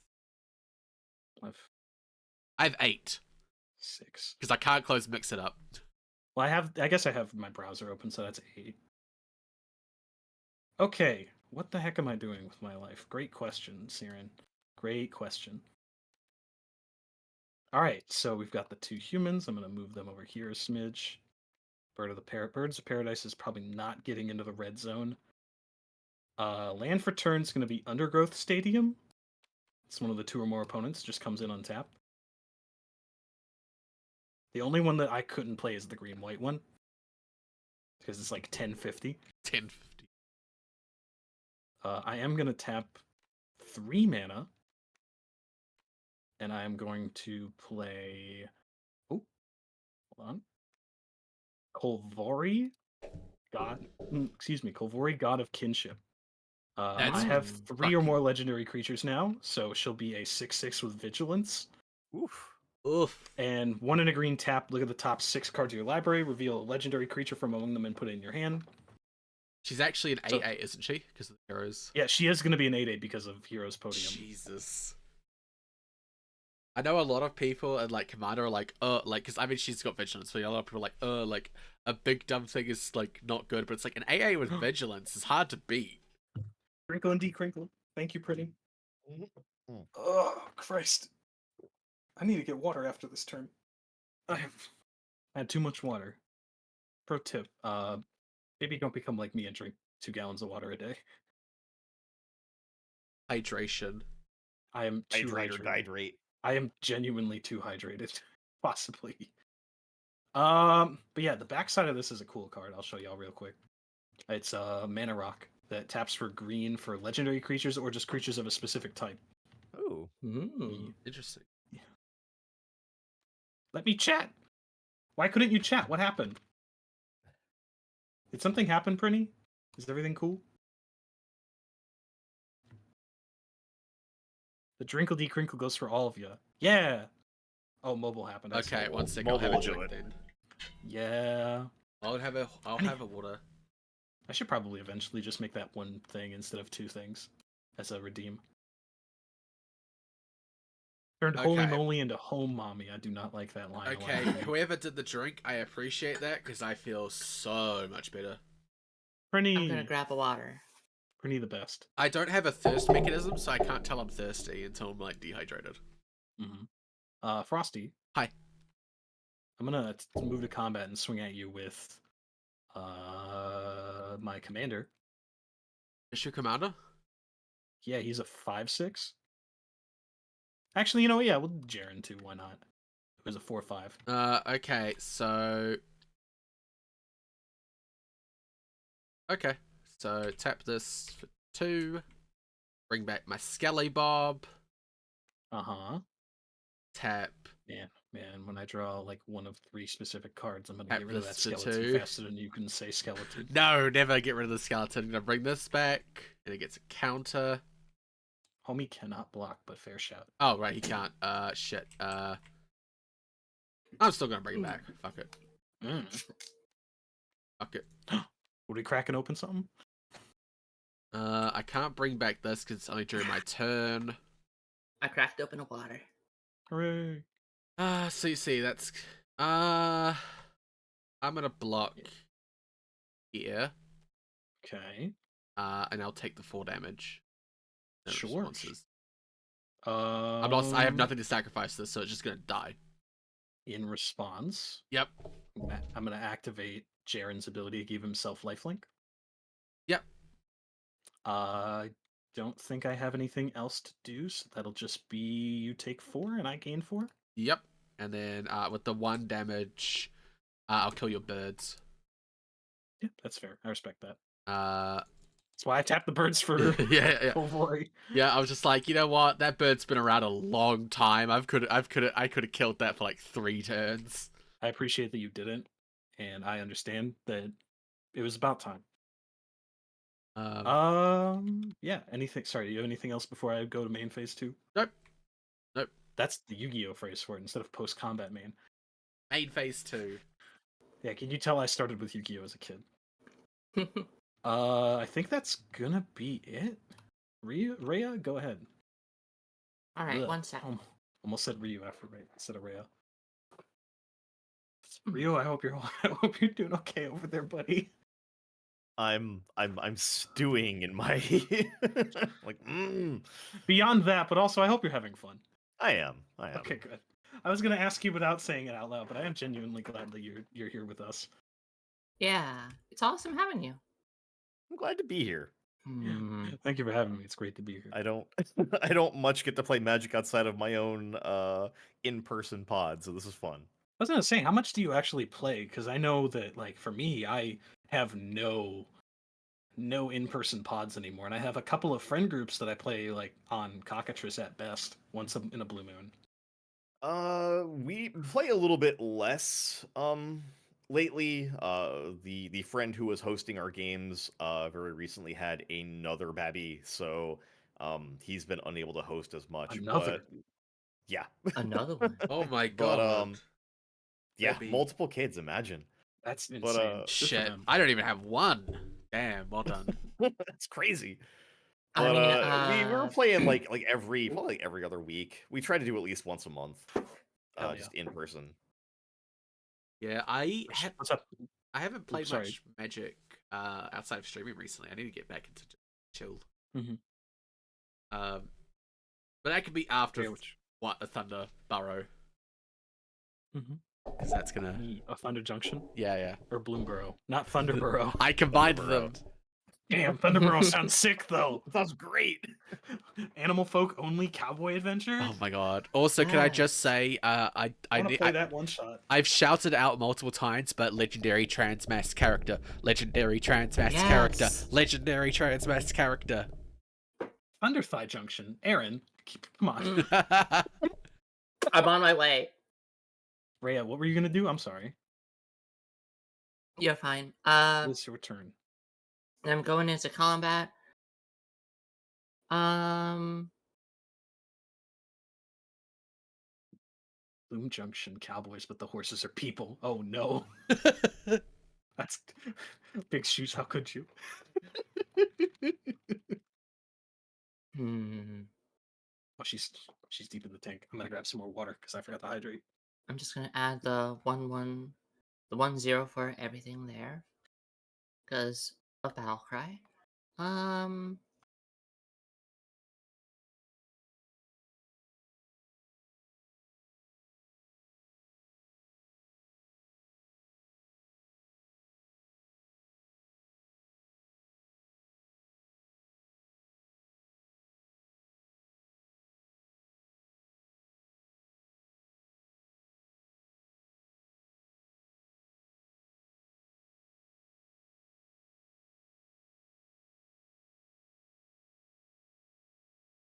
I have 8. 6. Because I can't close Mix It Up. Well, I guess I have my browser open, so that's 8. Okay, what the heck am I doing with my life? Great question, Ciron. Great question. All right, so we've got the 2 humans. I'm going to move them over here a smidge. Birds of Paradise is probably not getting into the red zone. Land for turn is going to be Undergrowth Stadium. It's one of the 2 or more opponents. Just comes in on tap. The only one that I couldn't play is the green-white one. Because it's like 1050. 1050. I am going to tap 3 mana. And I am going to play... Oh, hold on. Kolvori, Kolvori, God of Kinship. I have 3 or more legendary creatures now, so she'll be a 6/6 with Vigilance. Oof. And 1 in a green tap, look at the top 6 cards of your library, reveal a legendary creature from among them and put it in your hand. She's actually an 8/8, isn't she? Because of the heroes. Yeah, she is going to be an 8/8 because of Heroes Podium. Jesus. I know a lot of people and like Commander are like, because I mean she's got Vigilance, so a lot of people are like, a big dumb thing is like not good, but it's like an AA with Vigilance is hard to beat. Crinkle and decrinkle. Thank you, Pretty. Oh, Christ. I need to get water after this turn. I had too much water. Pro tip, maybe don't become like me and drink 2 gallons of water a day. Hydration. I am too hydrate. I am genuinely too hydrated, possibly. But yeah, the backside of this is a cool card. I'll show y'all real quick. It's a Mana Rock that taps for green for legendary creatures or just creatures of a specific type. Oh, Interesting. Yeah. Let me chat. Why couldn't you chat? What happened? Did something happen, Prinny? Is everything cool? The Drinkle Crinkle goes for all of you. Yeah. Oh, mobile happened. Okay, 1 second. Mobile I'll have a will do drink it. then. Yeah. I'll have a water. I should probably eventually just make that 1 thing instead of 2 things as a redeem. Turned Holy Moly into Home Mommy. I do not like that line. Okay, whoever did the drink, I appreciate that because I feel so much better. Prinny. I'm gonna grab a water. Prinny the best. I don't have a thirst mechanism, so I can't tell I'm thirsty until I'm like dehydrated. Mm-hmm. Frosty. Hi. I'm gonna move to combat and swing at you with my commander. Is your commander? Yeah, he's a 5/6. Actually, you know what? Yeah, we'll do Jaren too. Why not? It was a 4/5. Okay, so... Okay, so tap this for 2. Bring back my Skelly Bob. Uh-huh. Tap. Man, when I draw like 1 of 3 specific cards, I'm gonna Tap get rid of that this for skeleton 2. faster than you can say skeleton. No, never get rid of the skeleton. I'm gonna bring this back, and it gets a counter. Homie cannot block, but fair shout. Oh, right, he can't. Shit. I'm still gonna bring it back. Fuck it. Fuck it. Would we crack and open something? I can't bring back this because it's only during my turn. I cracked open a water. Hooray. So you see, that's... I'm gonna block here. Okay. And I'll take the 4 damage. No Sure. responses. I have nothing to sacrifice this, so it's just gonna die. In response, Yep. I'm gonna activate Jaren's ability to give himself lifelink. Yep. I don't think I have anything else to do, so that'll just be you take 4 and I gain 4. Yep. And then with the 1 damage, I'll kill your birds. Yeah, that's fair. I respect that. Uh, That's why I tapped the birds for yeah. Volvory. Yeah, I was just like, you know what? That bird's been around a long time. I could have killed that for like 3 turns. I appreciate that you didn't, and I understand that it was about time. Yeah. Anything? Sorry, do you have anything else before I go to main phase 2? Nope. That's the Yu-Gi-Oh phrase for it instead of post-combat main. Main phase 2. Yeah, can you tell I started with Yu-Gi-Oh as a kid? I think that's gonna be it. Rhea, go ahead. All right, Ugh. 1 second. Almost said Ryu after Rhea instead of Rhea. Ryu, I hope you're doing okay over there, buddy. I'm stewing in my like. Beyond that, but also I hope you're having fun. I am. Okay, good. I was gonna ask you without saying it out loud, but I am genuinely glad that you're here with us. Yeah, it's awesome having you. I'm glad to be here. Thank you for having me. It's great to be here. I don't much get to play Magic outside of my own in-person pod, so this is fun. I was gonna say, how much do you actually play? Because I know that, like, for me, I have no in-person pods anymore, and I have a couple of friend groups that I play like on Cockatrice at best, once in a blue moon. We play a little bit less lately. The friend who was hosting our games very recently had another baby, so he's been unable to host as much. Another? But, yeah. Another one. Oh my But god. yeah, Baby. multiple kids, imagine. That's insane. But, Good for Shit. them. I don't even have one. Damn, well done. That's crazy. I But mean, we were playing like every other week. We try to do at least once a month. Hell yeah. Just in person. Yeah, What's up? I haven't played sorry. much Magic outside of streaming recently. I need to get back into chill. Mhm. But that could be after Yeah, a Thunder Burrow. Mhm. Because that's gonna. A Thunder Junction Yeah. or Bloomburrow, not Thunderborough. I combined Thunderborough. them. Damn, Thunderborough sounds sick though. Sounds great. Animal folk only cowboy adventure. Oh my god. Also, can I just say, I want to play that one shot. I've shouted out multiple times, but legendary transmass character, legendary transmass Yes. character, legendary transmass character. Thunder Thigh Junction. Aaron, come on. I'm on my way. Rhea, what were you gonna do? I'm sorry. You're fine. It's your turn. I'm going into combat. Bloom Junction Cowboys, but the horses are people. Oh no. That's big shoes. How could you? Oh, she's deep in the tank. I'm gonna grab some more water because I forgot to hydrate. I'm just gonna add the 1-0 for everything there. Because of Battle Cry.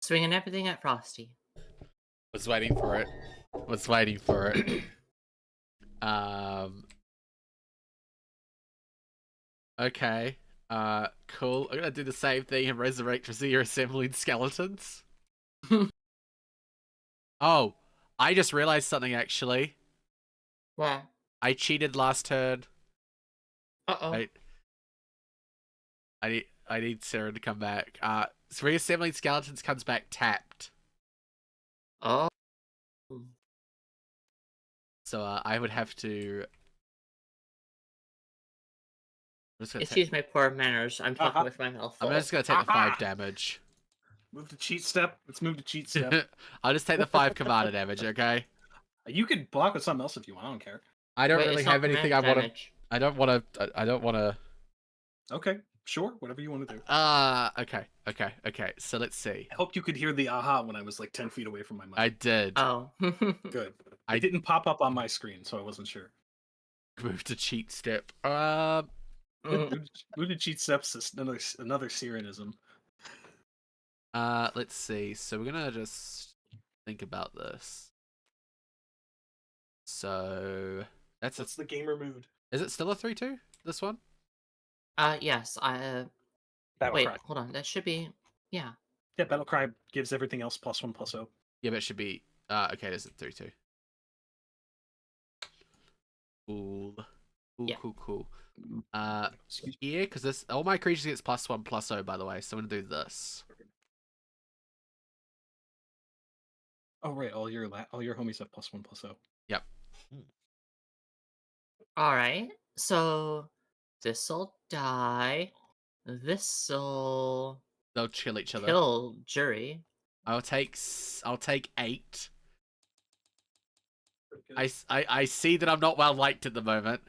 Swinging everything at Frosty. Was waiting for it. Okay. Cool. I'm gonna do the same thing and resurrect Rhea assembling skeletons. Oh, I just realized something actually. What? I cheated last turn. Uh-oh. I need Sarah to come back. So reassembling skeletons comes back tapped. Oh. So I would have to. Excuse my poor manners. I'm talking with my mouth full. I'm just gonna take the 5 damage. Move to cheat step. Let's move to cheat step. I'll just take the 5 commander damage, okay? You could block with something else if you want. I don't care. I don't Wait, really it's not have anything I command want to. damage. I don't want to. Okay, sure. Whatever you want to do. Okay. So let's see. I hoped you could hear the aha when I was like 10 feet away from my mic. I did. Oh. Good. It didn't pop up on my screen, so I wasn't sure. Move to cheat step. Who did cheat steps? Is another Cironism. Let's see. So we're gonna just think about this. So What's the gamer mood? Is it still a 3-2? This one? Yes. Battle Wait, cry. hold on. That should be. Yeah. Yeah, battle cry gives everything else +1/+0. Yeah, but it should be. Okay, it is a 3-2. Cool. Yeah. Cool. Excuse Yeah, because this all my creatures gets +1/+0, by the way. So I'm gonna do this. Oh right, all your homies have +1/+0. Yep. All right. So this'll die. This'll They'll kill each other. kill Jury. I'll take 8. I see that I'm not well liked at the moment.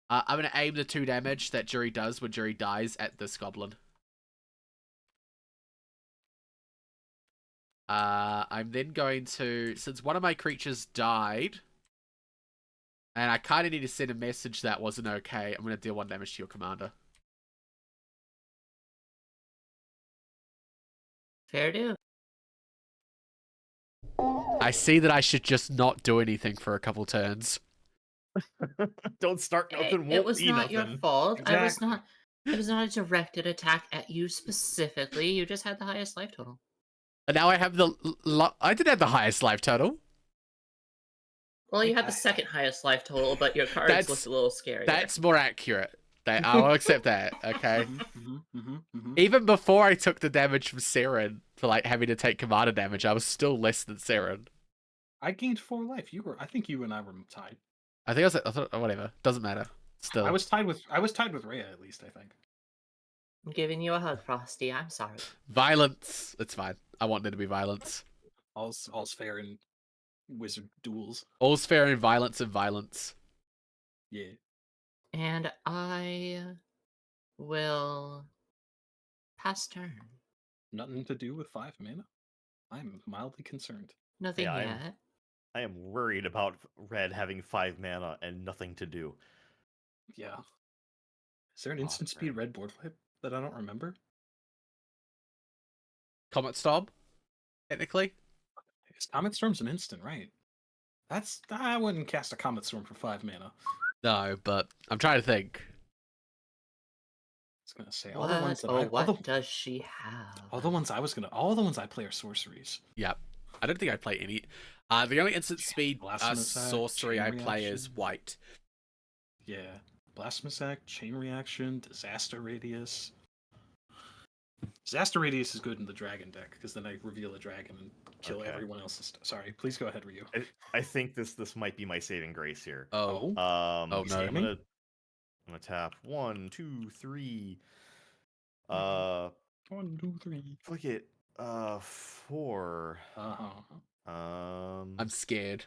I'm gonna aim the 2 damage that Jury does when Jury dies at this goblin. I'm then going to, since one of my creatures died, and I kind of need to send a message that wasn't okay, I'm gonna deal 1 damage to your commander. Fair do. I see that I should just not do anything for a couple turns. Don't start nothing. It was won't be not your nothing. fault. Exactly. It was not a directed attack at you specifically. You just had the highest life total. And now I have I did have the highest life total. Well, you had the second highest life total, but your cards looked a little scary. That's more accurate. I'll accept that. Okay. Mm-hmm. Even before I took the damage from Ciron for like having to take commander damage, I was still less than Ciron. I gained 4 life. I think you and I were tied. I thought whatever. Doesn't matter. Still. I was tied with Rhea at least, I think. I'm giving you a hug, Frosty. I'm sorry. Violence. It's fine. I want there to be violence. All's fair in wizard duels. All's fair in violence and violence. Yeah. And I will pass turn. Nothing to do with 5 mana. I'm mildly concerned. Nothing Yeah, yet. I am worried about Red having 5 mana and nothing to do. Yeah. Is there an instant speed red board wipe that I don't remember? Comet Storm, technically. Comet Storm's an instant, right? I wouldn't cast a Comet Storm for 5 mana. No, but I'm trying to think. I was gonna say all the ones that What does she have? all the ones I play are sorceries. Yep. I don't think I play any. The only instant speed Blasphemous Act, sorcery I Chain play is Reaction. white. Yeah. Blasphemous Act, Chain Reaction, Disaster Radius. Disaster Radius is good in the dragon deck, because then I reveal a dragon and kill Okay. everyone else's. Sorry, please go ahead, Ryu. I think this might be my saving grace here. Oh. Oh, Oh, no. I'm gonna tap 1, 2, 3. 1, 2, 3. Click it. 4. Uh-huh. I'm scared.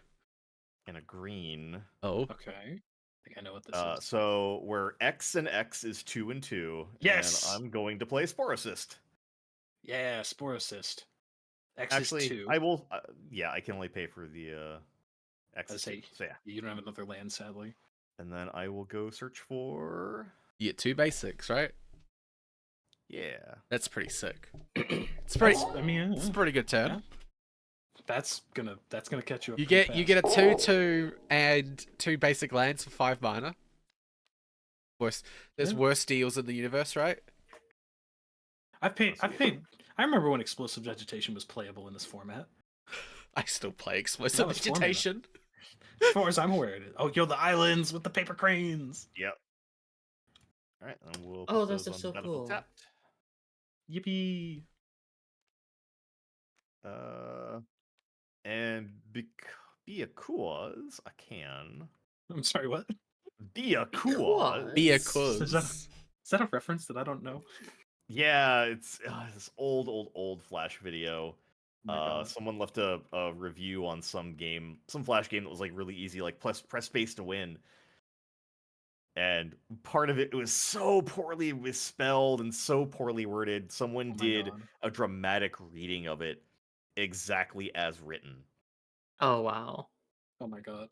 And a green. Oh. Okay. I think I know what this is. So where X and X is 2 and 2. Yes! And I'm going to play Spore Assist. Yeah, Spore Assist. X Actually, is 2. I will. Yeah, I can only pay for the X. Let's say So yeah, you don't have another land, sadly. and then I will go search for. You get 2 basics, right? Yeah. That's pretty sick. It's pretty. I mean, It's a pretty good turn. Yeah. That's gonna catch you up. You pretty get a fast. 2/2 and 2 basic lands for 5 mana. There's Yeah. worse deals in the universe, right? I've paid. I remember when Explosive Vegetation was playable in this format. I still play Explosive was 4 mana. Vegetation. As far as I'm aware, it is. Oh, yo, the islands with the paper cranes. Yep. All right, and we'll. Oh, put those are on so battlefield cool. tapped. Yippee! And be a cause I can I'm sorry. What? be a Because. cause. Be a Is cuz. that a reference that I don't know? Yeah, it's this old Flash video. Oh my God. Someone left a review on some Flash game that was like really easy, like press space to win. And part of it was so poorly misspelled and so poorly worded. Someone Oh my did God. a dramatic reading of it exactly as written. Oh wow. Oh my God.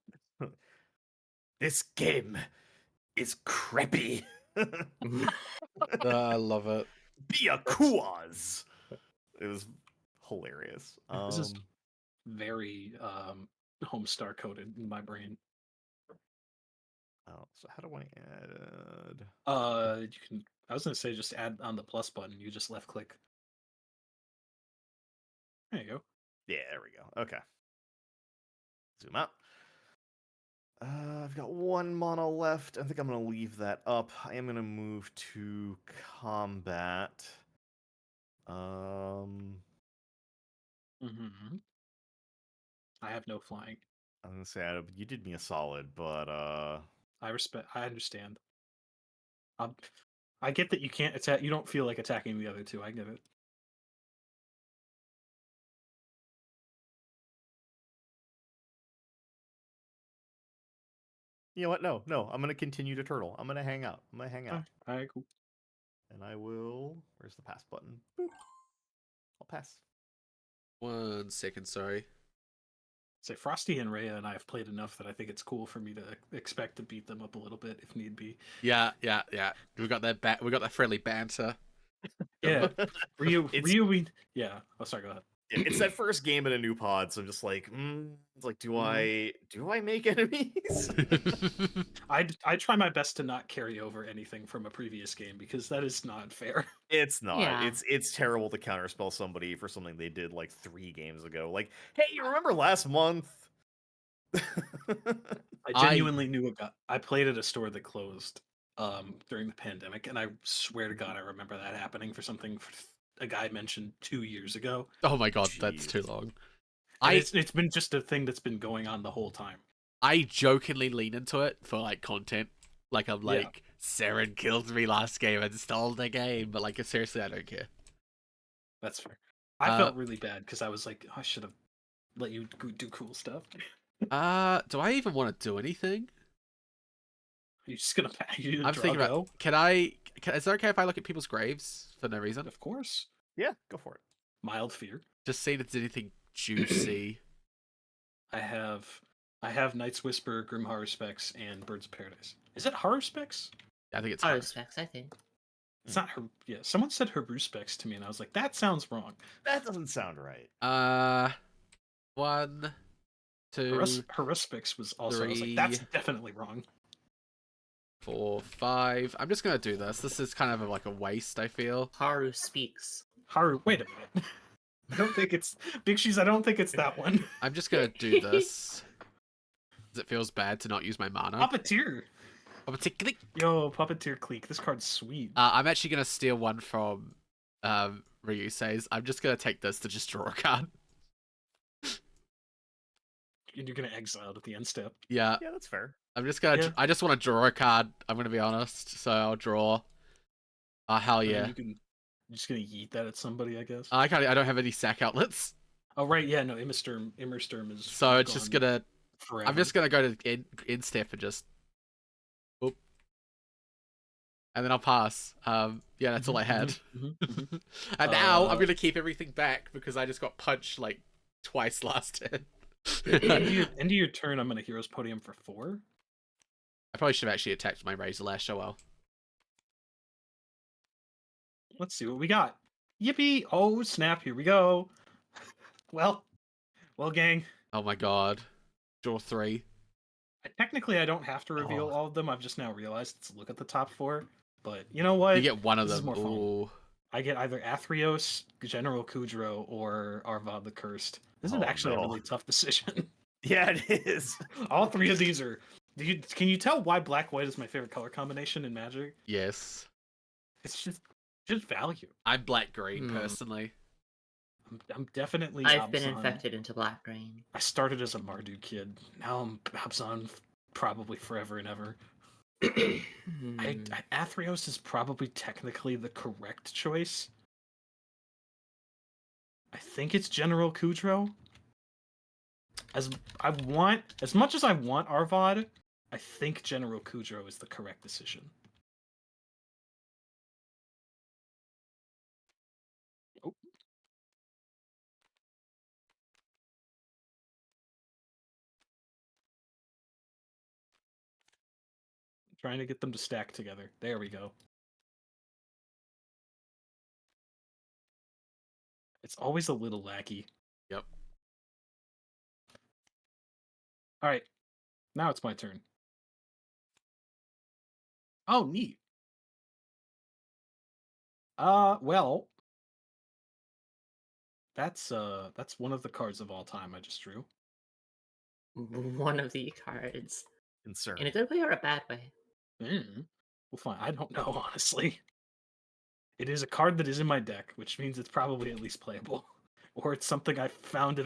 This game is crappy. I love it. Be a Kuaz. It was hilarious. This is very Homestar coded in my brain. Oh, so how do I add? You can. I was gonna say just add on the plus button. You just left click. There you go. Yeah, there we go. Okay. Zoom out. I've got one mono left. I think I'm gonna leave that up. I am gonna move to combat. Mm-hmm. I have no flying. I'm gonna say you did me a solid, but I understand. I get that you can't attack. You don't feel like attacking the other two. I get it. you know what? No, I'm gonna continue to turtle. I'm gonna hang out. I'm gonna hang out, All right, cool. and I will. Where's the pass button? Boop. I'll pass. 1 second, sorry. Say Frosty and Rhea and I have played enough that I think it's cool for me to expect to beat them up a little bit if need be. Yeah. We got that. We got that friendly banter. Yeah, Ryu. Yeah. Oh, sorry. Go ahead. It's that first game in a new pod, so I'm just like, it's like, do I make enemies? I try my best to not carry over anything from a previous game because that is not fair. It's not. Yeah. It's terrible to counterspell somebody for something they did like 3 games ago. Like, hey, you remember last month? I genuinely knew it got. I played at a store that closed during the pandemic, and I swear to God, I remember that happening for something a guy mentioned 2 years ago. Oh my god, that's too long. It's been just a thing that's been going on the whole time. I jokingly lean into it for like content. Like I'm like, Ciron killed me last game and stole the game, but like seriously, I don't care. That's fair. I felt really bad because I was like, I should have let you do cool stuff. Do I even want to do anything? You're just gonna I'm thinking about. Is it okay if I look at people's graves for no reason? Of course. Yeah, go for it. Mild fear. Just see if there's anything juicy. I have Night's Whisper, Grim Horror Specs, and Birds of Paradise. Is it Horror Specs? I think it's Auto hard. specs, I think. It's not her. Yeah, someone said Hebrew Specs to me, and I was like, that sounds wrong. That doesn't sound right. 1, 2, Her Specs was also. I was like, 3. that's definitely wrong. 4, 5. I'm just gonna do this. This is kind of like a waste, I feel. Haru speaks. Haru, wait a minute. I don't think it's Big Shoes. I don't think it's that one. I'm just gonna do this. It feels bad to not use my mana. Puppeteer. Particularly. Yo, Puppeteer Cleek. This card's sweet. I'm actually gonna steal one from Ryusei's. I'm just gonna take this to just draw a card. And you're gonna exile it at the end step. Yeah. Yeah, that's fair. I'm just gonna. Yeah. I just want to draw a card. I'm gonna be honest. So I'll draw. Hell yeah. You're just gonna yeet that at somebody, I guess. I can't. I don't have any sack outlets. Oh right, yeah, no, Immersturm is. So it's just gonna. Forever. I'm just gonna go to end step and just. Oop. And then I'll pass. Yeah, that's all I had. And now I'm gonna keep everything back because I just got punched like twice last turn. End of your turn, I'm gonna Heroes Podium for 4. I probably should have actually attacked my Razor Lash. Oh well. Let's see what we got. Yippee! Oh snap! Here we go. Well, gang. Oh my god. Draw 3. Technically, I don't have to reveal all of them. I've just now realized to look at the top 4. But you know what? You get one of This is them. more fun. Ooh. I get either Athreos, General Kudro, or Arvad the Cursed. This is actually a really tough decision. Yeah, it is. All 3 of these are. Can you tell why black-white is my favorite color combination in Magic? Yes. It's just value. I'm black green personally. I'm definitely. I've been Abzan. infected into black green. I started as a Mardu kid. Now I'm Abzan probably forever and ever. Athreos is probably technically the correct choice. I think it's General Kudro. As much as I want Arvad, I think General Kudro is the correct decision. Oh. Trying to get them to stack together. There we go. It's always a little laggy. Yep. All right. Now it's my turn. Oh, neat. Well, that's one of the cards of all time I just drew. One of the cards. Concern. In a good way or a bad way? Well, fine. I don't know, honestly. It is a card that is in my deck, which means it's probably at least playable. Or it's something I found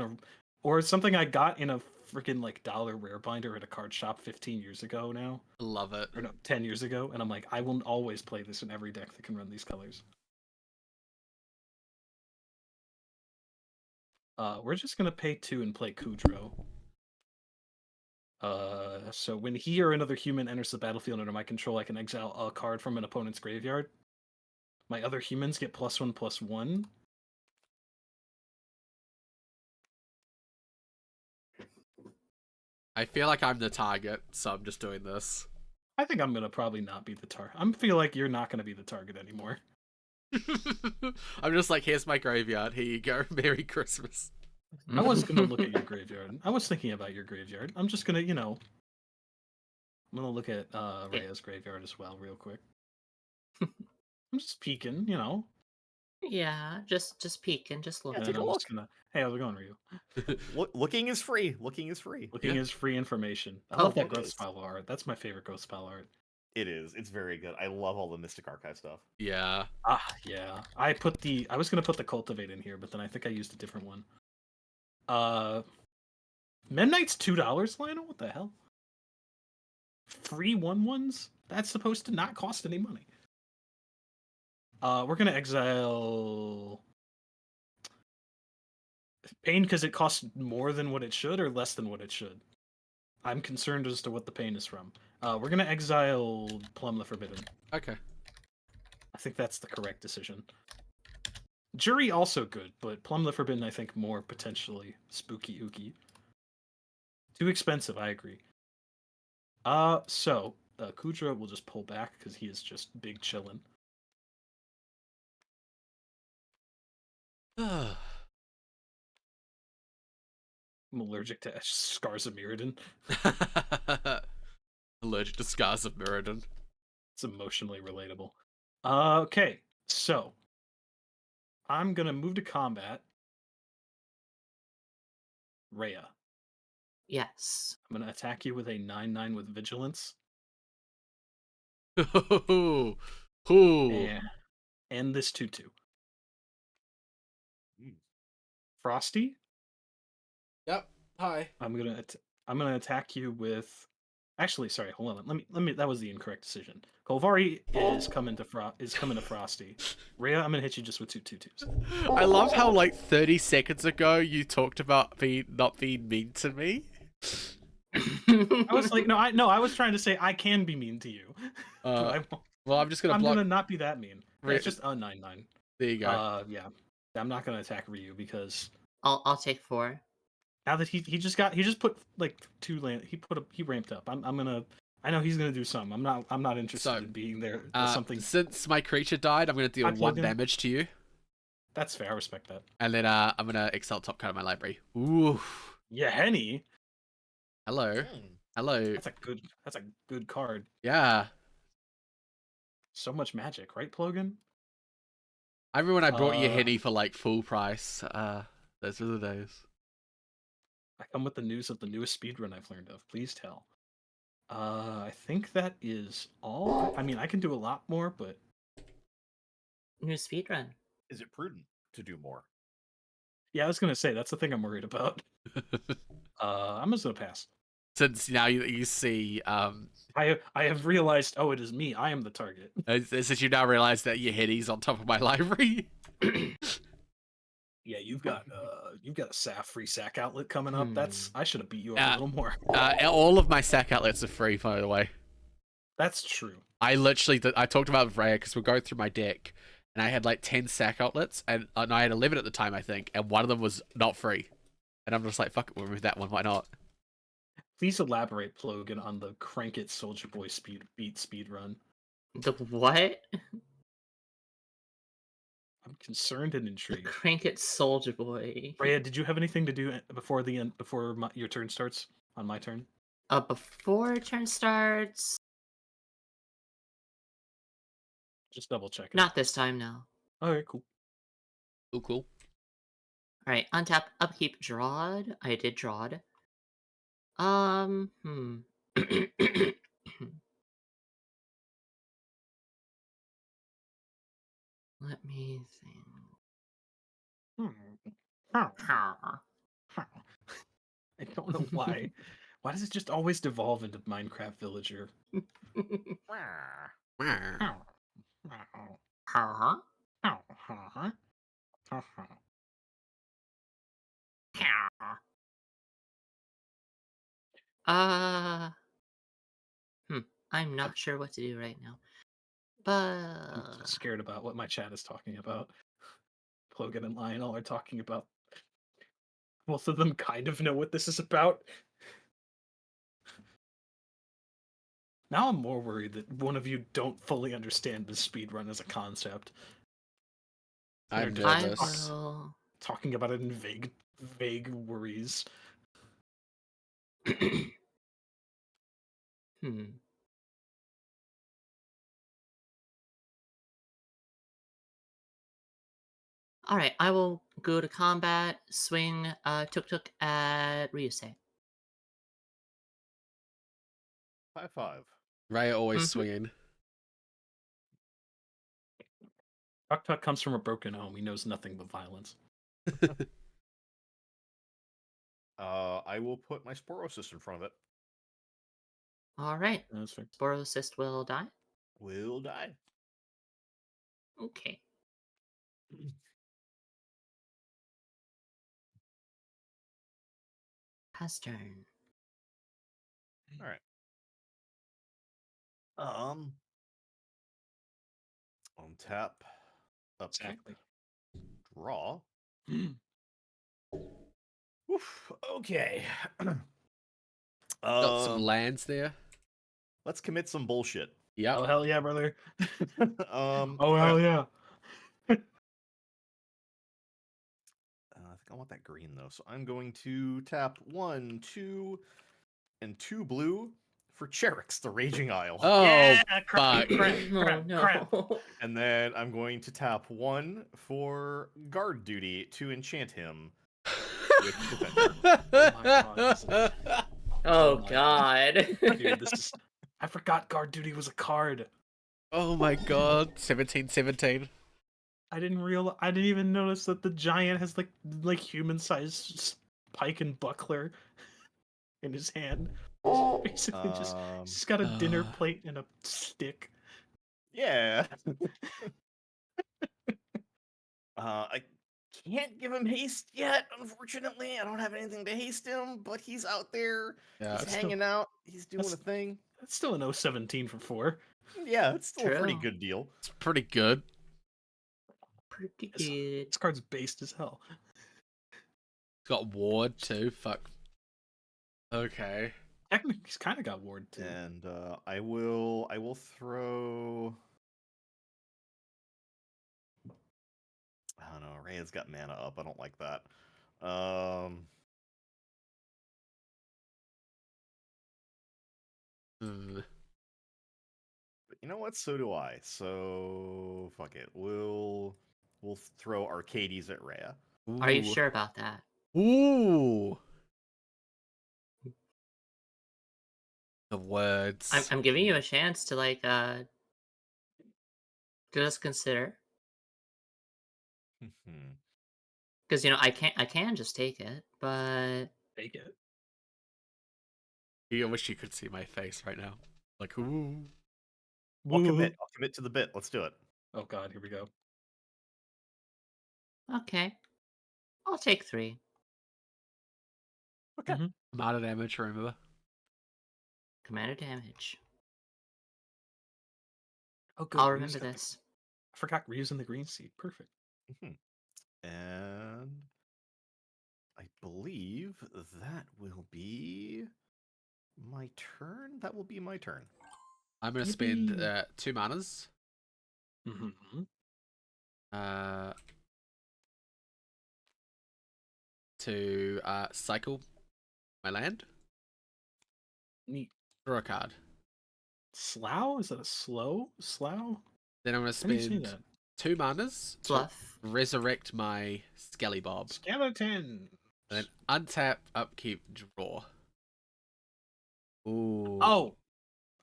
or it's something I got in a freaking like dollar rare binder at a card shop 15 years ago now. Love it. Or no, 10 years ago. And I'm like, I will always play this in every deck that can run these colors. We're just going to pay 2 and play Kudro. So when he or another human enters the battlefield under my control, I can exile a card from an opponent's graveyard. My other humans get +1/+1. I feel like I'm the target, so I'm just doing this. I think I'm gonna probably not be the target. I feel like you're not gonna be the target anymore. I'm just like, here's my graveyard. Here you go. Merry Christmas. I was gonna look at your graveyard. I was thinking about your graveyard. I'm just gonna, I'm gonna look at Rhea's graveyard as well, real quick. I'm just peeking, Yeah, just peeking, just looking. take a look. Hey, how's it going, Ryu? Looking is free. Looking is free. Looking is free information. I Oh, love that it Ghost is. Spell art. That's my favorite Ghost Spell art. It is. It's very good. I love all the Mystic Archive stuff. Yeah. Yeah. I was gonna put the Cultivate in here, but then I think I used a different one. Midnight's $2, Lionel? What the hell? Free 1/1s? That's supposed to not cost any money. We're gonna exile Pain because it costs more than what it should or less than what it should. I'm concerned as to what the pain is from. We're gonna exile Plum the Forbidden. Okay. I think that's the correct decision. Jury also good, but Plum the Forbidden I think more potentially spooky ooky. Too expensive, I agree. So Kudra will just pull back because he is just big chillin'. I'm allergic to Scars of Mirrodin. Allergic to Scars of Mirrodin. It's emotionally relatable. Okay, so I'm gonna move to combat. Rhea, Yes. I'm gonna attack you with a 9/9 with vigilance. Ooh. Ooh. And end this 2/2. Frosty, Yep. Hi. I'm gonna attack you with. Actually, sorry, hold on. Let me. That was the incorrect decision. Kolvari is coming to Frosty. Rhea, I'm gonna hit you just with 2/2/2s. I love how like 30 seconds ago you talked about not being mean to me. I was like, I was trying to say I can be mean to you. Well, I'm just gonna I'm block. gonna not be that mean. Rhea- It's just a 9/9. There you go. Yeah. I'm not gonna attack Ryu because I'll take 4. now that he just put like 2 land. He ramped up. I know he's gonna do something. I'm not interested in being there. Something. Since my creature died, I'm gonna deal 1 damage to you. That's fair. I respect that. And then I'm gonna exile top card of my library. Ooh. Yeah, Henny. Hello. Hello. That's a good card. Yeah. So much magic, right, Plogan? I remember when I brought you Henny for like full price. Those were the days. I come with the news of the newest speedrun I've learned of. Please tell. I think that is all. I mean, I can do a lot more, but New speedrun. Is it prudent to do more? yeah, I was gonna say that's the thing I'm worried about. I'm just gonna pass. Since now you see, I have realized. Oh, it is me. I am the target. since you now realize that your Henny's on top of my library. Yeah, you've got a free sack outlet coming up. I should have beat you up a little more. All of my sack outlets are free, by the way. That's true. I literally, I talked about Rhea because we're going through my deck, and I had like 10 sack outlets, and I had 11 at the time, I think, and one of them was not free. And I'm just like, fuck it, we'll remove that one, why not? Please elaborate, Plogan, on the Crank It Soldier Boy speed run. The what? I'm concerned and The intrigued. Crank It Soldier Boy. Rhea, did you have anything to do before the end? Before your turn starts? On my turn? Before turn starts. Just double checking. Not this time, no. Alright, cool. Cool. Alright, untap, upkeep, drawed. I did drawed. Let me think. I don't know why. Why does it just always devolve into Minecraft Villager? Uh, I'm not sure what to do right now. I'm But scared about what my chat is talking about. Plogan and Lionel are talking about. Both of them kind of know what this is about. Now I'm more worried that one of you don't fully understand the speedrun as a concept. I'm They're I nervous. will. talking about it in vague worries. Alright, I will go to combat, swing tuk-tuk at Ryusei. High five. Rhea always Mhm. swinging. Tuk Tuk comes from a broken home. He knows nothing but violence. I will put my Sporocyst in front of it. Alright, That's fair. Sporocyst will die. Will die. Okay. Pass turn. All right. On tap, upkeep, Exactly. draw. Oof. Okay. Got some lands there. Let's commit some bullshit. Yep. Oh hell yeah, brother! Oh hell yeah! I think I want that green though, so I'm going to tap 1, 2, and 2 blue for Cherix, the Raging Isle. Oh, Yeah, fuck. Oh no. And then I'm going to tap 1 for guard duty to enchant him with Defender. Oh my god! Oh my god. Dude, this is. I forgot guard duty was a card. Oh my god. 1717. I didn't even notice that the giant has like human-sized pike and buckler in his hand. Basically, he's just got a dinner plate and a stick. Yeah. I can't give him haste yet, unfortunately. I don't have anything to haste him, but he's out there. Yeah, He's that's hanging out. He's doing a that's- thing. That's still an 017 for 4. Yeah, it's still a pretty True. good deal. it's pretty good. Pretty This, good. this card's based as hell. It's got ward too. Fuck. Okay. Technically, he's kind of got ward too. And I will throw. I don't know. Rhea's got mana up. I don't like that. But you know what? So do I. So fuck it. We'll throw Arcades at Rhea. Are you Ooh. sure about that? Ooh. The words. I'm giving you a chance to like just consider. Because I can just take it, but Take it. I wish you could see my face right now. Like, ooh. I'll commit. I'll commit to the bit. Let's do it. Oh god, here we go. okay. I'll take 3. Okay. I'm out of damage, remember? Commander damage. Oh good. I'll Ryu's remember got this. I forgot Ryu's in the green seed. Perfect. And I believe that will be my turn? That will be my turn. I'm gonna spend 2 manas. Mm-hmm. To cycle my land. Neat. Draw a card. Slough? Is that a slough? Then I'm gonna How do you say spend that? 2 manas to Fluff. resurrect my Skelly Bob. Skeleton. And then untap, upkeep, draw. Ooh. Oh,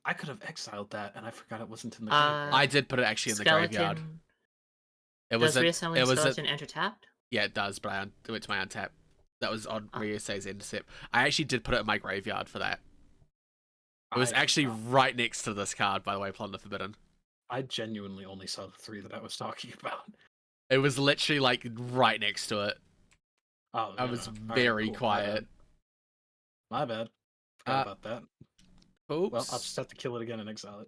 I could have exiled that, and I forgot it wasn't in the graveyard. I did put it actually in the graveyard. It was Does reassembling skeleton enter tapped? Yeah, it does, but I went to my untap. That was on Ryusei's intercept. I actually did put it in my graveyard for that. It was actually right next to this card, by the way, Plunder Forbidden. I genuinely only saw the 3 that I was talking about. It was literally like right next to it. Oh, I was very quiet. My bad. Forgot about that. Oops. Well, I'll just have to kill it again and exile it.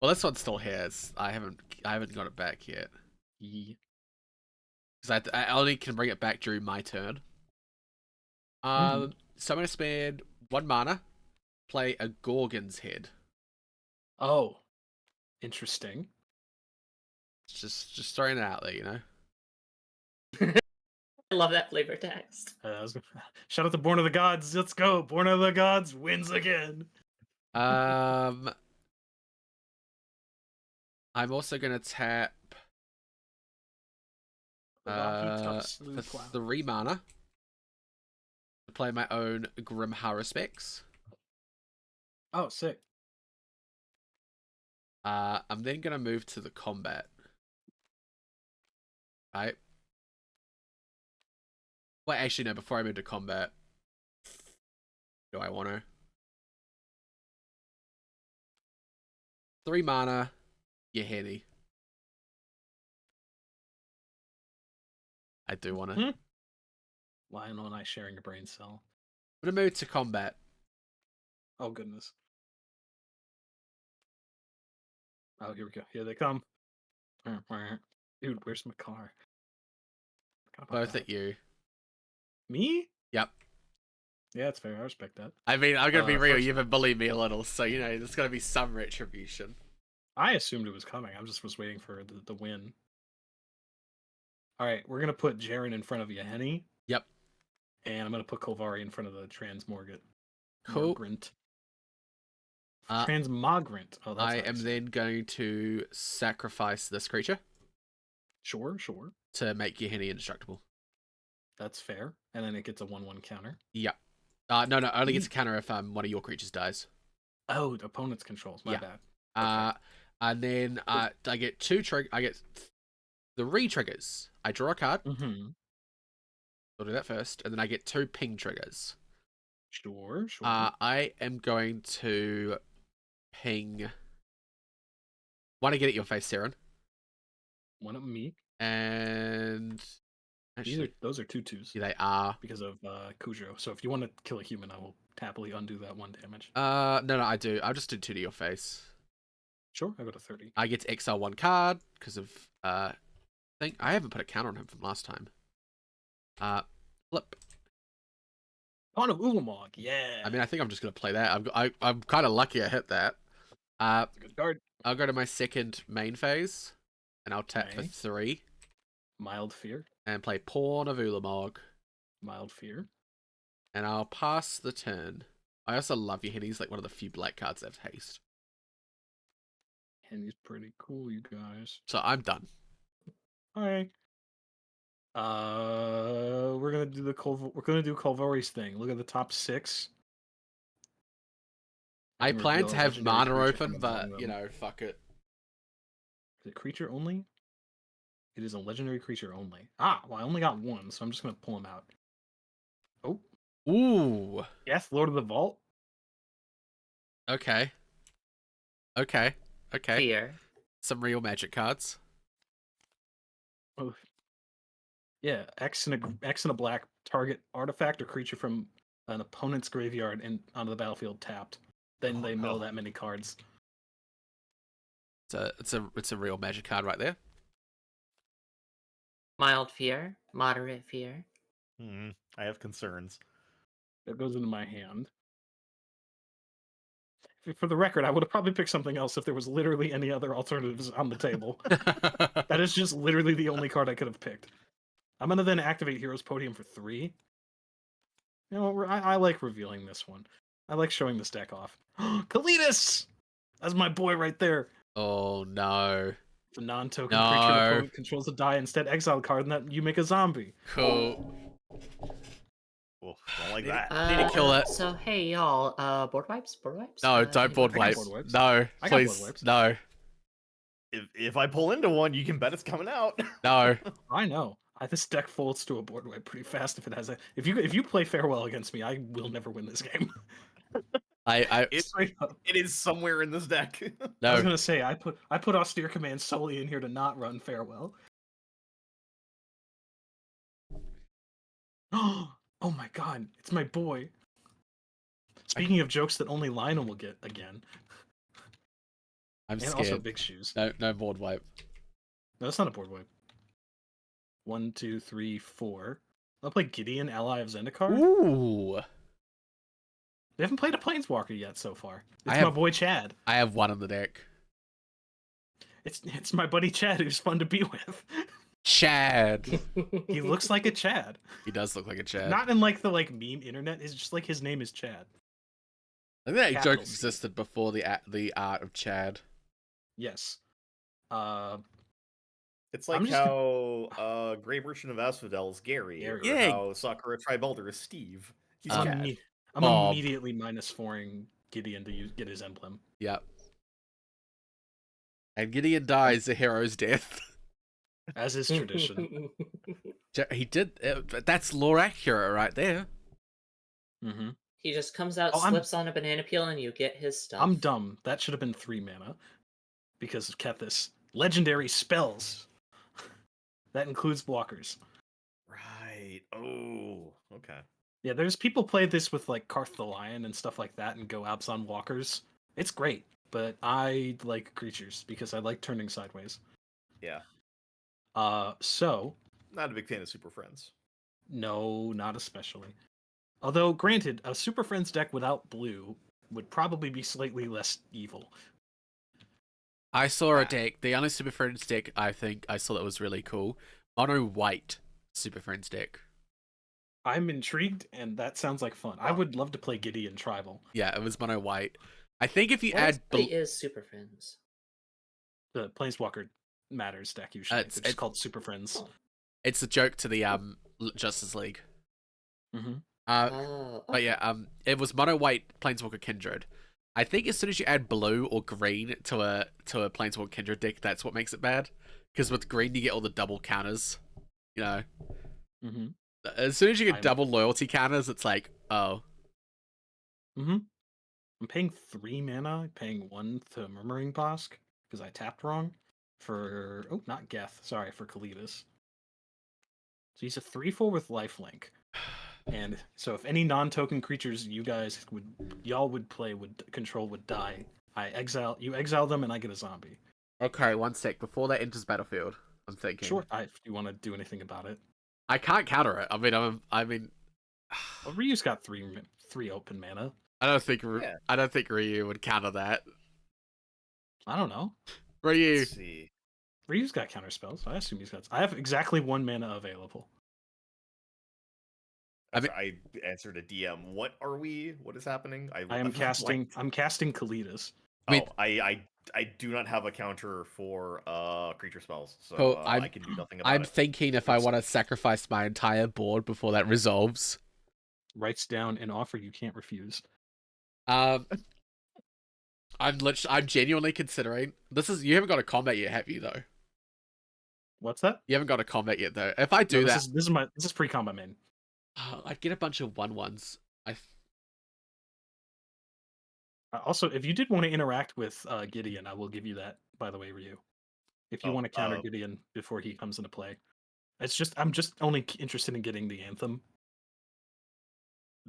Well, this one's still here. I haven't got it back yet. Because I only can bring it back during my turn. So I'm gonna spend 1 mana, play a Gorgon's Head. Oh, interesting. Just throwing it out there, you know. I love that flavor text. Shout out to Born of the Gods. Let's go. Born of the Gods wins again. I'm also gonna tap for 3 mana to play my own Grim Haruspex. Oh, sick. I'm then gonna move to the combat. Right. Well, actually, no. Before I move to combat, do I want to? 3 mana, Yeheni. I do want to. Lionel and I sharing a brain cell. I'm gonna move to combat. Oh goodness. Oh, here we go. Here they come. Dude, where's my car? Both at you. Me? Yep. Yeah, it's fair. I respect that. I mean, I'm gonna be real. You've been bullying me a little, so you know there's gonna be some retribution. I assumed it was coming. I just was waiting for the win. All right, we're gonna put Jaren in front of Yeheni. Yep. And I'm gonna put Kolvari in front of the Transmorgant. Cool. Transmogrant. Oh, that's I nice. am then going to sacrifice this creature. Sure. To make Yeheni indestructible. That's fair. And then it gets a 1/1 counter. Yep. No, only gets a counter if one of your creatures dies. Oh, the opponent's controls. My bad. Okay. And then I get 2 I get 3 triggers. I draw a card. Mm-hmm. I'll do that first, and then I get 2 ping triggers. Sure. I am going to ping 1 to get at your face, Ciron. 1 at me. And actually, those are 2/2s. Yeah, they are because of Cujo. So if you want to kill a human, I will happily undo that 1 damage. No, I do. I'll just do 2 to your face. Sure, I go to 30. I get to exile 1 card because of I think I haven't put a counter on him from last time. Flip. Pawn of Ulamog, yeah. I mean, I think I'm just gonna play that. I'm kind of lucky I hit that. Good card. I'll go to my second main phase, and I'll tap for 3. Mild Fear. And play Pawn of Ulamog. Mild Fear. And I'll pass the turn. I also love Yeheni. He's like one of the few black cards that have haste. And he's pretty cool, you guys. So I'm done. Alright. We're gonna do Kolvori's thing. Look at the top 6. I plan to have mana open, but you know, fuck it. Is it creature only? It is a legendary creature only. Well, I only got 1, so I'm just gonna pull him out. Oh. Ooh. Yes, Lord of the Vault. Okay. Fear. Some real magic cards. Oh. Yeah, X and a black, target artifact or creature from an opponent's graveyard and onto the battlefield tapped. Then they mill that many cards. It's a real magic card right there. Mild fear, moderate fear. I have concerns. That goes into my hand. For the record, I would have probably picked something else if there was literally any other alternatives on the table. That is just literally the only card I could have picked. I'm gonna then activate Hero's Podium for 3. You know, I like revealing this one. I like showing this deck off. Kethis! That's my boy right there. Oh no. The non-token creature No. opponent controls a die, instead exile card, and that you make a zombie. Cool. Oof, don't like that. Need to kill it. So hey y'all, board wipes? Board wipes? No, don't board I got wipe. board wipes. No, I got please. board wipes. No. If I pull into one, you can bet it's coming out. No. I know. This deck folds to a board wipe pretty fast if it has a. If you play Farewell against me, I will never win this game. Straight up. It is somewhere in this deck. I was No. gonna say I put Austere Command solely in here to not run Farewell. Oh my god, it's my boy. Speaking of jokes that only Lionel will get again, I'm and scared. also Big Shoes. No board wipe. No, that's not a board wipe. 1, 2, 3, 4. I'll play Gideon, Ally of Zendikar. Ooh. They haven't played a Planeswalker yet so far. It's I my have- boy Chad. I have one on the deck. It's my buddy Chad, who's fun to be with. Chad. He looks like a Chad. He does look like a Chad. Not in like the meme internet. It's just like his name is Chad. I think that joke capital C. existed before the art of Chad. Yes. It's I'm like just how Grey Merchant of Asphodel is Gary, Gary. or Yeah. how Sakura Tribalder is Steve. He's Um, Chad. I'm Bob. immediately -4ing Gideon to get his emblem. Yep. And Gideon dies a hero's death. As is tradition. He did. That's lore accurate right there. Mm-hmm. He just comes out, Oh, slips on a banana peel, and you get his stuff. I'm dumb. That should have been 3 mana. Because of Kethis. Legendary spells. That includes blockers. Right. Oh, okay. Yeah, there's people play this with like Karth the Lion and stuff like that and go abs on walkers. It's great, but I like creatures because I like turning sideways. Yeah. So Not a big fan of Super Friends. no, not especially. Although, granted, a Super Friends deck without blue would probably be slightly less evil. I saw a deck. The only Super Friends deck I think I saw that was really cool. Mono white Super Friends deck. I'm intrigued, and that sounds like fun. I would love to play Gideon Tribal. Yeah, it was mono white. I think if you What add exactly is Super Friends? The Planeswalker Matters deck usually. It's- It's called Super Friends. it's a joke to the Justice League. Mm-hmm. Oh, But yeah, it was mono white Planeswalker Kindred. I think as soon as you add blue or green to a Planeswalker Kindred deck, that's what makes it bad. Because with green you get all the double counters. You know, Mm-hmm. as soon as you get I'm- double loyalty counters, it's like, oh, Mm-hmm. I'm paying 3 mana. I'm paying 1 to Murmuring Bosk because I tapped wrong for not Geth. Sorry, for Kethis. So he's a 3/4 with lifelink. And so if any non-token creatures y'all would play would control would die, you exile them and I get a zombie. okay. One sec before that enters battlefield. I'm thinking. Sure. Do you want to do anything about it? I can't counter it. I mean, Well, Ryu's got 3 open mana. I don't think Yeah. I don't think Ryu would counter that. I don't know. Ryu, Let's see. Ryu's got counter spells. I assume he's got. I have exactly 1 mana available. I mean- I answered a DM. What are we? What is happening? I am I'm casting. blanked. I'm casting Kethis. I mean- I do not have a counter for creature spells, so Oh, I can do nothing about I'm it. thinking if I want to sacrifice my entire board before that resolves. Writes down an offer you can't refuse. I'm genuinely considering this. You haven't got a combat yet, have you? Though What's that? you haven't got a combat yet, though. If I do No, that, this is pre-combat main. I'd get a bunch of 1/1s. Also, if you did want to interact with Gideon, I will give you that. By the way, Ryu, if you want to counter Gideon before he comes into play, I'm just only interested in getting the anthem.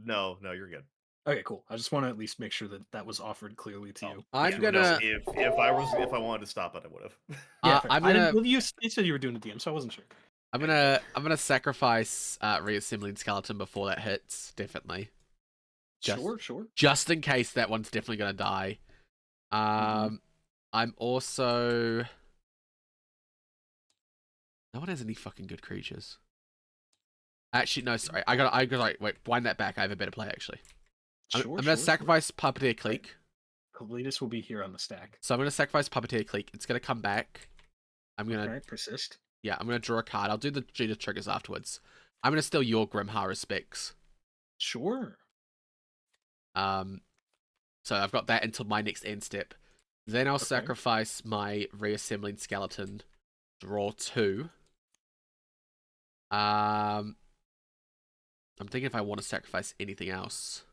No, you're good. Okay, cool. I just want to at least make sure that was offered clearly to you. I'm Yeah, gonna- no, if I wanted to stop it, I would have. Yeah, fair. I'm I didn't- gonna- well, you said you were doing a DM, so I wasn't sure. I'm gonna sacrifice reassembling skeleton before that hits. Definitely. Sure. Just in case that one's definitely gonna die. I'm also. No one has any fucking good creatures. Actually, no, sorry. I got wait, wind that back. I have a better play actually. I'm gonna sacrifice Puppeteer Clique. Kalidas will be here on the stack. So I'm gonna sacrifice Puppeteer Clique. It's gonna come back. I'm gonna persist. Yeah, I'm gonna draw a card. I'll do the Judith triggers afterwards. I'm gonna steal your Grimhar Respects. Sure. So I've got that until my next end step. Then I'll sacrifice my Reassembling Skeleton. Draw 2. I'm thinking if I want to sacrifice anything else.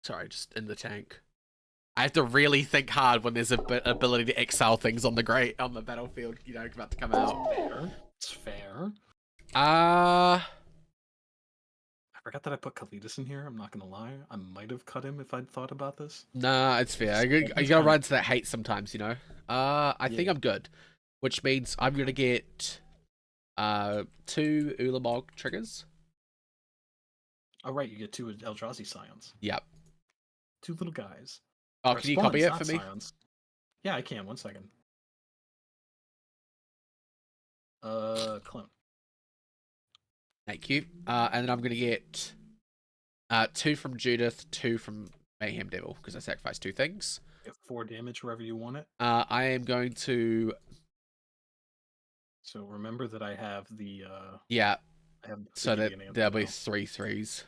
Sorry, just in the tank. I have to really think hard when there's a ability to exile things on the battlefield, about to come out. It's fair. I forgot that I put Kalidas in here. I'm not gonna lie. I might have cut him if I'd thought about this. Nah, it's fair. You gotta run to that hate sometimes, I think I'm good. Which means I'm gonna get 2 Ulamog triggers. Oh right, you get 2 Eldrazi Scions. Yep. 2 little guys. Oh, can you copy it for me? Scions. Yeah, I can. 1 second. Clone. Thank you. And then I'm gonna get 2 from Judith, 2 from Mayhem Devil, because I sacrificed 2 things. Get 4 damage wherever you want it. I am going to. So remember that I have the. Yeah. I have so that there'll be 3 3s.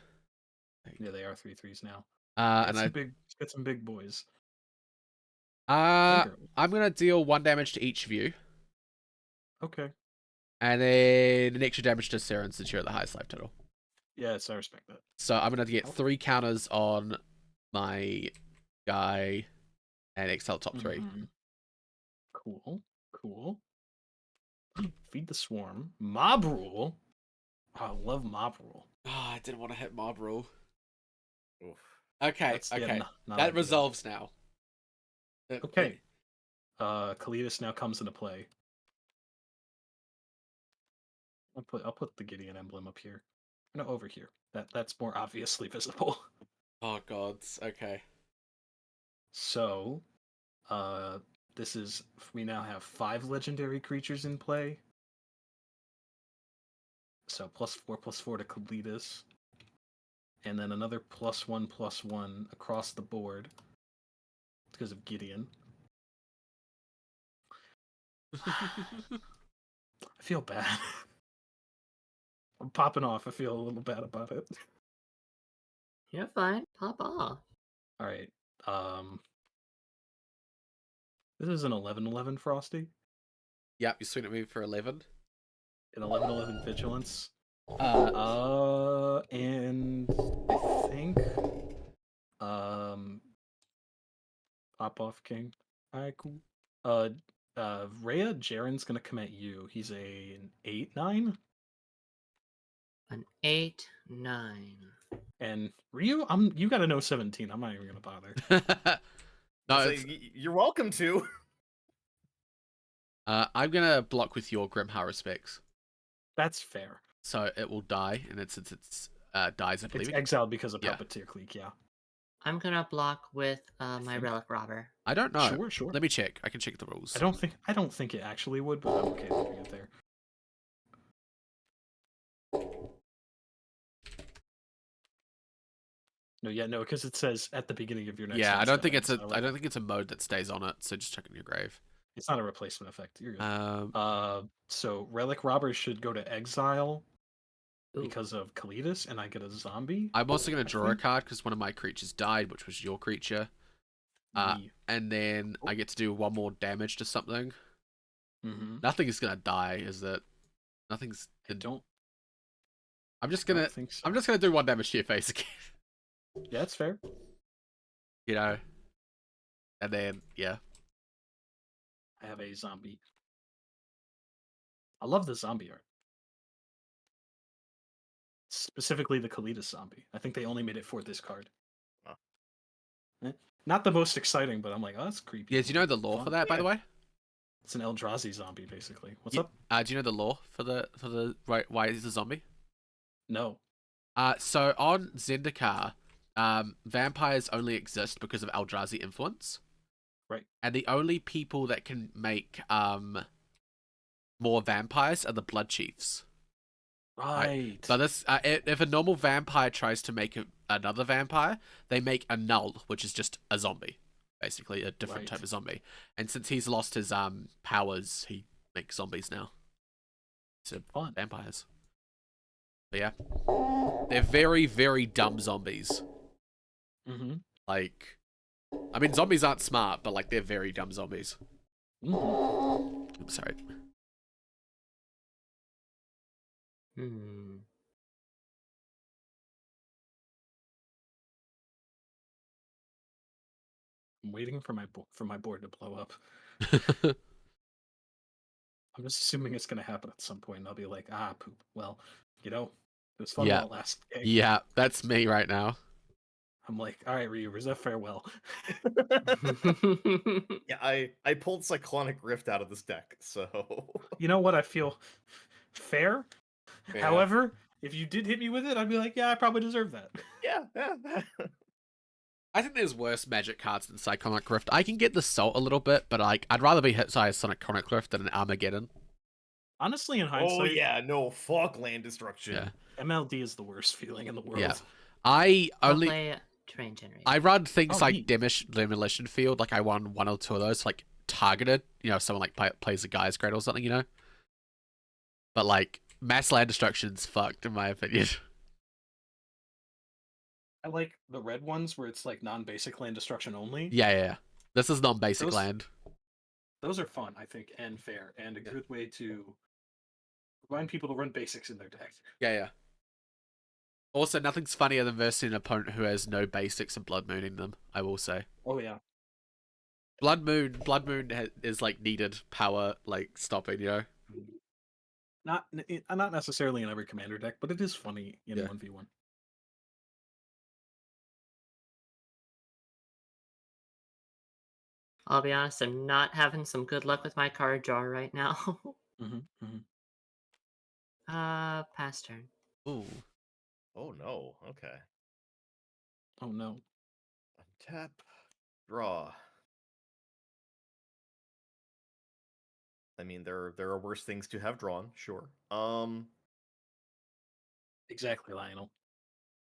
Yeah, they are 3 3s now. Get some big boys. I'm gonna deal 1 damage to each of you. Okay. And then an extra damage to Ciron since you're at the highest life total. Yes, I respect that. So I'm gonna get 3 counters on my guy and exile top 3. Cool. Feed the swarm. Mob rule. Oh, I love mob rule. Oh, I didn't want to hit mob rule. Oof. Okay. Yeah, that resolves now. Okay. Kalidas now comes into play. I'll put the Gideon emblem up here. No, over here. That's more obviously visible. Oh gods. Okay. So, we now have 5 legendary creatures in play. So +4/+4 to Kalidas. And then another +1/+1 across the board. Because of Gideon. I feel bad. I'm popping off. I feel a little bad about it. You're fine. Pop off. Alright. This is an 11/11 Frosty. Yep, you swing at me for 11. An 11/11 Vigilance. And I think pop off King. Alright, cool. Rhea, Jaren's gonna come at you. He's an 8/9. An 8/9. And Ryu, you got a no 17. I'm not even gonna bother. No, you're welcome to. I'm gonna block with your Grimhar Respects. That's fair. So it will die, and it's dies, I believe. It's exiled because of Puppeteer Clique, yeah. I'm gonna block with my Relic Robber. I don't know. Sure. Let me check. I can check the rules. I don't think it actually would, but I'm okay leaving it there. No, because it says at the beginning of your next. Yeah, I don't think it's a mode that stays on it. So just check in your grave. It's not a replacement effect. You're good. So Relic Robber should go to exile because of Kalidas, and I get a zombie. I'm also going to draw a card because one of my creatures died, which was your creature. And then I get to do 1 more damage to something. Nothing is going to die, is it? Nothing's. I'm just gonna do 1 damage to your face again. Yeah, that's fair. And then I have a zombie. I love the zombie art. Specifically the Kalidas zombie. I think they only made it for this card. not the most exciting, but I'm like, oh, that's creepy. Yeah, do you know the lore Fun. for that, by the way? It's an Eldrazi zombie, basically. What's Yeah. up? Do you know the lore for the why he's a zombie? No. So on Zendikar, vampires only exist because of Eldrazi influence. Right. And the only people that can make more vampires are the blood chiefs. Right. So this, if a normal vampire tries to make another vampire, they make a null, which is just a zombie, basically a different type of zombie. And since he's lost his powers, he makes zombies now. So Fun. vampires. But yeah, they're very, very dumb zombies. Mm-hmm. Like, I mean, zombies aren't smart, but like they're very dumb zombies. Mm-hmm. I'm sorry. Hmm. I'm waiting for my board to blow up. I'm just assuming it's gonna happen at some point, and I'll be like, poop. Well, it was fun while it lasted. Yeah, that's me right now. I'm like, all right, Ryu, reserve farewell. Yeah, I pulled Cyclonic Rift out of this deck, so You know what? I feel fair. Yeah. However, if you did hit me with it, I'd be like, yeah, I probably deserve that. yeah. I think there's worse magic cards than Cyclonic Rift. I can get the Salt a little bit, but like I'd rather be hit by a Cyclonic Rift than an Armageddon. Honestly, in hindsight, Oh yeah, no, fuck land destruction. Yeah. MLD is the worst feeling in the world. Yeah. I I'll only play Terrain Generator. I run things Oh, like neat. Demolition Field. Like I won one or two of those, like targeted. You know, if someone like plays a Guy's Grade or something. You know. But like mass land destruction's fucked in my opinion. I like the red ones where it's like non-basic land destruction only. Yeah. This is non-basic Those- land. Those are fun, I think, and fair, and a good way to remind people to run basics in their deck. Yeah. Also, nothing's funnier than versing an opponent who has no basics and Blood Mooning them. I will say. Oh yeah. Blood Moon is like needed power, like stopping. You know. Not necessarily in every commander deck, but it is funny in Yeah. 1v1. I'll be honest, I'm not having some good luck with my card draw right now. Pass turn. Ooh. Oh no. Okay. Oh no. Tap. Draw. I mean, there are worse things to have drawn, sure. Exactly, Lionel.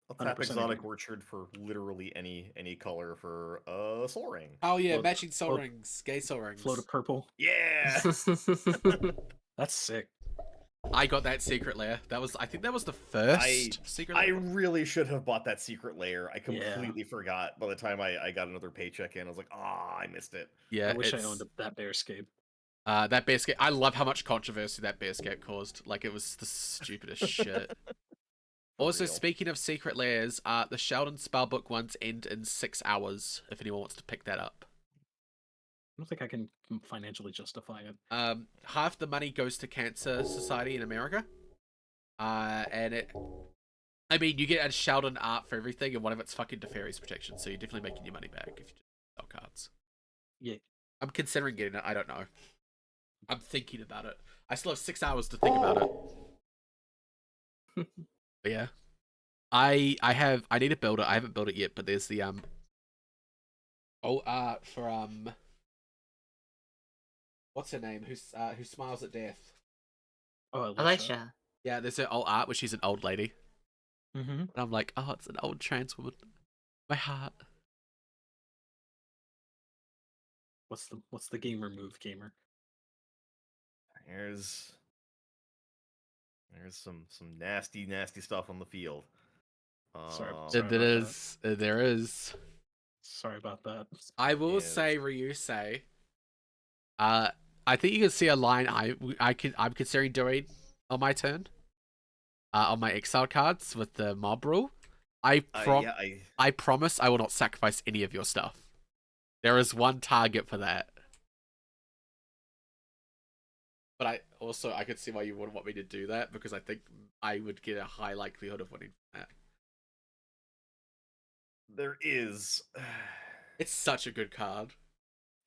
I'll tap 100% Exotic agree. Orchard for literally any color for Soul Ring. Oh yeah, Float- matching Soul float- Rings, gay Soul Rings. Float of purple. Yeah. That's sick. I got that secret layer. I think that was the first secret I layer. really should have bought that secret layer. I completely forgot by the time I got another paycheck in. I was like, I missed it. Yeah, I wish I owned that Bearscape. That Bearscape. I love how much controversy that Bearscape caused. Like, it was the stupidest shit. Also, real. speaking of secret layers, the Sheldon Spellbook ones end in 6 hours, if anyone wants to pick that up. I don't think I can financially justify it. Half the money goes to Cancer Society in America. And I mean, you get a Sheldon art for everything, and one of it's fucking Teferi's protection, so you're definitely making your money back if you just sell cards. Yeah. I'm considering getting it. I don't know. I'm thinking about it. I still have 6 hours to think about it. But yeah. I need to build it. I haven't built it yet, but there's the what's her name? Who smiles at death? Oh, Alicia. Yeah, there's her old art where she's an old lady. Mm-hmm. And I'm like, oh, it's an old trans woman. My heart. What's the gamer move, gamer? There's some nasty stuff on the field. Sorry There about is. There is. Sorry about that. I will say, Ryusei. I think you can see a line I'm considering doing on my turn. On my exile cards with the mob rule. I promise I will not sacrifice any of your stuff. There is one target for that. But I could see why you wouldn't want me to do that, because I think I would get a high likelihood of winning that. There is It's such a good card.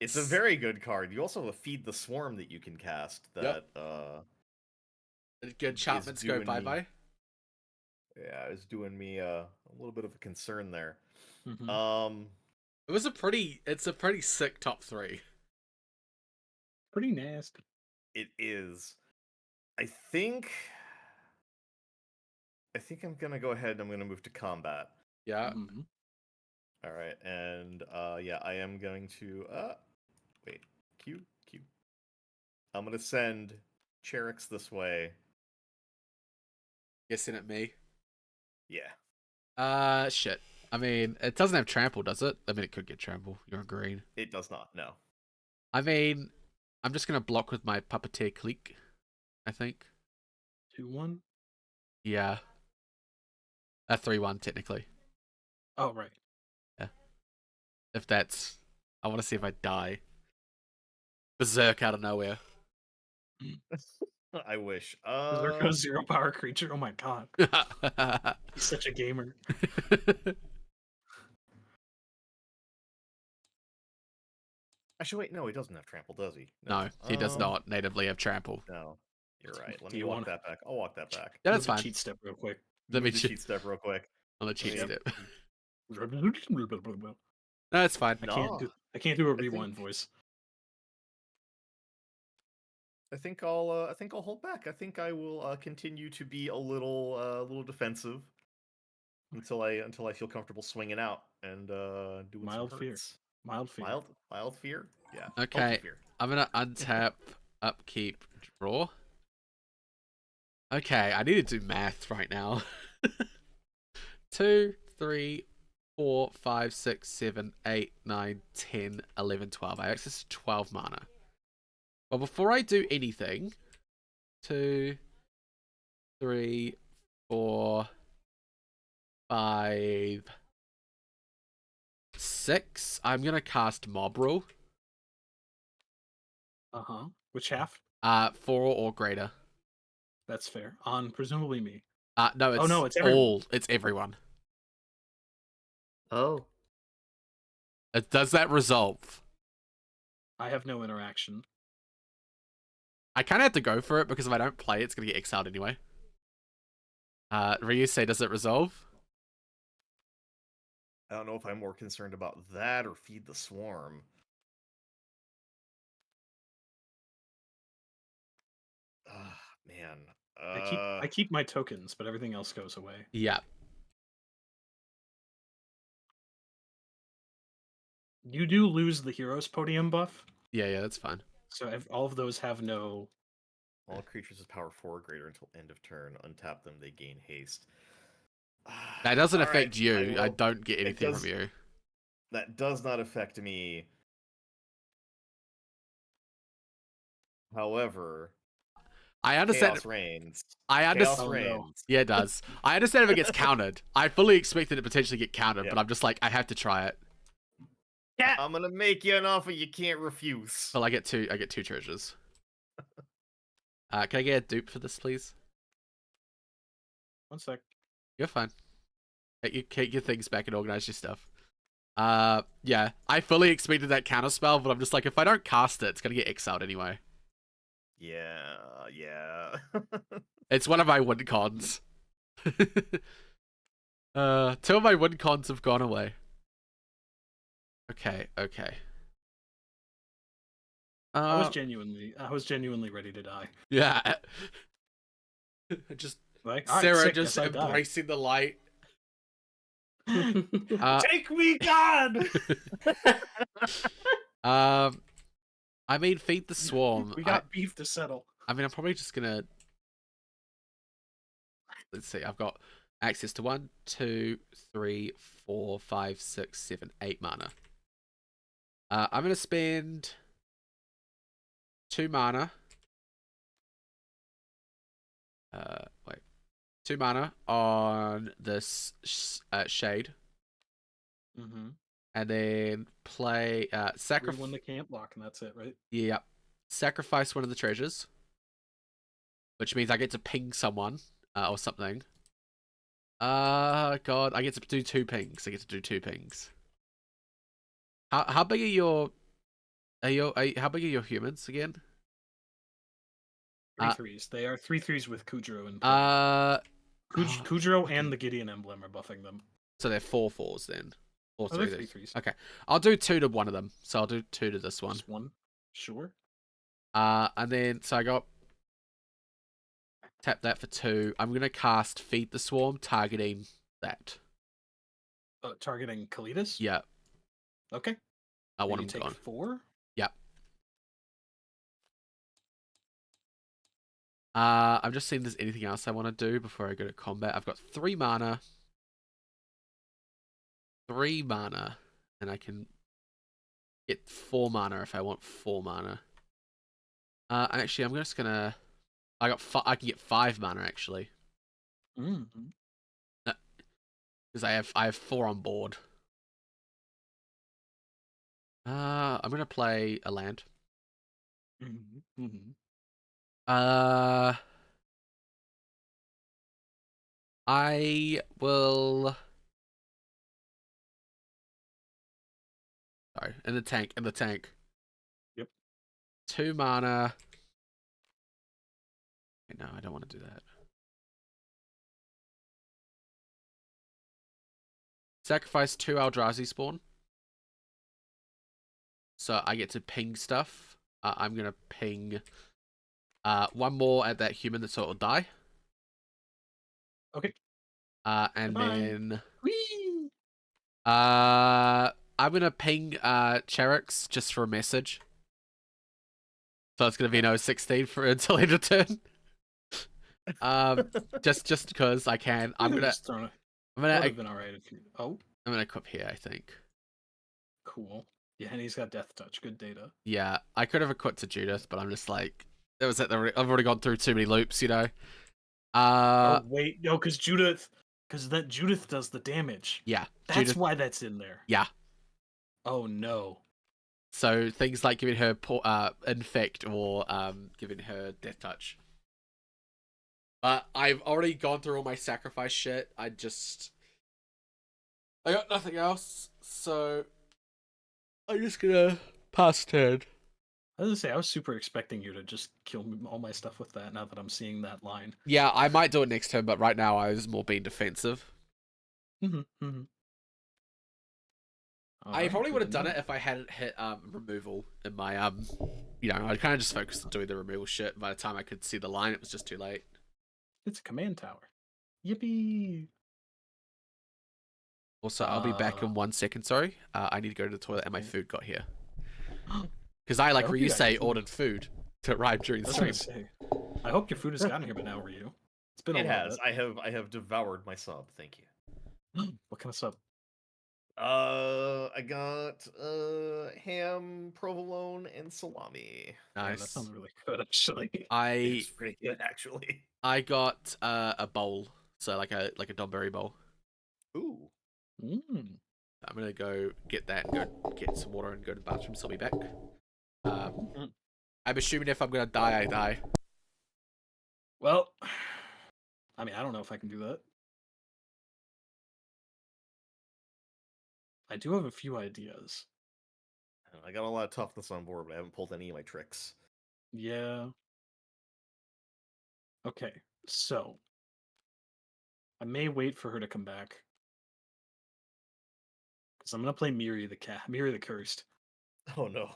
It's a very good card. You also have a Feed the Swarm that you can cast that Good enchantments go bye-bye. Yeah, it's doing me a little bit of a concern there. Mm-hmm. It's a pretty sick top 3. Pretty nasty. It is. I think I'm gonna go ahead and I'm gonna move to combat. Yeah. Mm-hmm. All right, and yeah, I am going to wait, Q. I'm gonna send Cherix this way. Guessing at me. Yeah. Shit. I mean, it doesn't have trample, does it? I mean, it could get trample. You're on green. It does not. No. I mean, I'm just gonna block with my puppeteer clique, I think. 2-1. Yeah. A 3-1 technically. Oh right. Yeah. If that's, I want to see if I die. Berserk out of nowhere. I wish. Berserko 0 power creature. Oh my god. He's such a gamer. Actually, wait. No, he doesn't have trample, does he? No, he does not natively have trample. No, you're right. Let Do me you walk want- that back. I'll walk that back. Yeah, that's Move the fine. Cheat step real quick. Let me Move the cheat step real quick. on the cheat Yep. step. I No, it's fine. can't do a rewind voice. I think I'll hold back. I think I will continue to be a little defensive until I feel comfortable swinging out and doing Mild some fear. hurts. Mild fear. Mild fear. Yeah. Okay. Bulky fear. I'm gonna untap, upkeep, draw. Okay, I need to do math right now. 2, 3, 4, 5, 6, 7, 8, 9, 10, 11, 12. I have access to 12 mana. Well, before I do anything, 2, 3, 4, 5, 6. I'm gonna cast Mob Rule. Which half? 4 or greater. That's fair. On presumably me. No, it's no, it's everyone. all. It's everyone. Oh. Does that resolve? I have no interaction. I kind of have to go for it because if I don't play, it's gonna get exiled anyway. Ryusei, does it resolve? I don't know if I'm more concerned about that or Feed the Swarm. Man. I keep my tokens, but everything else goes away. Yeah. You do lose the hero's podium buff, Yeah, that's fine. so all of those have no. All creatures with power 4 or greater until end of turn. Untap them, they gain haste. That doesn't All affect right, you. I don't get anything does- from you. That does not affect me. However, I understand. Chaos reigns. I Chaos understand. reigns. Yeah, it does. I understand if it gets countered. I fully expected it to potentially get countered, Yeah. but I'm just like, I have to try it. I'm gonna make you an offer you can't refuse. Well, I get two treasures. Can I get a dupe for this, please? 1 sec. You're fine. Take your things back and organize your stuff. Yeah, I fully expected that counter spell, but I'm just like, if I don't cast it, it's gonna get exiled anyway. Yeah. It's one of my win cons. 2 of my win cons have gone away. Okay. I was genuinely ready to die. Yeah. Just Like, all right, Sarah sick, just guess I died. embracing the light. Take me, God! I mean, Feed the Swarm. We got beef to settle. I mean, I'm probably just gonna. Let's see. I've got access to 1, 2, 3, 4, 5, 6, 7, 8 mana. I'm gonna spend 2 mana. Wait. 2 mana on this Shade. Mm-hmm. And then play sacrifice. When they can't block, and that's it, right? Yeah. Sacrifice one of the treasures. Which means I get to ping someone or something. God, I get to do 2 pings. How big are your how big are your humans again? Three threes. They are 3/3s with Kudro and Oh, Kudro and the Gideon emblem are buffing them. so they're 4/4s then, or Oh, they're 3 3/3s. Okay, I'll do 2 to one of them. So I'll do 2 to this one. Just one. Sure. And then so I got tap that for 2. I'm gonna cast Feed the Swarm, targeting that. Targeting Kalidas? Yeah, Okay. I And want you him to take go. 4? Yep. I'm just seeing if there's anything else I want to do before I go to combat. I've got 3 mana. 3 mana. And I can get 4 mana if I want 4 mana. Actually, I'm just gonna... I can get 5 mana, actually. Mm-hmm. Because I have 4 on board. I'm gonna play a land. Mm-hmm. Mm-hmm. I will... Sorry, in the tank. Yep. 2 mana. No, I don't want to do that. Sacrifice 2 Eldrazi spawn. So I get to ping stuff. I'm gonna ping 1 more at that human that sort of die. Okay. And Bye-bye. then Whee! I'm gonna ping Cherix just for a message. So it's gonna be no 16 for until end of turn. Just because I can. I'm gonna That would have been alright if you. Oh, I'm gonna equip here, I think. cool. Yeah, and he's got Death Touch. Good data. Yeah, I could have equipped to Judith, but I'm just like, I've already gone through too many loops, you know. Oh wait, no, because Judith does the damage. Yeah, That's Judith. why that's in there. Yeah. Oh no. So things like giving her infect or giving her death touch. But I've already gone through all my sacrifice shit. I got nothing else, so I'm just gonna pass turn. I was gonna say I was super expecting you to just kill all my stuff with that. Now that I'm seeing that line. Yeah, I might do it next turn, but right now I was more being defensive. Mm-hmm. I probably would have done it if I hadn't hit removal in my you know, I kind of just focused on doing the removal shit. By the time I could see the line, it was just too late. It's a command tower. Yippee! Also, I'll be back in 1 second. Sorry, I need to go to the toilet, and my food got here. Because I like Ryusei ordered food to arrive during the stream. I hope your food has gotten here by now, Ryu. It's been a It while. has. I have devoured my sub. Thank you. What kind of sub? I got ham, provolone, and salami. Yeah, that Nice. sounds really good, actually. It's pretty good, actually. I got a bowl, so like a Donberry bowl. Ooh. I'm gonna go get that and go get some water and go to the bathroom. So I'll be back. I'm assuming if I'm gonna die, I die. Well, I mean, I don't know if I can do that. I do have a few ideas. I got a lot of toughness on board, but I haven't pulled any of my tricks. Yeah. Okay, so I may wait for her to come back. Because I'm gonna play Miri the Cursed. Oh no.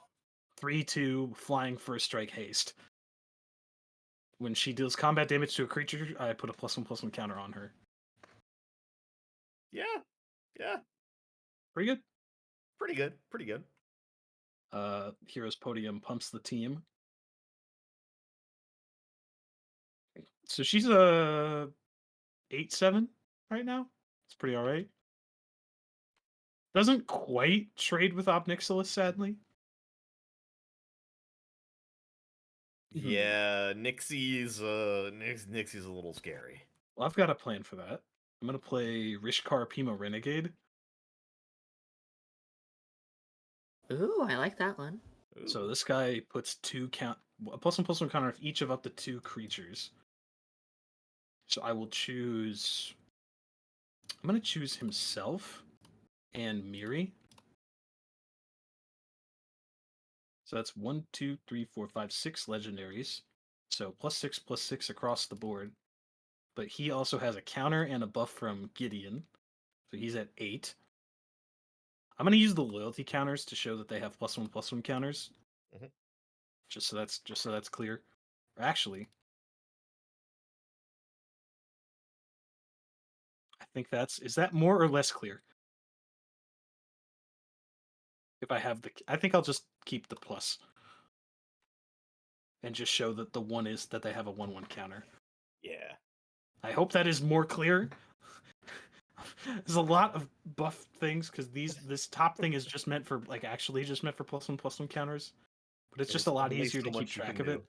3/2 flying first strike haste. When she deals combat damage to a creature, I put a +1/+1 counter on her. Yeah. Yeah. Pretty good. Pretty good. Pretty good. Heroes Podium pumps the team. So she's a 8/7 right now. It's pretty alright. Doesn't quite trade with Obnixilis, sadly. Yeah, Nixie's a little scary. Well, I've got a plan for that. I'm gonna play Rishkar Pima Renegade. Ooh, I like that one. Ooh. So this guy puts a +1/+1 counter of each of up to 2 creatures. So I will choose. I'm gonna choose himself and Miri. So that's 1, 2, 3, 4, 5, 6 legendaries. So +6/+6 across the board. But he also has a counter and a buff from Gideon. So he's at 8. I'm going to use the loyalty counters to show that they have +1/+1 counters. Mhm. Just so that's clear. Or actually, I think is that more or less clear? If I have I think I'll just keep the plus. And just show that the one is that they have a 1/1 counter. Yeah. I hope that is more clear. There's a lot of buff things because this top thing is just meant for actually just meant for +1/+1 counters, but it's just a lot easier to keep track of it.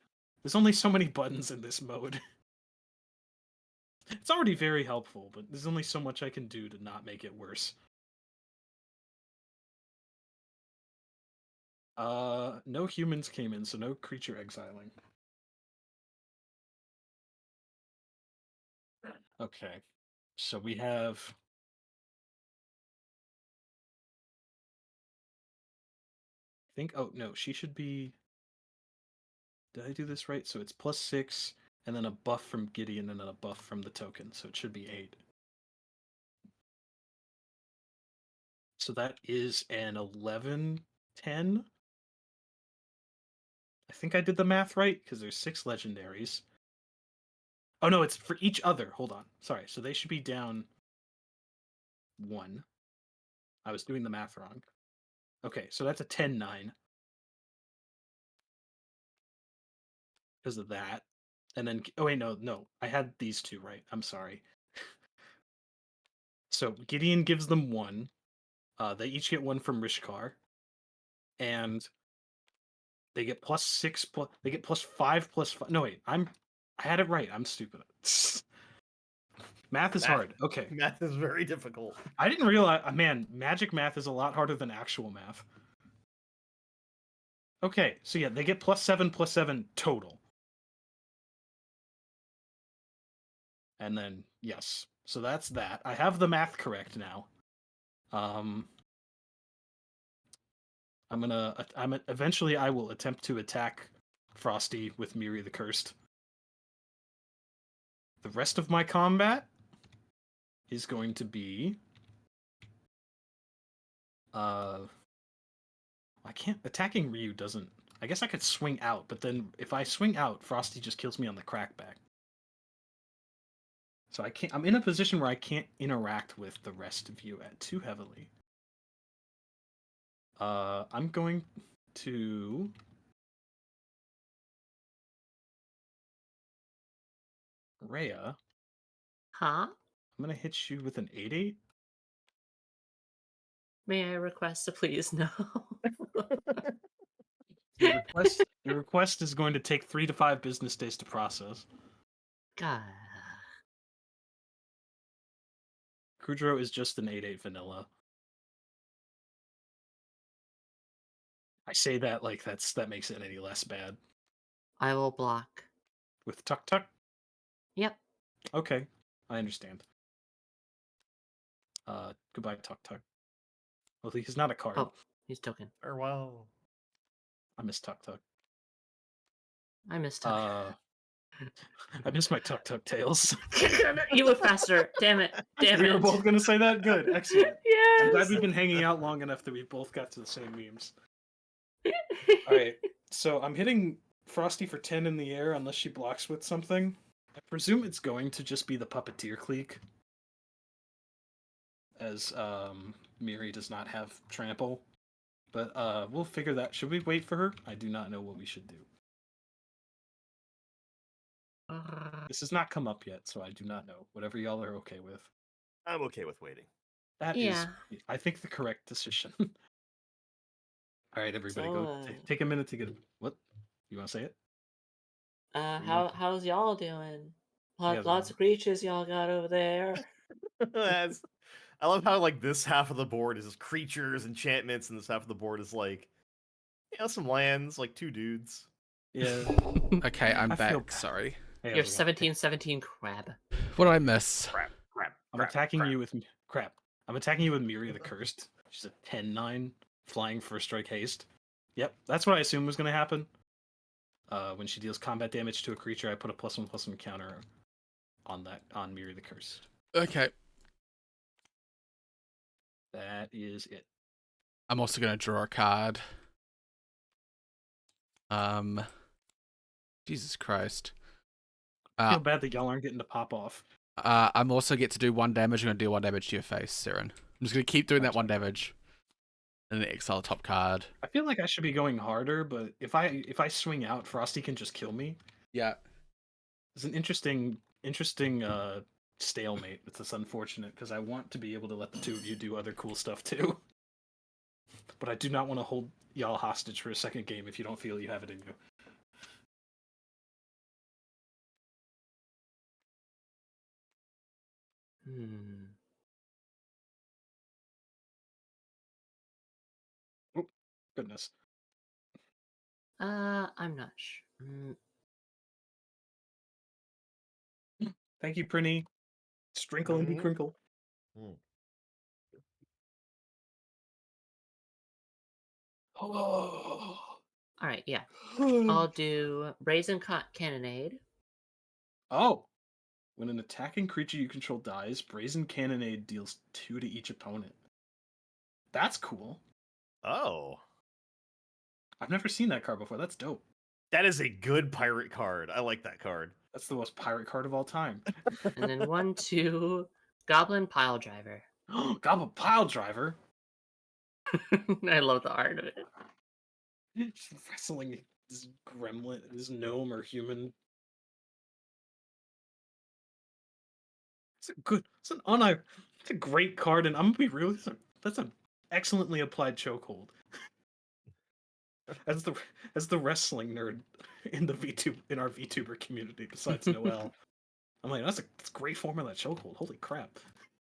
There's only so many buttons in this mode. It's already very helpful, but there's only so much I can do to not make it worse. No humans came in, so no creature exiling. Okay, so we have. I think. Oh no, she should be. Did I do this right? So it's +6, and then a buff from Gideon, and then a buff from the token. So it should be 8. So that is an 11/10. I think I did the math right because there's 6 legendaries. Oh no, it's for each other. Hold on. Sorry. So they should be down 1. I was doing the math wrong. Okay, so that's a 10/9. Because of that. And then, oh wait, no. I had these two right. I'm sorry. So Gideon gives them 1. They each get 1 from Rishkar. And they get +6, they get +5/+5. No, wait, I had it right. I'm stupid. Math is hard. Okay. Math is very difficult. I didn't realize, man, magic math is a lot harder than actual math. Okay, so yeah, they get +7/+7 total. And then, yes. So that's that. I have the math correct now. Eventually I will attempt to attack Frosty with Miri the Cursed. The rest of my combat is going to be I can't attacking Ryu doesn't. I guess I could swing out, but then if I swing out, Frosty just kills me on the crackback. So I can't. I'm in a position where I can't interact with the rest of you too heavily. I'm going to Rhea. Huh? I'm gonna hit you with an 8/8. May I request to please no? Your request is going to take 3 to 5 business days to process. God. Kudro is just an 8/8 vanilla. I say that like that makes it any less bad. I will block. With Tuk Tuk? Yep. Okay, I understand. Goodbye, Tuk Tuk. Well, he's not a card. Oh, he's token. Farewell. I miss Tuk Tuk. I missed Tuk. I miss my Tuk Tuk tails. You were faster. Damn it. Damn We it. were both going to say that? Good. Excellent. Yes. I'm glad we've been hanging out long enough that we both got to the same memes. Alright, so I'm hitting Frosty for 10 in the air unless she blocks with something. I presume it's going to just be the Puppeteer Clique. As Miri does not have trample. But we'll figure that. Should we wait for her? I do not know what we should do. This has not come up yet, so I do not know. Whatever y'all are okay with. I'm okay with waiting. That is, I think, the correct decision. All right, everybody, go take a minute to get. What? You want to say it? How's y'all doing? Lots of creatures y'all got over there. I love how this half of the board is creatures, enchantments, and this half of the board is some lands, 2 dudes. Yeah. Okay, I'm back. Sorry. Hey, You're 17/17 crab. What did I miss? I'm attacking you with crap. I'm attacking you with Miri the Cursed. She's a 10/9 flying first strike haste. Yep, that's what I assumed was going to happen. When she deals combat damage to a creature, I put a +1/+1 counter on Miri the Cursed. Okay. That is it. I'm also gonna draw a card. Jesus Christ. I feel bad that y'all aren't getting to pop off. I'm also get to do 1 damage. I'm gonna deal 1 damage to your face, Ciron. I'm just gonna keep doing that 1 damage. And then exile a top card. I feel like I should be going harder, but if I swing out, Frosty can just kill me. Yeah. It's an interesting stalemate. It's just unfortunate because I want to be able to let the two of you do other cool stuff too. But I do not want to hold y'all hostage for a second game if you don't feel you have it in you. Oh, goodness. I'm not sure. Thank you, Prinny. Sprinkle and be crinkle. Oh. Alright, yeah. I'll do Brazen Cannonade. Oh. When an attacking creature you control dies, Brazen Cannonade deals 2 to each opponent. That's cool. Oh. I've never seen that card before. That's dope. That is a good pirate card. I like that card. That's the most pirate card of all time. And then 1, 2, Goblin Pile Driver. Goblin Pile Driver? I love the art of it. Just wrestling this gremlin, this gnome or human. It's a great card, and I'm gonna be real. That's an excellently applied chokehold. As the wrestling nerd in our VTuber community, besides Noel, I'm like, that's a great form of that chokehold. Holy crap!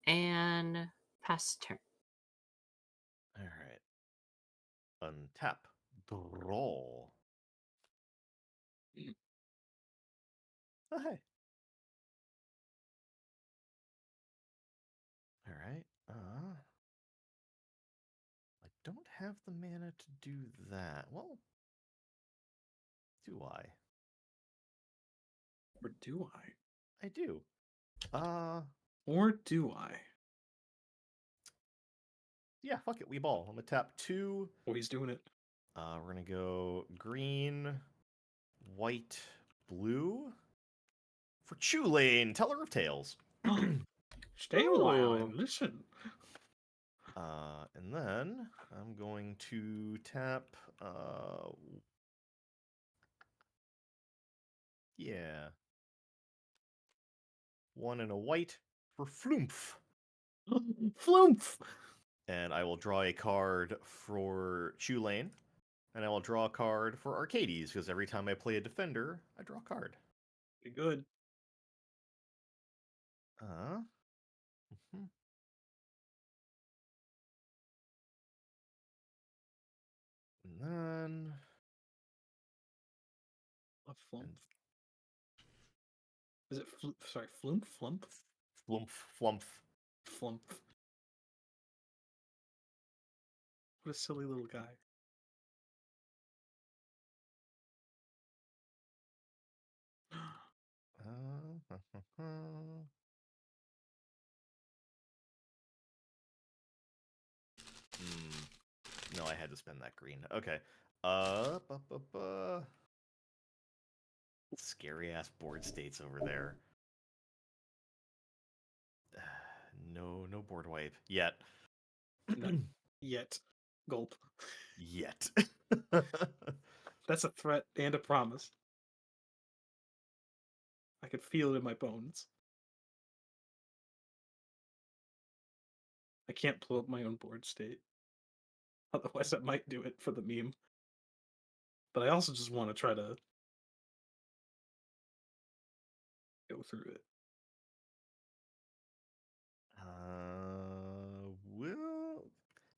And pass turn. All right. Untap. Draw. Oh, hey. All right. I don't have the mana to do that. Well, do I? Or do I? I do. Or do I? Yeah, fuck it. We ball. I'm gonna tap 2. Oh, he's doing it. We're gonna go green, white, blue for Chulane, Teller of Tales. Stay a while and listen. And then I'm going to tap. Yeah. 1 and a white for Flumph. Flumph! And I will draw a card for Chulane. And I will draw a card for Arcades, because every time I play a defender, I draw a card. Be good. And then... Flump. Is it sorry, Flump? Flump? Flump. Flump. What a silly little guy. No, I had to spend that green. Okay. Scary ass board states over there. No board wipe yet. Yet. Gulp. Yet. That's a threat and a promise. I could feel it in my bones. I can't blow up my own board state. Otherwise, I might do it for the meme. But I also just want to try to go through it. Well,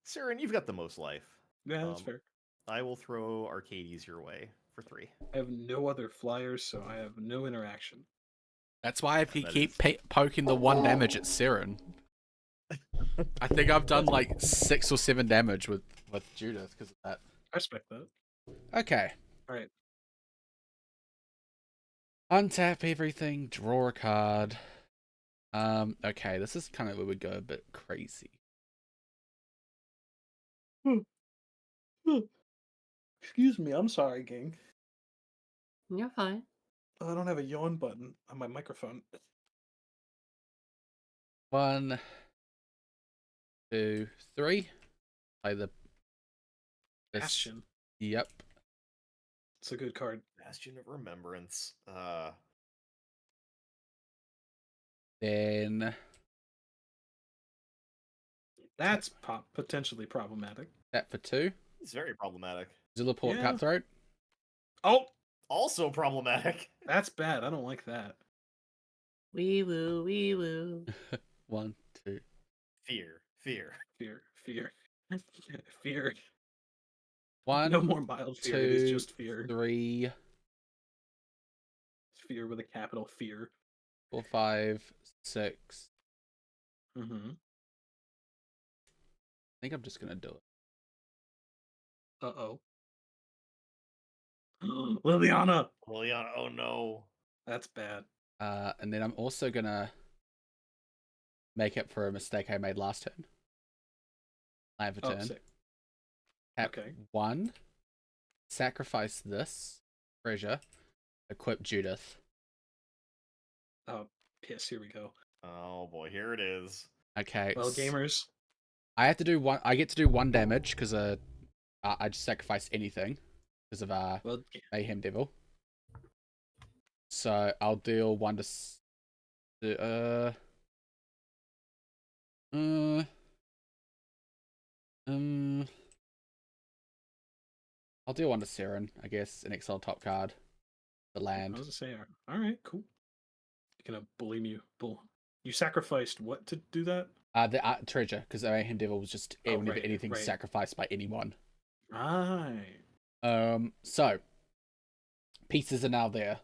Ciron, you've got the most life. Yeah, that's fair. I will throw Arcades your way for 3. I have no other flyers, so I have no interaction. That's why if you keep poking the 1 damage at Ciron. I think I've done like 6 or 7 damage with Judith because of that. I respect that. Okay. All right. Untap everything, draw a card. Okay, this is kind of where we go a bit crazy. Excuse me, I'm sorry, gang. You're fine. I don't have a yawn button on my microphone. 1, 2, 3. Play this. Bastion. Yep. It's a good card. Bastion of Remembrance. Then That's potentially problematic. that for 2. It's very problematic. Zilliport Yeah. Cutthroat. Oh, Also problematic. that's bad. I don't like that. Wee woo, wee woo. 1, 2. Fear. Fear. Fear. 1, No more mild fear. It is 2, just fear. 3, Fear with a capital fear. 4, 5, 6. Mm-hmm. I think I'm just gonna do it. Uh-oh. Liliana! Liliana, oh no. That's bad. And then I'm also gonna make up for a mistake I made last turn. I have a turn. Sick. Tap Okay. 1. Sacrifice this treasure. Equip Judith. Oh, piss. Here we go. Oh boy, here it is. Okay. Well, gamers. I have to do one. I get to do 1 damage because I just sacrificed anything because of Well, Mayhem Devil. So I'll deal 1 to I'll deal 1 to Ciron, I guess, an exile top card. The I land. was gonna say, all right, cool. You're gonna bully me, You sacrificed what to do that? The treasure, because Mayhem Devil was just whenever anything sacrificed by anyone. Right. So pieces are now there.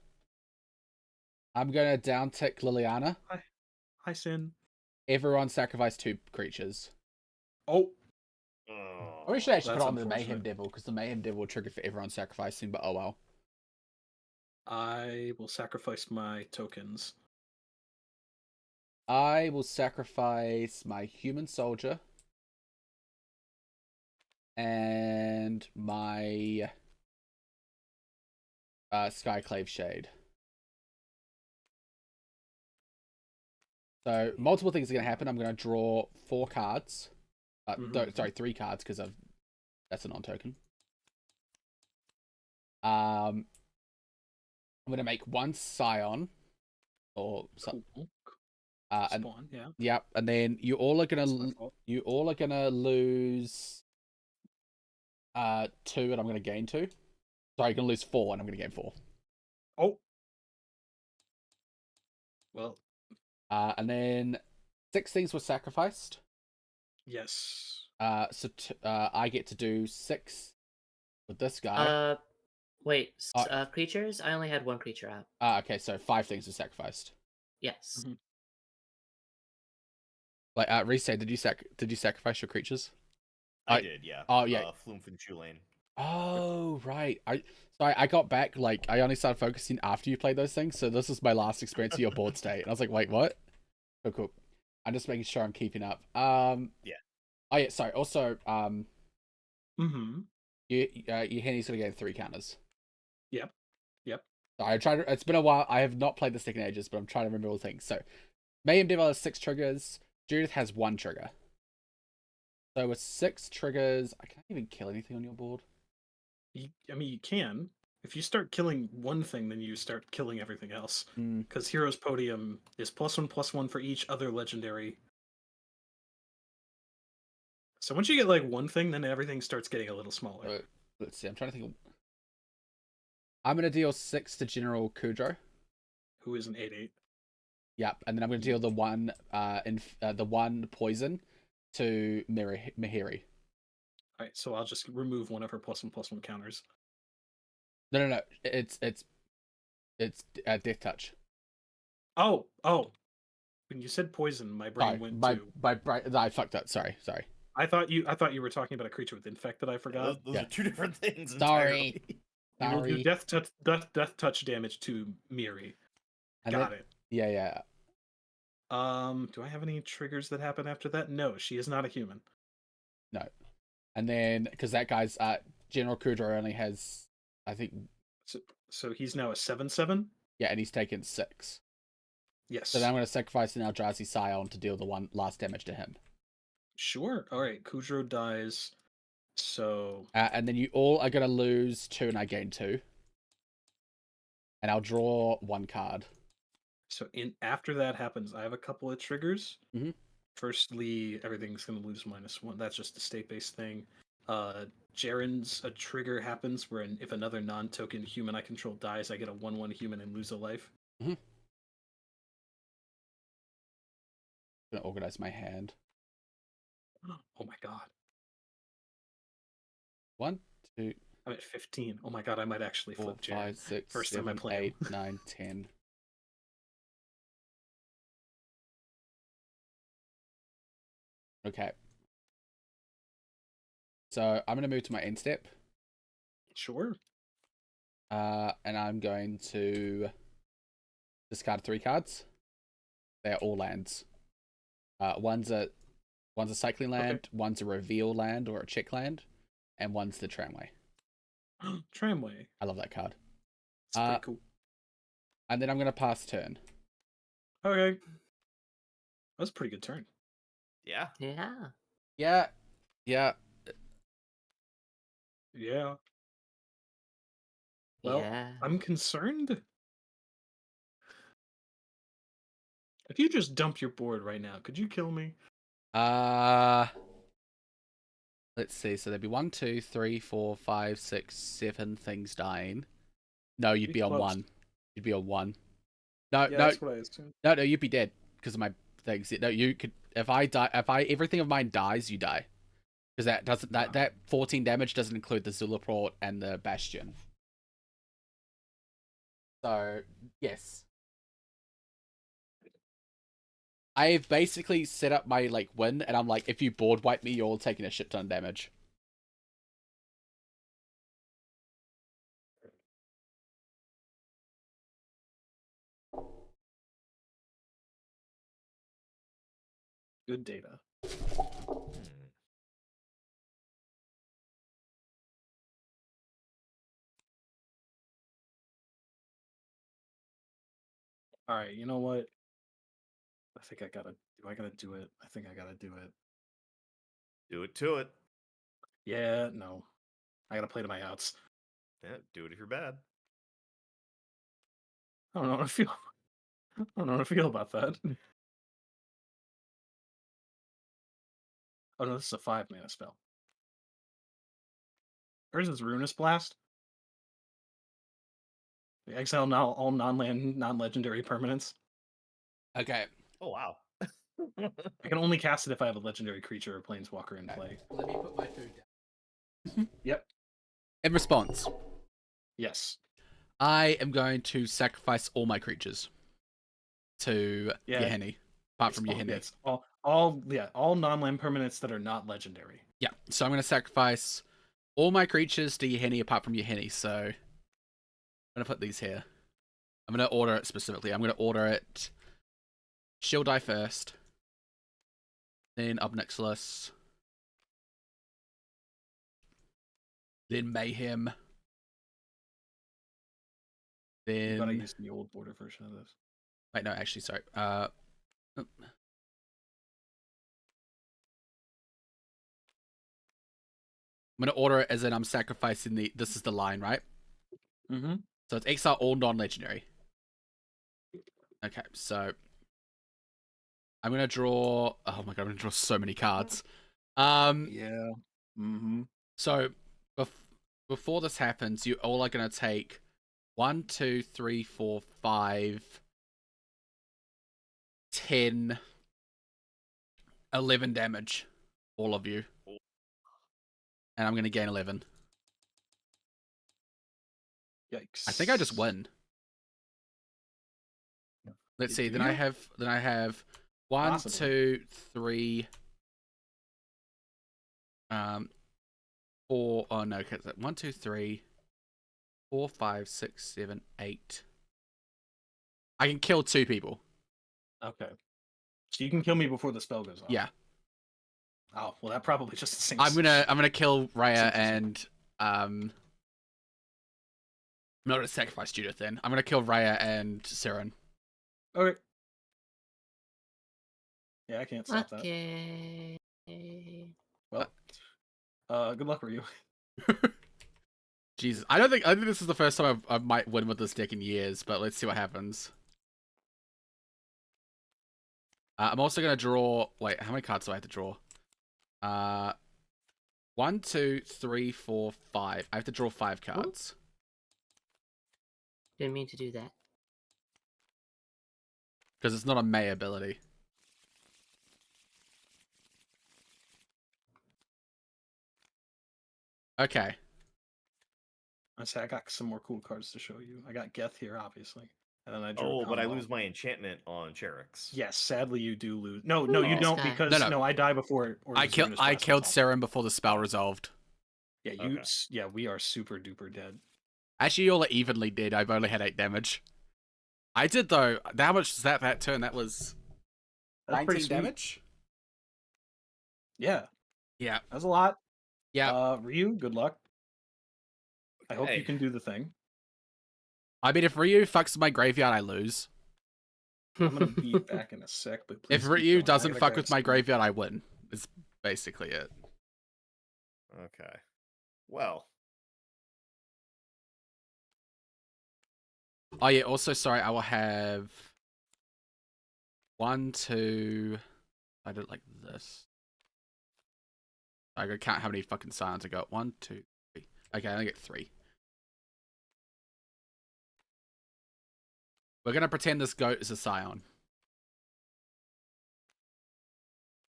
I'm gonna down tick Liliana. Hi, Sin. Everyone sacrifice 2 creatures. Oh. Or we should actually That's put on the unfortunate. Mayhem Devil, because the Mayhem Devil will trigger for everyone sacrificing, but oh well. I will sacrifice my tokens. I will sacrifice my human soldier and my Skyclave Shade. So multiple things are going to happen. I'm going to draw 4 cards. Sorry, 3 cards because that's a non-token. I'm going to make 1 Scion or something. Spawn, yeah. Yep, and then you all are gonna lose 2, and I'm gonna gain 2. Sorry, you're gonna lose 4, and I'm gonna gain 4. Oh. Well. And then 6 things were sacrificed. Yes. So I get to do 6 with this guy. Wait. Creatures? I only had 1 creature out. Okay, so 5 things were sacrificed. Yes. Mm-hmm. Like Ryusei, did you sacrifice your creatures? I did, yeah. Oh yeah. Flume and Chulane. Oh right. I got back, like I only started focusing after you played those things, so this is my last experience of your board state. And I was like, wait, what? Cool. I'm just making sure I'm keeping up. Yeah. Oh yeah, sorry. Also, Mm-hmm. your Henny's gonna get 3 counters. Yep. So it's been a while. I have not played this deck in ages, but I'm trying to remember all the things. So Mayhem Devil has 6 triggers. Judith has 1 trigger. So with 6 triggers, I can't even kill anything on your board. You can. If you start killing one thing, then you start killing everything else. Because Hero's Podium is +1/+1 for each other legendary. So once you get like one thing, then everything starts getting a little smaller. Let's see. I'm trying to think. I'm gonna deal 6 to General Kudro, who is an 8/8. Yep, and then I'm going to deal the 1 the 1 poison to Mihiri. Alright, so I'll just remove one of her +1/+1 counters. No. It's Death Touch. Oh. When you said poison, my brain went to... I fucked up. Sorry. I thought you were talking about a creature with infect that I forgot. Those are two different things. Sorry. Entirely. You will do Sorry. death touch damage to Miri. And Got then- it. Yeah. Do I have any triggers that happen after that? No, she is not a human. No. And then, because that guy's General Kudra only has, I think, So he's now a 7/7. yeah, and he's taken 6. Yes. So then I'm going to sacrifice an Eldrazi Scion to deal the one last damage to him. Sure. All right. Kudro dies. So And then you all are going to lose 2 and I gain 2. And I'll draw 1 card. after that happens, I have a couple of triggers. Mhm. Firstly, everything's going to lose -1. That's just a state-based thing. Jaren's a trigger happens where if another non-token human I control dies, I get a 1/1 human and lose a life. I'm going to organize my hand. Oh my god. 1, 2, I'm at 15. Oh my god, I might actually 4, flip Jaren. 5, 6, First time I 7, play 8, him. 9, 10. Okay. So I'm going to move to my end step. Sure. And I'm going to discard 3 cards. They're all lands. One's a cycling land, one's a reveal land or a check land, and one's the tramway. Tramway. I love that card. It's pretty cool. And then I'm going to pass turn. Okay. That was a pretty good turn. Yeah. Yeah. Yeah. Yeah. Well, Yeah. I'm concerned. If you just dump your board right now, could you kill me? Let's see. So there'd be 1, 2, 3, 4, 5, 6, 7 things dying. No, you'd be on close. 1. You'd be on 1. No, Yeah, no, that's what I assumed. no, you'd be dead because of my things. No, you could. If I die, everything of mine dies, you die. Because that 14 damage doesn't include the Zulaport and the Bastion. So yes, I've basically set up my win, and I'm like, if you board wipe me, you're all taking a shit ton of damage. Good data. All right, you know what? I think I gotta. Do I gotta do it? I think I gotta do it. Do it to it. Yeah, no. I gotta play to my outs. Yeah, do it if you're bad. I don't know how to feel. I don't know how to feel about that. Oh no, this is a 5-mana spell. Or is this Ruinous Blast? The exile now all non-land, non-legendary permanents. Okay. Oh wow. I can only cast it if I have a legendary creature or planeswalker in play. Let me put my food down. Yep. In response, Yes. I am going to sacrifice all my creatures to Yeheni, apart from Yeheni. It's all non-land permanents that are not legendary. Yeah, so I'm going to sacrifice all my creatures to Yeheni apart from Yeheni, so I'm going to put these here. I'm going to order it specifically. I'm going to order it Shield Die first, then Obnixilis, then Mayhem, You gotta then... use the old border version of this. Wait, no, actually, sorry. I'm going to order it as in I'm sacrificing this is the line, right? Mm-hmm. So it's exile all non-legendary. Okay, so I'm going to draw... Oh my god, I'm going to draw so many cards. Yeah. Mm-hmm. So before this happens, you all are going to take 1, 2, 3, 4, 5, 10, 11 damage. All of you. And I'm going to gain 11. Yikes. I think I just win. Let's see. Then I have 1, Possibly. 2, 3, Four. Oh no, 1, 2, 3, 4, 5, 6, 7, 8. I can kill 2 people. Okay. So you can kill me before the spell goes off. Yeah. Oh, well, that probably just seems. I'm gonna kill Rhea and I'm not gonna sacrifice Judith then. I'm gonna kill Rhea and Ciron. Okay. Yeah, I can't stop that. Okay. Well, good luck, Ryu. Jesus, I think this is the first time I might win with this deck in years, but let's see what happens. I'm also gonna draw. Wait, how many cards do I have to draw? 1, 2, 3, 4, 5. I have to draw 5 cards. Didn't mean to do that. Because it's not a May ability. Okay. I say I got some more cool cards to show you. I got Geth here, obviously, and then I drew. Oh, but I lose my enchantment on Cherix. Yes, sadly you do lose. No, Ooh, you this don't guy. because No. I die before. I killed Ciron before the spell resolved. Yeah, Okay. Yeah, we are super duper dead. Actually, you all are evenly dead. I've only had 8 damage. I did though. How much was that turn? That was That's pretty 19 sweet. damage. Yeah, Yeah. that's a lot. Yeah. Ryu, good luck. I hope Hey. you can do the thing. I mean, if Ryu fucks my graveyard, I lose. I'm gonna be back in a sec, but please If keep Ryu going. I doesn't gotta fuck grab with my some- graveyard, I win. Is basically it. Okay. Well. Oh yeah. Also, sorry. I will have 1, 2. I did it like this. I gotta count how many fucking silence I got. 1, 2, 3. Okay, I only get 3. We're gonna pretend this goat is a scion.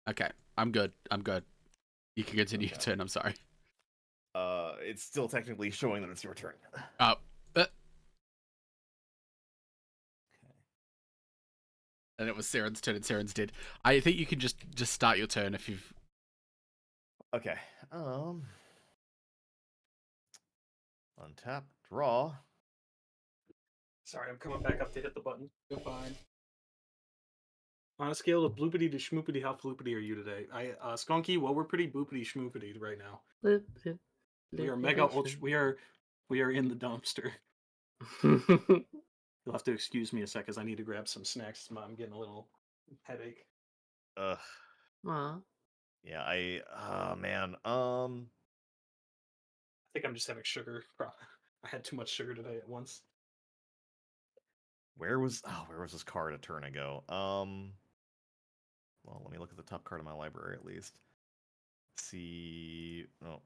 Okay, I'm good. You can continue your Okay. turn. I'm sorry. It's still technically showing that it's your turn. Oh, and it was Ciron's turn, and Ciron's dead. I think you can just start your turn if you've. Okay. Untap, draw. Sorry, I'm coming back up to hit the button. You're fine. On a scale of bloopity to schmoopity, how floopity are you today? Skunky, well, we're pretty boopity schmoopity right now. Bloop, bloop, We are bloop, mega bloop, ultra. We are in the dumpster. bloop. You'll have to excuse me a sec, as I need to grab some snacks. I'm getting a little headache. Ugh. Aw. Yeah, man. I think I'm just having sugar. I had too much sugar today at once. Where was this card a turn ago? Well, let me look at the top card of my library at least. See, no.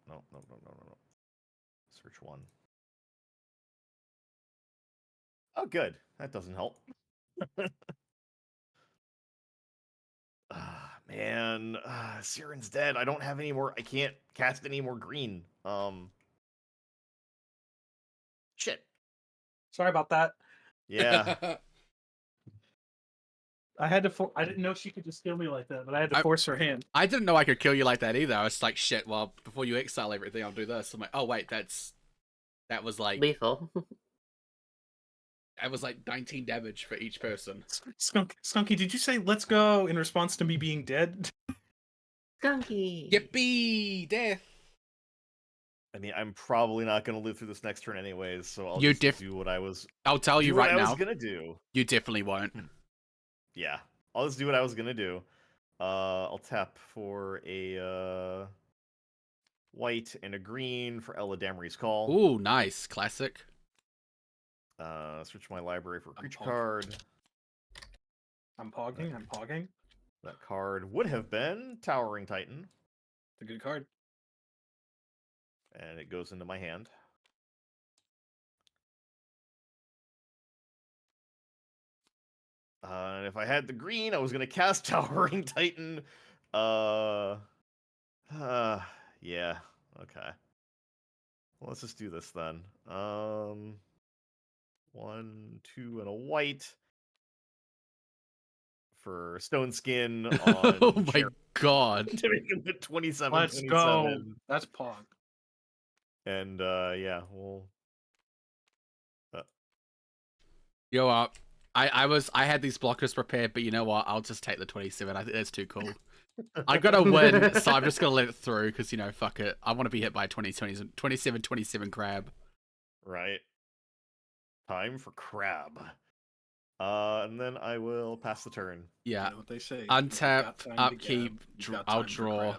Search one. Oh, good. That doesn't help. Man, Ciron's dead. I don't have any more. I can't cast any more green. Shit. Sorry about that. Yeah. I had to. I didn't know she could just kill me like that, but I had to force her hand. I didn't know I could kill you like that either. I was like, shit. Well, before you exile everything, I'll do this. I'm like, oh wait, that was like Lethal. that was like 19 damage for each person. Skunky, did you say "let's go" in response to me being dead? Skunky. Yippee! Death. I mean, I'm probably not going to live through this next turn anyways, so I'll You just do what I was. I'll tell you do what right I now. was gonna do. You definitely won't. Yeah, I'll just do what I was gonna do. I'll tap for a white and a green for Ella Damry's Call. Ooh, nice. Classic. Switch my library for a creature pogging. card. I'm pogging. That card would have been Towering Titan, It's a good card. and it goes into my hand. And if I had the green, I was gonna cast Towering Titan. Yeah. Okay. Well, let's just do this then. 1, 2, and a white for Stone Skin on Oh my god. to make him at 27. Let's 27. go. That's Pog. And yeah, well, You know what? I had these blockers prepared, but you know what? I'll just take the 27. I think that's too cool. I gotta win, so I'm just gonna let it through because fuck it. I want to be hit by 27 crab. right. Time for crab. And then I will pass the turn. Yeah. You know what they say. Untap, upkeep, I'll draw.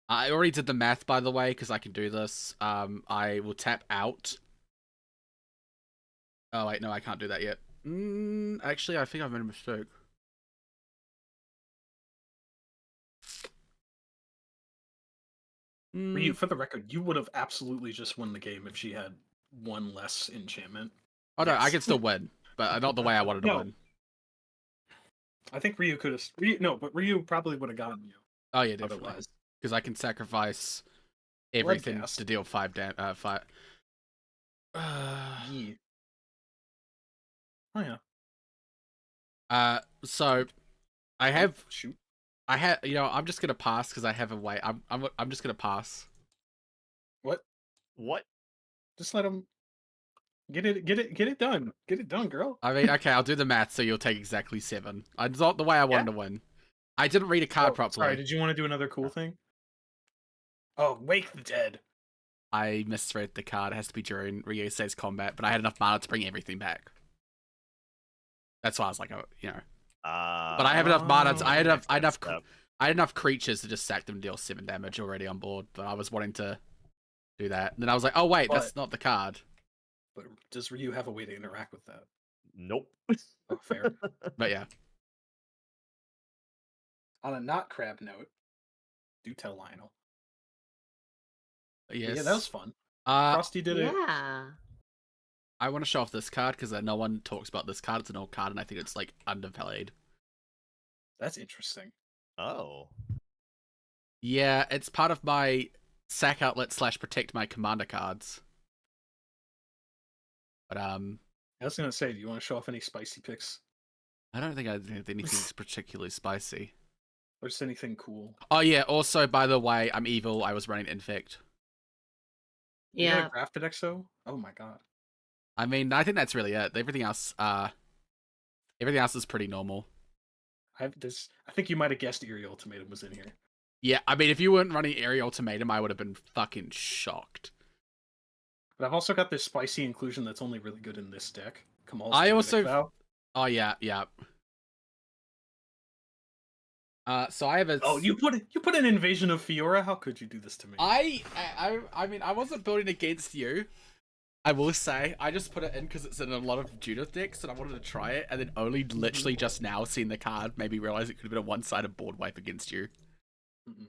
I already did the math, by the way, because I can do this. I will tap out. Oh, wait, no, I can't do that yet. Actually, I think I've made a mistake. For the record, you would have absolutely just won the game if she had one less enchantment. Oh, no, I can still win, but not the way I wanted to win. I think Ryu could have... but Ryu probably would have gotten you. Oh, yeah, definitely. Otherwise. Because I can sacrifice everything to deal 5 damage. 5. Yeah. Oh, yeah. So I have... Shoot. I'm just gonna pass because I have a way. I'm just gonna pass. What? Just let him get it done. Get it done, girl. I mean, okay, I'll do the math, so you'll take exactly 7. It's not the way I wanted to win. I didn't read a card properly. Sorry, did you want to do another cool thing? Oh, wake the dead. I misread the card. It has to be during Ryusei's combat, but I had enough mana to bring everything back. That's why I was like, but I have enough mana. I had enough creatures to just sack them and deal 7 damage already on board. But I was wanting to do that. And then I was like, oh wait, that's not the card. But does Ryu have a way to interact with that? Nope. Oh, fair. But yeah. On a not crab note, do tell Lionel. Yes. Yeah, that was fun. Frosty did it. Yeah. I want to show off this card because no one talks about this card. It's an old card, and I think it's like undervalued. That's interesting. Oh. Yeah, it's part of my sack outlet / protect my commander cards. But I was gonna say, do you want to show off any spicy picks? I don't think I did anything particularly spicy. Or just anything cool? Oh yeah, also by the way, I'm evil. I was running Infect. You Yeah. got a grafted exo? Oh my god. I mean, I think that's really it. Everything else is pretty normal. I think you might have guessed Eerie Ultimatum was in here. Yeah, I mean, if you weren't running Eerie Ultimatum, I would have been fucking shocked. But I've also got this spicy inclusion that's only really good in this deck. Kamal's I Genetic also... Vow. Oh, yeah. So I have a... Oh, you put an Invasion of Fiora? How could you do this to me? I mean, I wasn't building against you. I will say, I just put it in because it's in a lot of Judith decks, and I wanted to try it, and then only literally just now seeing the card made me realize it could have been a one-sided board wipe against you.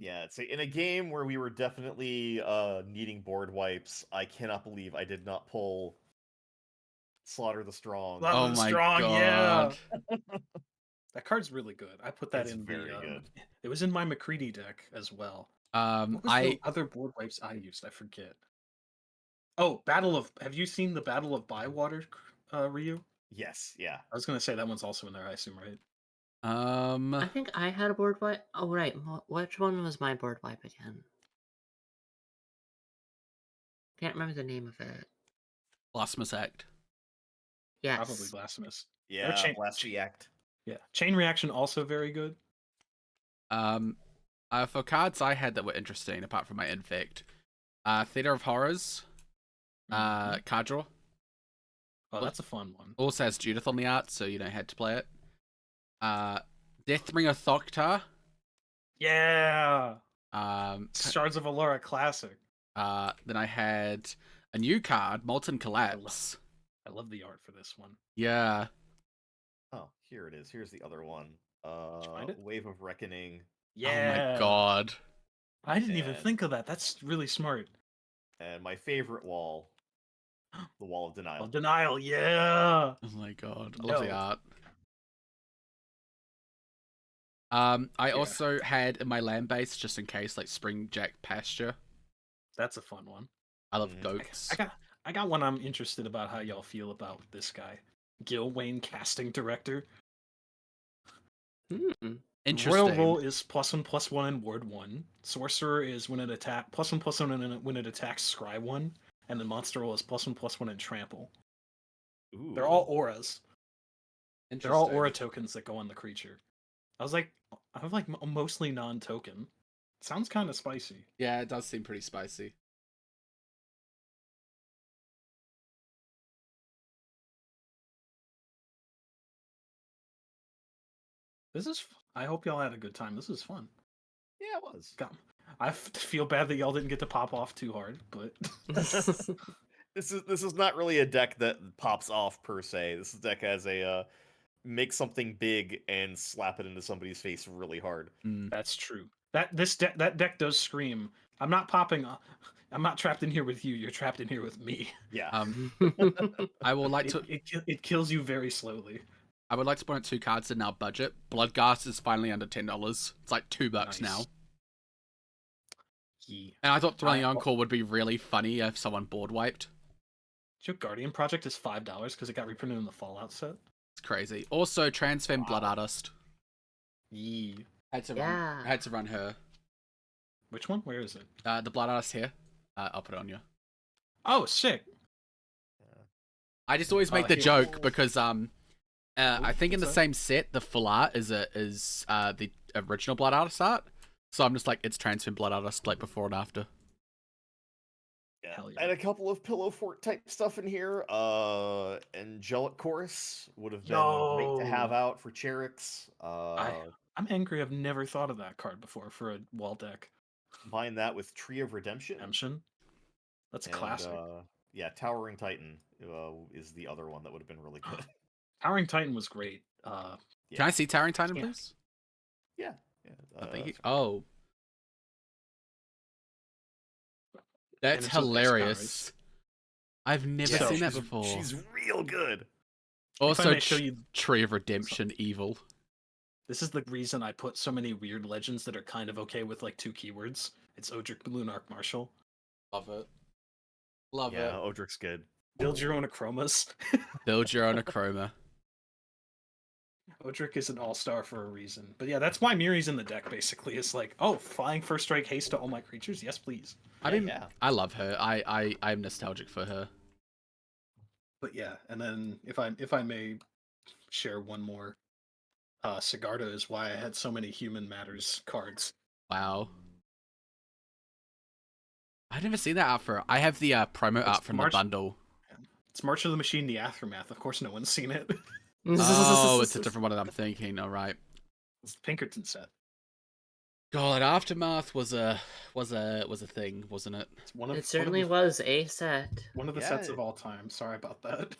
Yeah, it's in a game where we were definitely needing board wipes. I cannot believe I did not pull Slaughter the Strong. Oh my God. god! Yeah. That card's really good. I put that in very good. It was in my McCready deck as well. What was the other board wipes I used? I forget. Oh, have you seen the Battle of Bywater, Ryu? Yes, yeah. I was gonna say that one's also in there, I assume, right? I think I had a board wipe. Oh, right. Which one was my board wipe again? Can't remember the name of it. Blasphemous Act. Yes. Probably Blasphemous. Yeah, Blasphemy Act. Yeah. Chain Reaction also very good. For cards I had that were interesting, apart from my Infect, Theater of Horrors, card draw. Oh, that's a fun one. Also has Judith on the art, so you don't have to play it. Deathbringer Thoktar. Yeah. Shards of Allura classic. Then I had a new card, Molten Collapse. I love the art for this one. Yeah. Oh, here it is. Here's the other one. Did you find it? Wave of Reckoning. Yeah. Oh my god. I didn't even think of that. That's really smart. And my favorite wall, the Wall of Denial. Oh, Denial, yeah. Oh my god. I love the art. I also had in my land base, just in case, like Springjack Pasture. That's a fun one. I love goats. I got one I'm interested about how y'all feel about this guy. Gil Wayne Casting Director. Interesting. Royal Roll is +1/+1 in Ward 1. Sorcerer is when it attack +1/+1 when it attacks Scry 1, and then Monster Roll is +1/+1 in Trample. Ooh. They're all auras. They're all Interesting. aura tokens that go on the creature. I have like mostly non-token. Sounds kind of spicy. Yeah, it does seem pretty spicy. I hope y'all had a good time. This is fun. Yeah, it was. I feel bad that y'all didn't get to pop off too hard, but This is not really a deck that pops off per se. This deck has a make something big and slap it into somebody's face really hard. that's true. That deck does scream. I'm not popping off. I'm not trapped in here with you. You're trapped in here with me. Yeah. I would like to. It kills you very slowly. I would like to point out 2 cards in our budget. Bloodghast is finally under $10. It's like $2 Nice. now. Yeah. And I thought throwing Encore would be really funny if someone board wiped. Your Guardian Project is $5 because it got reprinted in the Fallout set. It's crazy. Also, Transfem Blood Artist. Yeah. I Yeah. had to run her. Which one? Where is it? The Blood Artist here. I'll put it on you. Oh, sick. I just always make the here. joke because I think in the what's same set the full art is the original Blood Artist art. So I'm just like, it's Transfem Blood Artist like before and after. Yeah. Hell yeah. And a couple of Pillow Fort type stuff in here. Angelic Chorus would have been great to have out for Cherix. I'm angry. I've never thought of that card before for a wall deck. Combine that with Tree of Redemption. That's a and, classic. Yeah, Towering Titan is the other one that would have been really good. Towering Titan was great. Yeah. Can I see Towering Titan, Yeah. please? Yeah. Oh. That's it's with hilarious. I've never Yeah, seen that she's- before. She's real good. Also, may show you- Tree of Redemption evil. This is the reason I put so many weird legends that are kind of okay with like 2 keywords. It's Odric Lunarch Marshal. Love it. Love Yeah, it. Odric's good. Build your own Achromas. Build your own Achroma. Odric is an all-star for a reason. But yeah, that's why Miri's in the deck, basically. It's like, oh, flying first strike haste to all my creatures? Yes, please. I mean, Yeah. I love her. I'm nostalgic for her. But yeah, and then if I may share one more, Sigarda is why I had so many Human Matters cards. Wow. I've never seen that art for. I have the promo art from the bundle. It's March of the Machine, the Aftermath. Of course, no one's seen it. Oh, it's a different one than I'm thinking. All right. It's the Pinkerton set. God, Aftermath was a thing, wasn't it? It's one of It certainly was a set. one of the Yeah. sets of all time. Sorry about that.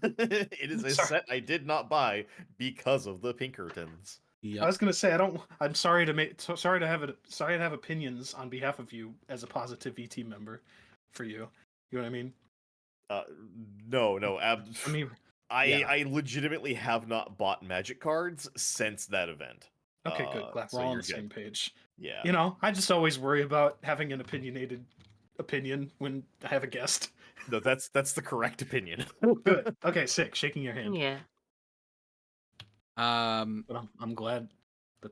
It is a Sorry. set I did not buy because of the Pinkertons. Yep. I was gonna say I'm sorry to have opinions on behalf of you as a positive VT member, for you. You know what I mean? No. I mean, I legitimately have not bought Magic cards since that event. okay, good. Glad so we're all on you're the same good. page. Yeah. You know, I just always worry about having an opinionated opinion when I have a guest. No, that's the correct opinion. Good. Okay, sick. Shaking your hand. Yeah. But I'm glad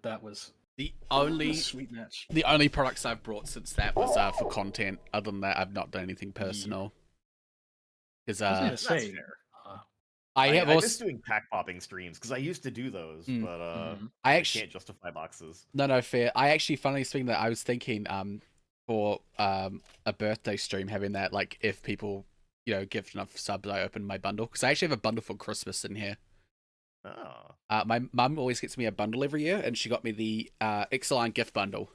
that was The a only sweet match. products I've brought since that was for content. Other than that, I've not done anything personal. Because I was gonna That's say, fair. I have I also miss doing pack popping streams because I used to do those, but mhm. I I actually can't justify boxes. no fair. I actually, funnily speaking, that I was thinking for a birthday stream having that, like, if people gift enough subs, I open my bundle, because I actually have a bundle for Christmas in here. Oh. My mum always gets me a bundle every year, and she got me the Ixalan gift bundle.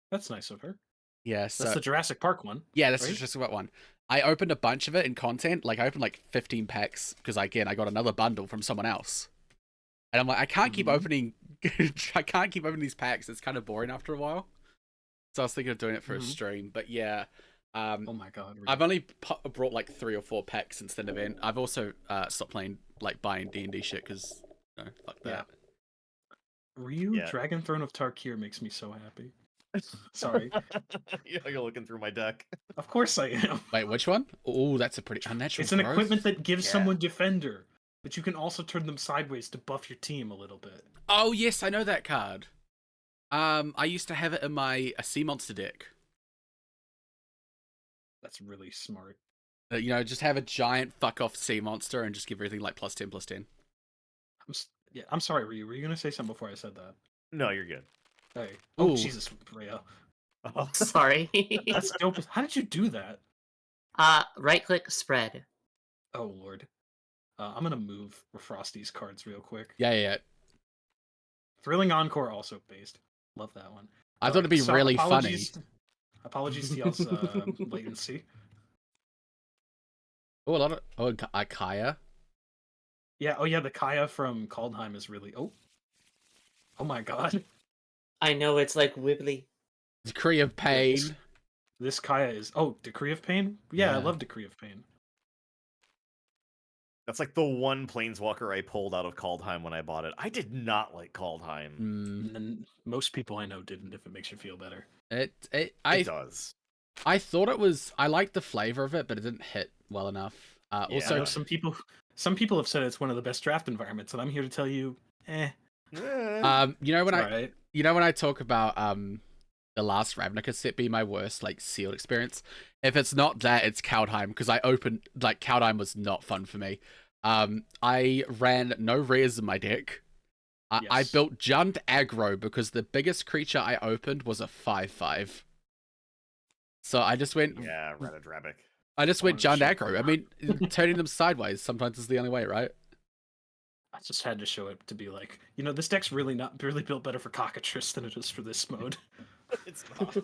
That's nice of her. Yeah, That's so the Jurassic Park one. yeah, that's right? just about one. I opened a bunch of it in content. Like, I opened like 15 packs because, again, I got another bundle from someone else. And I'm like, I can't keep opening these packs. It's kind of boring after a while. So I was thinking of doing it for a stream. But yeah, Oh my god. I've only brought like 3 or 4 packs since that event. I've also stopped buying D&D shit because, fuck that. Ryu, Yeah. Dragon Throne of Tarkir makes me so happy. Sorry. You're looking through my deck. Of course I am. Wait, which one? Oh, that's a pretty unnatural It's an growth. equipment that gives Yeah. someone Defender. but you can also turn them sideways to buff your team a little bit. Oh yes, I know that card. I used to have it in my sea monster deck. That's really smart. You know, just have a giant fuck off sea monster and just give everything like +10/+10. I'm sorry, Ryu. Were you gonna say something before I said that? No, you're good. Hey. Oh Ooh. Jesus, Rhea. Oh, Sorry. That's dope. How did you do that? Right click spread. Oh Lord. I'm gonna move Frosty's cards real quick. Yeah. Thrilling Encore also based. Love that one. I thought it'd be really apologies, funny. Apologies to y'all's latency. Oh, a lot of Kaya. Yeah. Oh yeah. The Kaya from Kaldheim is really. Oh my God. I know it's like wibbly. Decree of Pain. This Kaya is. Oh, Decree of Pain. Yeah, I Yeah. love Decree of Pain. that's like the one planeswalker I pulled out of Kaldheim when I bought it. I did not like Kaldheim. Mm. And most people I know didn't. If it makes you feel better. It does. I thought it was. I liked the flavor of it, but it didn't hit well enough. I Also, know some people have said it's one of the best draft environments, and I'm here to tell you, Eh. you know when I right. you know when I talk about the last Ravnica set being my worst like sealed experience, if it's not that, it's Kaldheim, because I opened like Kaldheim was not fun for me. I ran no rares in my deck. I Yes. built Jund aggro because the biggest creature I opened was a 5/5. So I just went Yeah, Ratadrabic. I just went wanted Jund to show aggro. I mean, turning them sideways sometimes is the only way, right? I just had to show it to be like, this deck's really built better for Cockatrice than it is for this mode. It's not.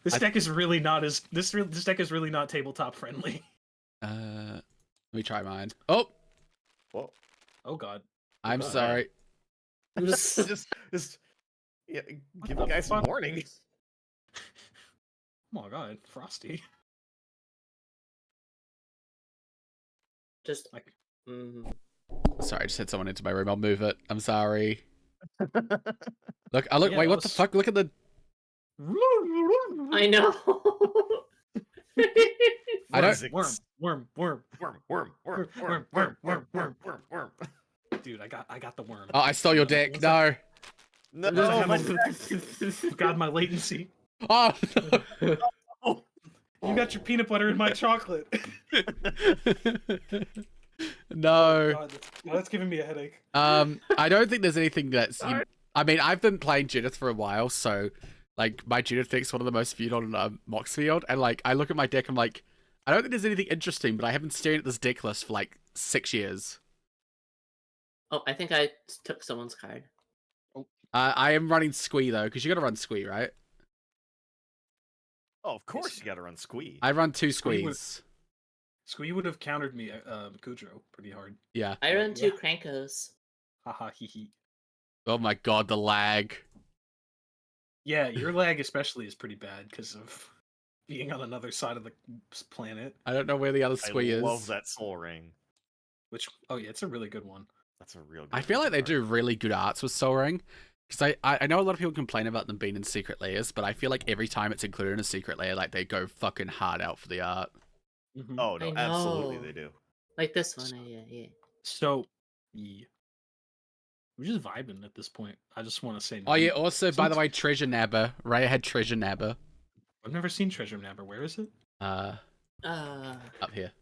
This deck is really not this deck is really not tabletop friendly. Let me try mine. Oh, Whoa. Oh God. I'm God. sorry. just yeah, give the guy some warning. Oh my God, Frosty. Just Like, Sorry, I just had someone into my room. I'll move it. I'm sorry. Look, Yeah, wait, that what the was- fuck? Look at the. I know. I don't- Worm. Worm. Dude, I got the worm. Oh, I stole your deck. No. No, Oh, my God, my latency. Oh. You got your peanut butter in my chocolate. No. God, that's giving me a headache. I don't think there's anything that's. I mean, I've been playing Judith for a while, so like my Judith deck's one of the most viewed on Moxfield, and like I look at my deck, I'm like, I don't think there's anything interesting, but I have been staring at this deck list for like 6 years. Oh, I think I took someone's card. I am running Squee though, because you got to run Squee, right? Oh, of course you got to run Squee. I run 2 Squee would- Squees. Squee would have countered me, Kudro, pretty hard. Yeah. I run 2 Yeah. Krankos. Haha, hee hee. Oh my god, the lag. Yeah, your lag especially is pretty bad because of being on another side of the planet. I don't know where the other Squee I is. love that Soul Ring. Oh yeah, it's a really good one. That's a real good I feel like they card. do really good arts with Soul Ring. Because I know a lot of people complain about them being in secret layers, but I feel like every time it's included in a secret layer, like they go fucking hard out for the art. Mhm. Oh no, I absolutely know. they do. Like this one, yeah. So, yeah. We're just vibing at this point. I just want to say. Oh yeah, also, by the Since- way, Treasure Nabber. Ray had Treasure Nabber. I've never seen Treasure Nabber. Where is it? Up here.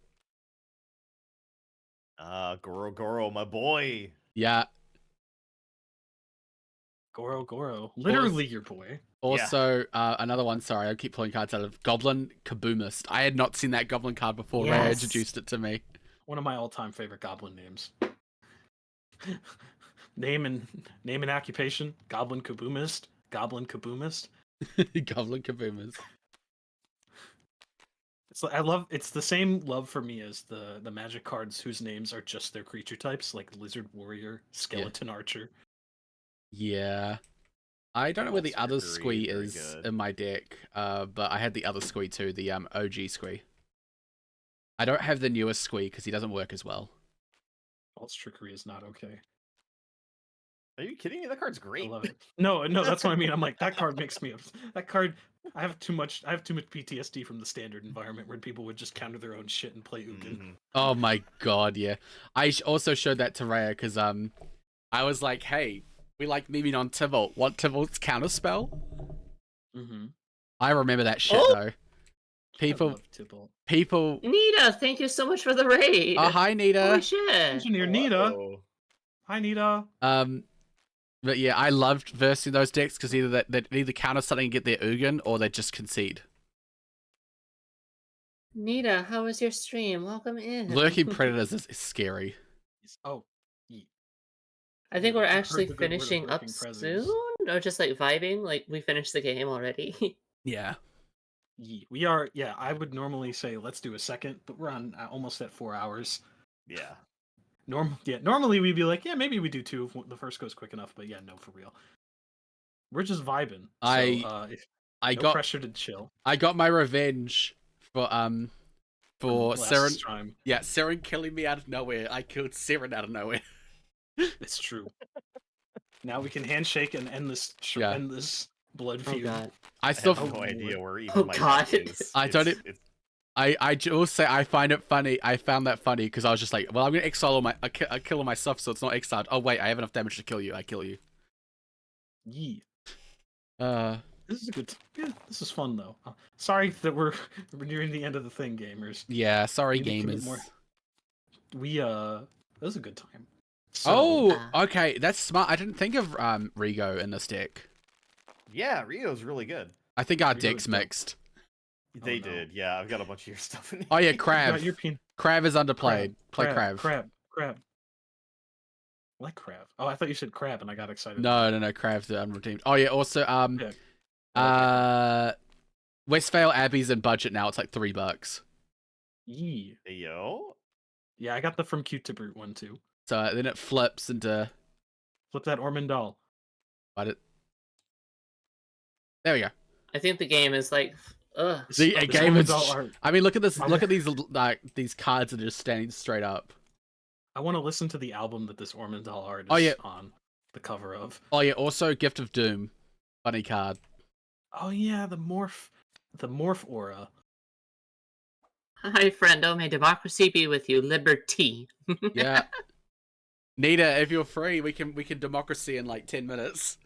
Goro, my boy. Yeah. Goro. Literally your boy. Also, another one, sorry, I keep pulling cards out of Goblin Kaboomist. I had not seen that Goblin card before. Ray Yes. introduced it to me. One of my all-time favorite goblin names. Name and occupation: Goblin Kaboomist. Goblin Kaboomist. Goblin Kaboomist. It's the same love for me as the magic cards whose names are just their creature types, like Lizard Warrior, Skeleton Archer. Yeah. I don't know where the Also other very, Squee very is good. in my deck, but I had the other Squee too, the OG Squee. I don't have the newest Squee because he doesn't work as well. False trickery is not okay. Are you kidding me? That card's I great. love it. No, that's what I mean. I'm like, that card makes me that card. I have too much PTSD from the standard environment where people would just counter their own shit and play Ugin. Mhm. Oh my god, yeah. I also showed that to Rhea because I was like, hey, we like memeing on Tybalt. Want Tybalt's counterspell? Mm-hmm. I remember that shit Oh! though. I love Tybalt. People. Nita, thank you so much for the raid. Oh, hi, Nita. Holy shit. Engineer Nita. Hello. Hi, Nita. But yeah, I loved versing those decks because either they'd either counter something and get their Ugin, or they just concede. Nita, how was your stream? Welcome in. Lurking Predators is scary. Oh, yeah. I think we're I've heard actually the good word of finishing up lurking presence. soon, or just like vibing. Like we finished the game already. Yeah. We are. Yeah, I would normally say let's do a second, but we're on almost at 4 hours. Yeah. Normally we'd be like, yeah, maybe we do 2 if the first goes quick enough, but yeah, no, for real. We're just vibing. I no got pressure to chill. I got my revenge for Last Ciron. time. Yeah, Ciron killing me out of nowhere. I killed Ciron out of nowhere. It's true. Now we can handshake and end this Yeah. end this blood Oh feud. god. I I still. have no idea where even Oh, my God. deck is. I don't It's- I will say I find it funny. I found that funny because I was just like, well, I'm gonna exile all I kill all myself, so it's not exiled. Oh wait, I have enough damage to kill you. I kill you. Yee. Uh, This is a good. Yeah, this is fun though. Sorry that we're nearing the end of the thing, gamers. yeah. Sorry, Maybe commit gamers. more. That was a good time. Oh, okay, that's smart. I didn't think of Rigo in this deck. yeah, Rio's really good. I think our Rigo's decks dope. mixed. They no. did. Yeah, I've got a bunch of your stuff in here. Oh yeah, Got Crab. European Crab is underplayed. Play Crab. Crab. I like crab. Oh, I thought you said crab, and I got excited. No. Crab's the unredeemed. Oh yeah. Also, Yeah. Westvale Abbey's in budget now. It's like $3. Yee. Hey, yo. Yeah, I got the from Cute to Brute one too. So then it flips into. Flip that Ormondal. But it. There we go. I think the game is like, ugh. The This game is. Ormondal art. I mean, look at this. Look at these these cards that are just standing straight up. I want to listen to the album that this Ormondal art is Oh, yeah. on the cover of. Oh yeah. Also, Gift of Doom. Funny card. Oh yeah, the morph aura. Hi, friendo. May democracy be with you. Liberty. Yeah. Nita, if you're free, we can democracy in like 10 minutes.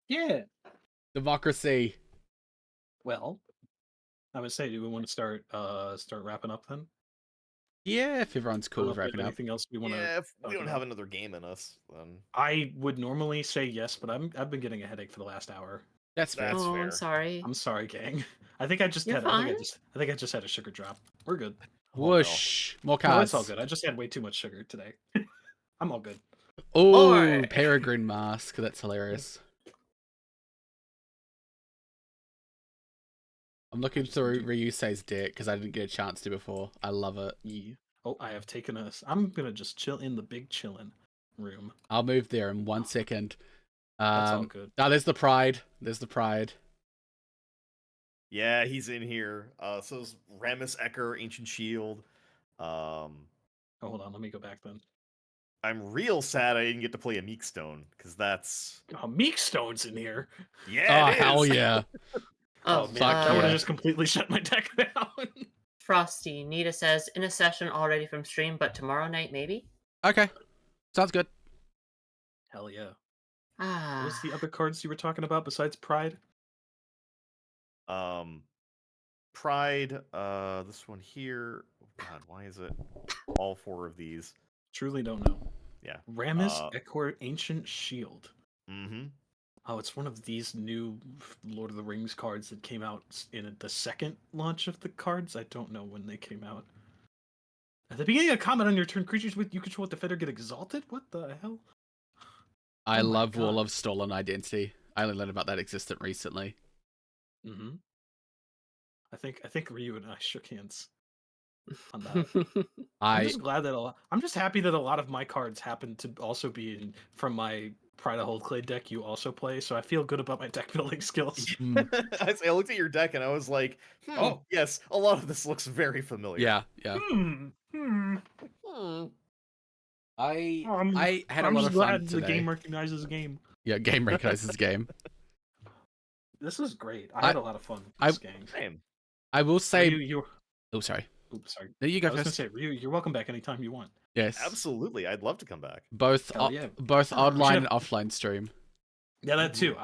Yeah. Democracy. Well, I would say, do we want to start wrapping up then? Yeah, if everyone's cool with wrapping up. Anything else we want to? Yeah, if we don't about? have another game in us, then I would normally say yes, but I've been getting a headache for the last hour. That's fair. That's Oh, fair. I'm sorry. I'm sorry, gang. I think I just You're had. I fine. think I just had a sugar drop. We're good. Whoosh. More No, cards. it's all good. I just had way too much sugar today. I'm all good. Oh, Or- Peregrine Mask. That's hilarious. I'm looking through Ryusei's deck because I didn't get a chance to before. I love it. Yeah. Oh, I have taken us. I'm gonna just chill in the big chillin' room. I'll move there in 1 second. That's all good. Oh, there's the Pride. There's the Pride. yeah, he's in here. So is Ramus Ecker, Ancient Shield. Oh, hold on. Let me go back then. I'm real sad I didn't get to play a Meekstone because that's Oh, Meekstone's in here. yeah. Oh, it hell is. yeah. Oh, man, fuck I would yeah. have just completely shut my deck down. Frosty. Nita says, in a session already from stream, but tomorrow night maybe? Okay. Sounds good. Hell yeah. Ah. What's the other cards you were talking about besides Pride? Pride. This one here. Oh, God, why is it all 4 of these? Truly don't know. Yeah. Ramus Eckhort Ancient Shield. Mm-hmm. Oh, it's one of these new Lord of the Rings cards that came out in the second launch of the cards. I don't know when they came out. At the beginning of a comment on your turn, creatures with you control defender get exalted? What the hell? I Oh my love Wall God. of Stolen Identity. I only learned about that existent recently. Mm-hmm. I think Ryu and I shook hands on that. I'm I just glad that I'm just happy that a lot of my cards happen to also be from my Pride of Hold Clay deck you also play, so I feel good about my deck building skills. I looked at your deck and I was like, Oh. yes, a lot of this looks very familiar. yeah. Hmm. Hmm. I had a I'm lot just of fun glad today. the game recognizes game. Yeah, game recognizes game. This is great. I had a lot of fun with this game. Same. I will say. Ryu, Oh, sorry. oops, sorry. No, you go I was first. gonna say, Ryu, you're welcome back anytime you want. Yes. Absolutely. I'd love to come back. Both Hell yeah. both online have- and offline stream. Yeah, that too.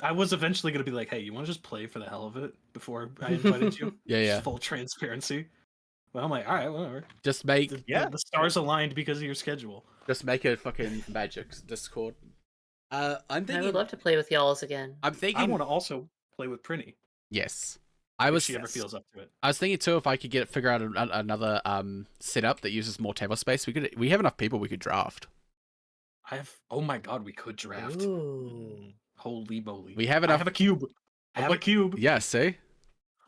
I was eventually gonna be like, hey, you want to just play for the hell of it before I invited you? Yeah, yeah. Just full transparency. Well, I'm like, all right, whatever. Just make The stars aligned because of your schedule. just make a fucking magic Discord. I'm I would thinking. love to play with y'alls again. I'm I thinking. want to also play with Prinny Yes. I if was. she ever feels up to it. I was thinking too if I could figure out another setup that uses more table space. We have enough people we could draft. Oh my god, we could draft. Ooh. Holy moly. We have I enough. have a cube. I have a cube. Yeah. See.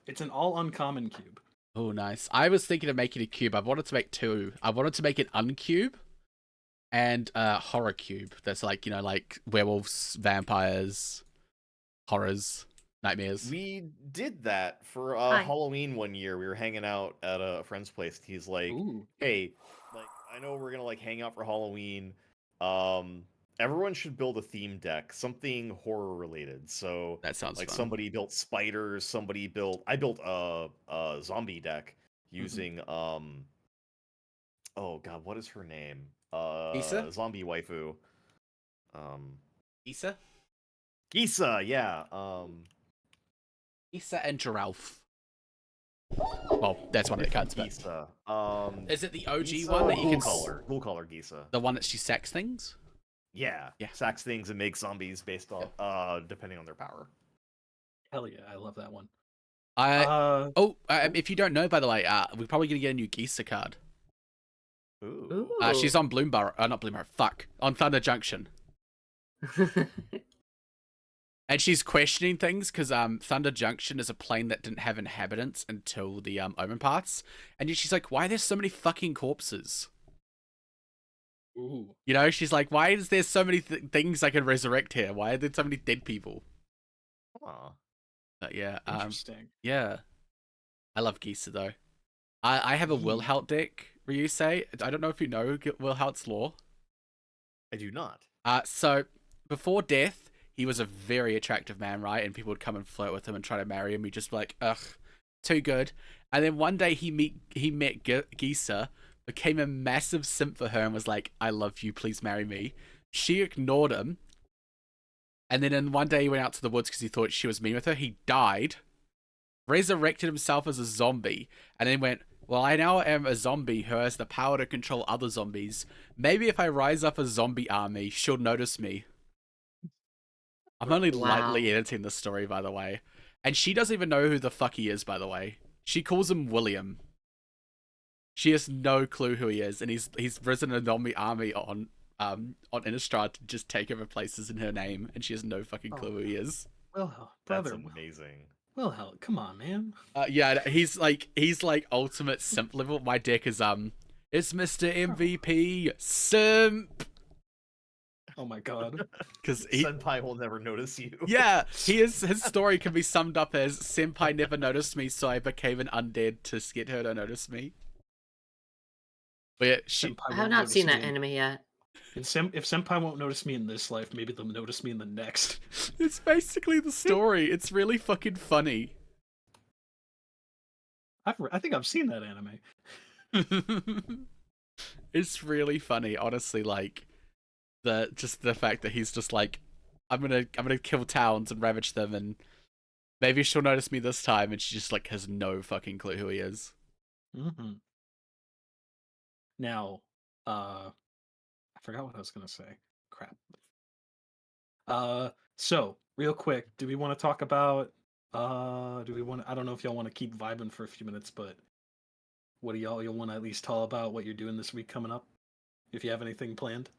It's an all uncommon cube. Oh, nice. I was thinking of making a cube. I wanted to make two. I wanted to make an uncube and a horror cube. That's like, like werewolves, vampires, horrors, nightmares. We did that for Hi. Halloween one year. We were hanging out at a friend's place. He's like, Ooh. "Hey, like I know we're gonna like hang out for Halloween. Everyone should build a theme deck, something horror related. So That sounds like fun. somebody built spiders. I built a zombie deck using oh god, what is her name? Issa? Zombie waifu. Issa? Gisa, yeah. Issa and Giralf. Well, that's one of the cards, but Gisa. is it the OG Gisa one that you can cool color Gisa. the one that she sacks things? Yeah. Yeah. Sacks things and makes zombies based on depending on their power. Hell yeah, I love that one. If you don't know, by the way, we're probably gonna get a new Gisa card. Ooh. She's on Bloomburrow, not Bloomburrow. Fuck, on Thunder Junction. And she's questioning things because Thunder Junction is a plane that didn't have inhabitants until the Omen Paths. And she's like, why are there so many fucking corpses? Ooh. She's like, why is there so many things I can resurrect here? Why are there so many dead people? Aw. Yeah, Interesting. yeah. I love Gisa though. I have a Wilhout deck, Ryusei. I don't know if you know Wilhout's lore. I do not. So before death, he was a very attractive man, right? And people would come and flirt with him and try to marry him. He'd just be like, ugh, too good. And then one day he met Gisa, became a massive simp for her and was like, I love you, please marry me. She ignored him. And then one day he went out to the woods because he thought she was mean with her. He died, resurrected himself as a zombie, and then went, well, I now am a zombie who has the power to control other zombies. Maybe if I rise up a zombie army, she'll notice me. I'm only lightly editing the story, by the way. And she doesn't even know who the fuck he is, by the way. She calls him William. She has no clue who he is, and he's risen a zombie army on Innistrad to just take over places in her name, and she has no fucking clue who he is. Well, That's brother. amazing. Well, hell, come on, man. Yeah, he's like ultimate simp level. My deck is it's Mr. MVP simp. Oh my god. Because Senpai will never notice you. yeah, his story can be summed up as Senpai never noticed me, so I became an undead to get her to notice me. But yeah, Senpai I have won't not notice seen me that in- anime yet. If Senpai won't notice me in this life, maybe they'll notice me in the next. it's basically the story. It's really fucking funny. I think I've seen that anime. It's really funny, honestly. Like the fact that he's just like, I'm gonna kill towns and ravage them, and maybe she'll notice me this time, and she just like has no fucking clue who he is. Mm-hmm. Now, I forgot what I was gonna say. Crap. So real quick, do we want to talk about? I don't know if y'all want to keep vibing for a few minutes, but what do you'll want to at least tell about what you're doing this week coming up? If you have anything planned.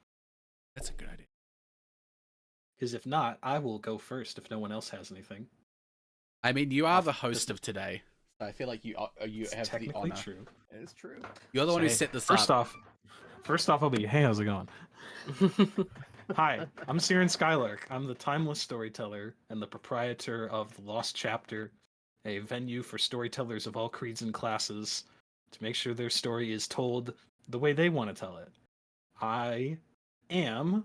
That's a good idea. Because if not, I will go first if no one else has anything. I mean, you are the host of today, so I feel like you It's have the technically honor. true. It is true. You're the one who Hey, set this First up. off, I'll be, hey, how's it going? Hi, I'm Ciron Skylark. I'm the timeless storyteller and the proprietor of The Lost Chapter, a venue for storytellers of all creeds and classes to make sure their story is told the way they want to tell it. I am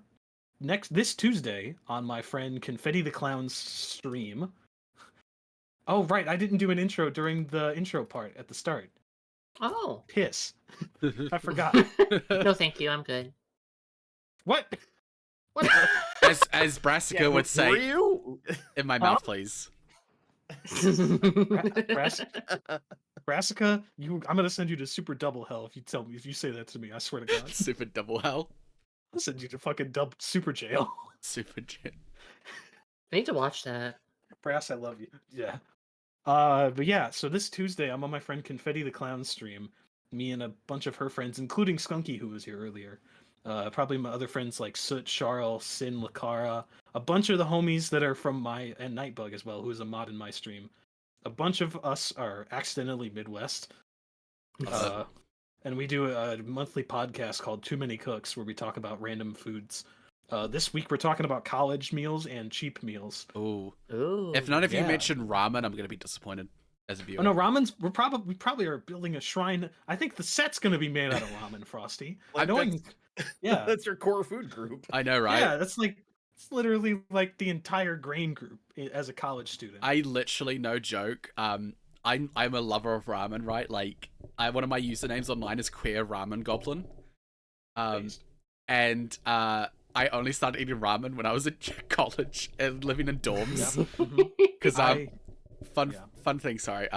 this Tuesday on my friend Confetti the Clown's stream. Oh, right, I didn't do an intro during the intro part at the start. Oh. Piss. I forgot. No, thank you. I'm good. What? What? As Brassica would say, you? in my mouth, please. Brassica, I'm gonna send you to super double hell if you say that to me. I swear to God. Super double hell. I'll send you to fucking super jail. Super jail. I need to watch that. Brass, I love you. Yeah. But yeah, so this Tuesday I'm on my friend Confetti the Clown stream. Me and a bunch of her friends, including Skunky, who was here earlier. Probably my other friends like Soot, Charles, Sin, Lakara, a bunch of the homies that are from and Nightbug as well, who is a mod in my stream. A bunch of us are accidentally Midwest. And we do a monthly podcast called Too Many Cooks, where we talk about random foods. This week we're talking about college meals and cheap meals. Ooh. Ooh. If none of you mention ramen, I'm gonna be disappointed as a viewer. Oh no, ramen's we probably are building a shrine. I think the set's gonna be made out of ramen, Frosty. Yeah, That's your core food group. I know, right? Yeah, it's literally like the entire grain group as a college student. I literally, no joke. I'm a lover of ramen, right? Like, one of my usernames online is Queer Ramen Goblin. And I only started eating ramen when I was in college and living in dorms. Because fun thing, sorry.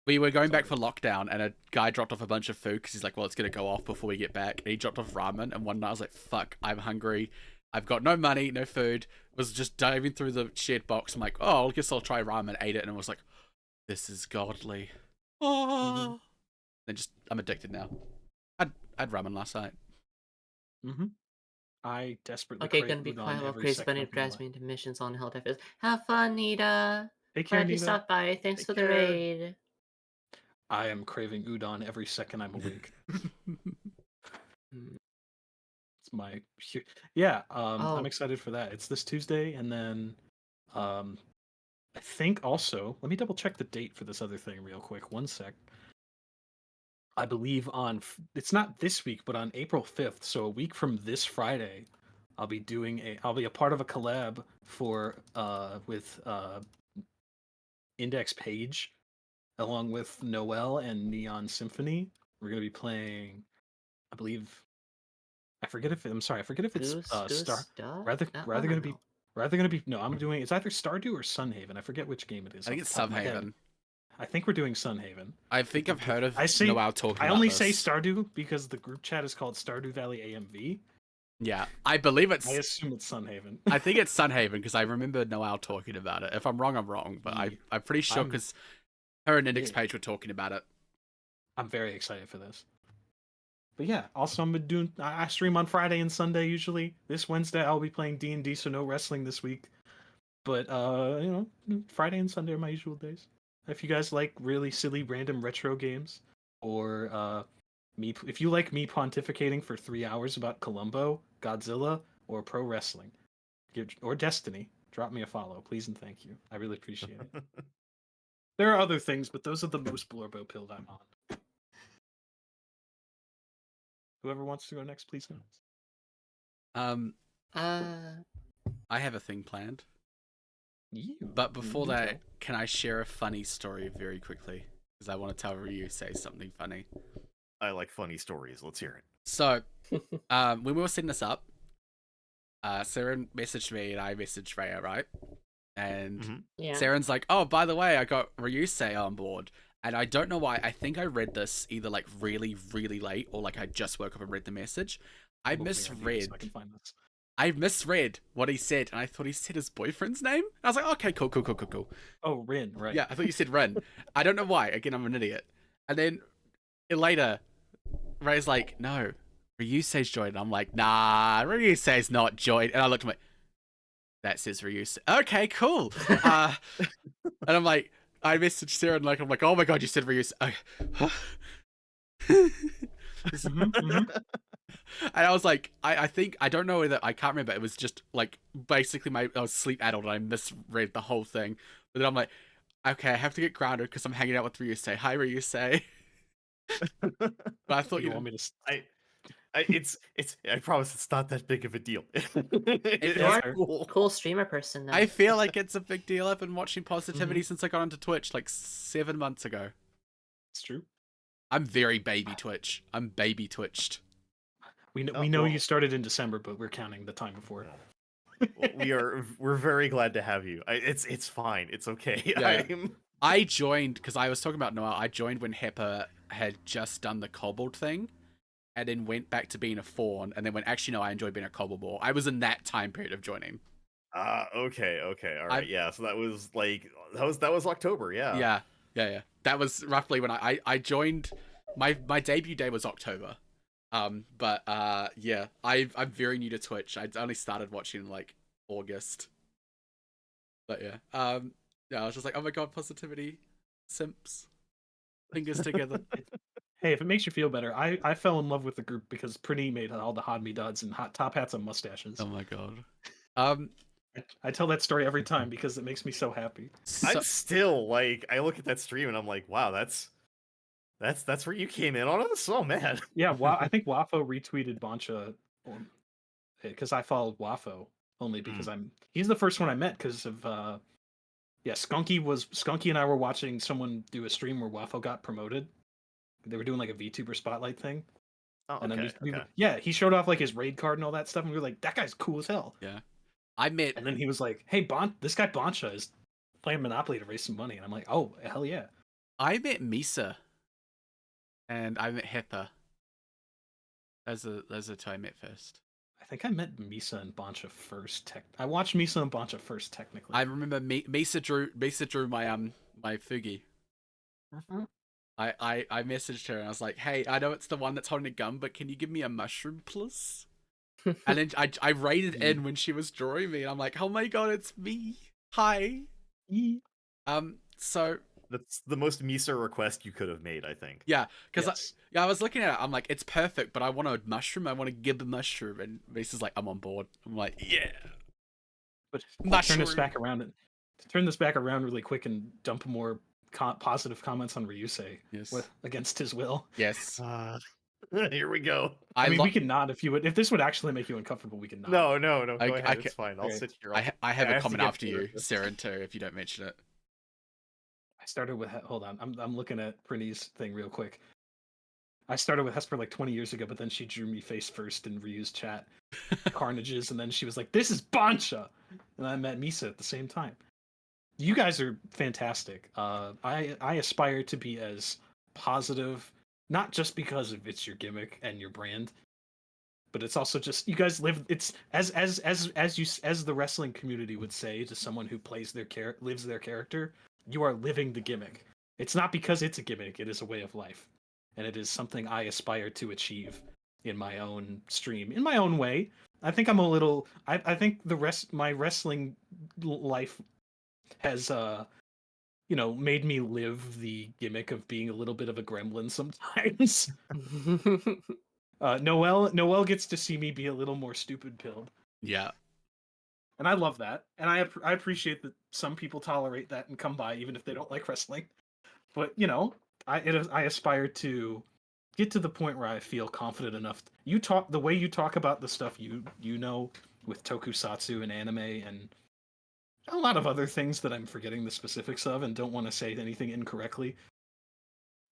We were going back for lockdown, and a guy dropped off a bunch of food because he's like, well, it's going to go off before we get back. And he dropped off ramen, and one night I was like, fuck, I'm hungry. I've got no money, no food. Was just diving through the shared box. I'm like, oh, I guess I'll try ramen. Ate it, and I was like, this is godly. Oh. Then I'm addicted now. I had ramen last night. I desperately Okay, gonna be quiet while Crazy Bunny drives me into missions on Hell Defense. Have fun, Nita. Take care, Glad you Nita. stopped by. Thanks for the raid. I am craving udon every second I'm awake. It's my I'm excited for that. It's this Tuesday, and then I think also let me double check the date for this other thing real quick. One sec. I believe it's not this week, but on April 5th, so a week from this Friday, I'll be a part of a collab with Index Page, along with Noel and Neon Symphony. We're gonna be playing, I believe. I forget if it's Star. Rather gonna be. No, I'm doing. It's either Stardew or Sunhaven. I forget which game it is. I think it's Sunhaven. I think we're doing Sunhaven. I think I've heard of Noel talking about I only this. say Stardew because the group chat is called Stardew Valley AMV. Yeah, I believe I assume it's Sunhaven. I think it's Sunhaven because I remember Noel talking about it. If I'm wrong, I'm wrong, but I'm pretty sure because her and Index Page were talking about it. I'm very excited for this. But yeah, also I stream on Friday and Sunday usually. This Wednesday I'll be playing D&D, so no wrestling this week. But Friday and Sunday are my usual days. If you guys like really silly random retro games, or if you like me pontificating for 3 hours about Columbo, Godzilla, or pro wrestling, or Destiny, drop me a follow, please and thank you. I really appreciate it. There are other things, but those are the most blurbo pilled I'm on. Whoever wants to go next, please go. I have a thing planned. But before that, can I share a funny story very quickly? Because I want to tell Ryusei something funny. I like funny stories. Let's hear it. So, when we were setting this up, Ciron messaged me and I messaged Rhea, right? And Ciron's like, oh, by the way, I got Ryusei on board. And I don't know why. I think I read this either like really, really late or like I just woke up and read the message. I misread what he said, and I thought he said his boyfriend's name. I was like, okay, cool. Oh, Rin, right. Yeah, I thought you said Rin. I don't know why. Again, I'm an idiot. And then later, Ray's like, no, Ryusei's joined. And I'm like, nah, Ryusei's not joined. And I looked at that says Ryusei. Okay, cool. And I'm like, I messaged Sarah and I'm like, oh my god, you said Ryusei. And I was like, I think, I don't know whether, I can't remember. It was just like, basically I was sleep addled and I misread the whole thing. But then I'm like, okay, I have to get grounded because I'm hanging out with Ryusei. Hi, Ryusei. But I thought you want me to. I promise it's not that big of a deal. You are a cool streamer person, though. I feel like it's a big deal. I've been watching Positivity Mm-hmm. since I got onto Twitch like 7 months ago. It's true. I'm very baby Twitch. I'm baby Twitched. We know you started in December, but we're counting the time before. We're very glad to have you. It's fine. It's okay. Yeah. I joined because I was talking about Noel. I joined when Hepper had just done the kobold thing, and then went back to being a fawn, and then went, actually no, I enjoy being a kobold more. I was in that time period of joining. Okay, all right, yeah. So that was like that was October, yeah. Yeah. That was roughly when I joined. My debut day was October. But yeah, I'm very new to Twitch. I only started watching in like August. But yeah, yeah, I was just like, oh my god, Positivity, simps, fingers together. Hey, if it makes you feel better, I fell in love with the group because Prinny made all the Hod Me Duds and hot top hats and mustaches. Oh my god. I tell that story every time because it makes me so happy. I'm still like, I look at that stream and I'm like, wow, that's where you came in on us. Oh man. Yeah, I think Wafo retweeted Boncha because I followed Wafo only because he's the first one I met because of Skunky and I were watching someone do a stream where Wafo got promoted. They were doing like a VTuber spotlight thing. Oh, and okay, then yeah, he showed off like his raid card and all that stuff, and we were like, that guy's cool as hell. Yeah. I met, and then he was like, hey, this guy Boncha is playing Monopoly to raise some money, and I'm like, oh hell yeah. I met Misa, and I met Hepper. Those are two I met first. I think I met Misa and Boncha first. I watched Misa and Boncha first, technically. I remember Misa drew my my Fugi. Mm-hmm. I messaged her and I was like, hey, I know it's the one that's holding a gun, but can you give me a mushroom, please? And then I raided in when she was drawing me, and I'm like, oh my god, it's me. Hi. So that's the most Misa request you could have made, I think. Yeah, because I was looking at it, I'm like, it's perfect, but I want a mushroom. I want to give a mushroom, and Misa's like, I'm on board. I'm like, yeah. But turn this back around really quick and dump more positive comments on Ryusei. Yes. Against his will. Yes. Here we go. I mean, we can nod if this would actually make you uncomfortable, we can nod. No. Go ahead. It's fine. I'll sit here. I have a comment after you, Ciron, too, if you don't mention it. I started with hold on. I'm looking at Prinny's thing real quick. I started with Hesper like 20 years ago, but then she drew me face first in Ryu's chat, Carnages, and then she was like, "This is Boncha," and I met Misa at the same time. You guys are fantastic. I aspire to be as positive, not just because of it's your gimmick and your brand, but it's also just you guys live. It's as the wrestling community would say to someone who plays lives their character. You are living the gimmick. It's not because it's a gimmick. It is a way of life, and it is something I aspire to achieve in my own stream, in my own way. I think I'm a little. I think my wrestling life has made me live the gimmick of being a little bit of a gremlin sometimes. Noel gets to see me be a little more stupid pilled. Yeah. And I love that. And I appreciate that some people tolerate that and come by even if they don't like wrestling. But, I aspire to get to the point where I feel confident enough. The way you talk about the stuff you know with tokusatsu and anime and a lot of other things that I'm forgetting the specifics of and don't want to say anything incorrectly.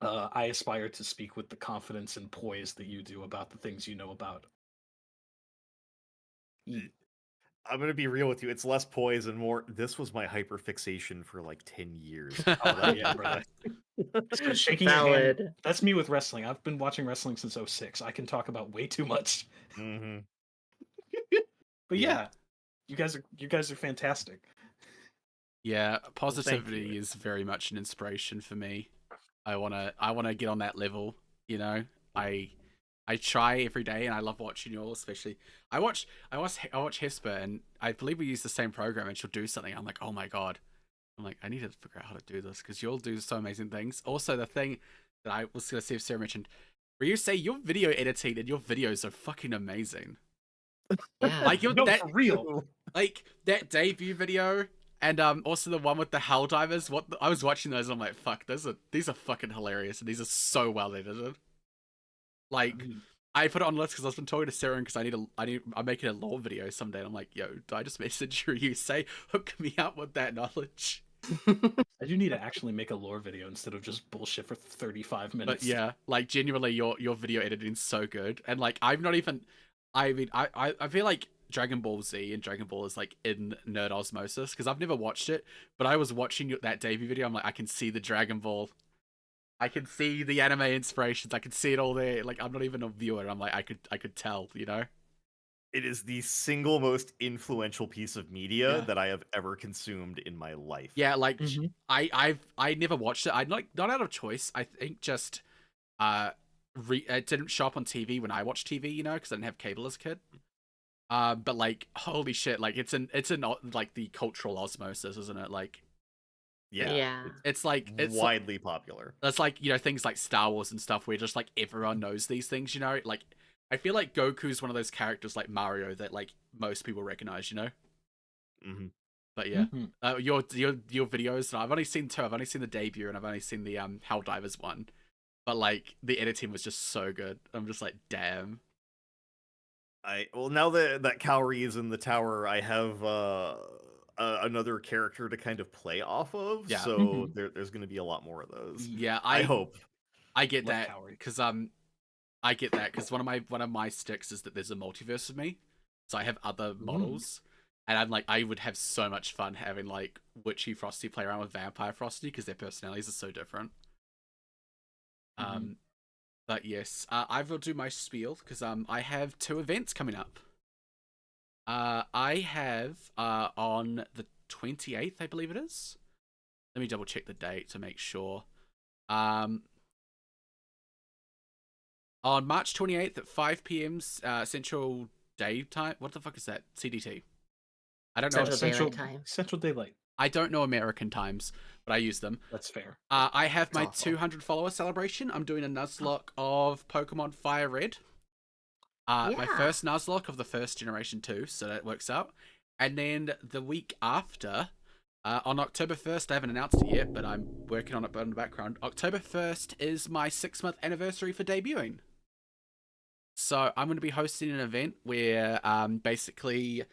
I aspire to speak with the confidence and poise that you do about the things you know about. I'm going to be real with you. It's less poise and more, this was my hyperfixation for like 10 years. Yeah, brother. Shaking your hand. That's me with wrestling. I've been watching wrestling since 2006. I can talk about way too much. Mm-hmm. But yeah, you guys are fantastic. Yeah, positivity is very much an inspiration for me. I wanna get on that level. I try every day, and I love watching you all. Especially, I watch Hesper, and I believe we use the same program, and she'll do something. I'm like, oh my god. I'm like, I need to figure out how to do this because you'll do so amazing things. Also, the thing that I was gonna see if Sarah mentioned, Ryusei, your video editing and your videos are fucking amazing. Yeah. Like for real. Like that debut video. And also the one with the Helldivers. I was watching those, and I'm like, fuck, these are fucking hilarious, and these are so well edited. Like, I put it on the list because I've been talking to Ciron because I'm making a lore video someday. And I'm like, yo, do I just message Ryusei? Hook me up with that knowledge. I do need to actually make a lore video instead of just bullshit for 35 minutes. But yeah, like genuinely, your video editing's so good, and like I'm not even. I mean, I feel like Dragon Ball Z and Dragon Ball is like in nerd osmosis because I've never watched it, but I was watching that debut video. I'm like, I can see the Dragon Ball. I can see the anime inspirations. I can see it all there. Like I'm not even a viewer. I'm like, I could tell, you know. It is the single most influential piece of media that I have ever consumed in my life. Yeah, like I never watched it. I not out of choice. I think just it didn't show up on TV when I watched TV, you know, because I didn't have cable as a kid. But like, holy shit, like it's like the cultural osmosis, isn't it? Like, Yeah. it's widely popular. That's like, you know, things like Star Wars and stuff where just like everyone knows these things, you know. Like, I feel like Goku's one of those characters like Mario that like most people recognize, you know. Mm-hmm. But yeah, your videos. I've only seen 2. I've only seen the debut and I've only seen the Helldivers one. But like the editing was just so good. I'm just like, damn. Now that Kaori is in the tower, I have another character to kind of play off of. Yeah. So there's going to be a lot more of those. Yeah, I hope. I get Love that Kaori. because I get that because one of my sticks is that there's a multiverse of me, so I have other models, and I'm like, I would have so much fun having like Witchy Frosty play around with Vampire Frosty because their personalities are so different. But yes, I will do my spiel because I have 2 events coming up. I have on the 28th, I believe it is. Let me double check the date to make sure. On March 28th at 5 p.m. Central Daytime. What the fuck is that? CDT. I don't know. Central Daylight Time. Central Daylight. I don't know American times, but I use them. That's fair. I have my awful. 200 follower celebration. I'm doing a Nuzlocke of Pokemon Fire Red. My first Nuzlocke of the first generation too, so that works out. And then the week after, on October 1st, I haven't announced it yet, but I'm working on it in the background. October 1st is my 6-month anniversary for debuting. So I'm going to be hosting an event where basically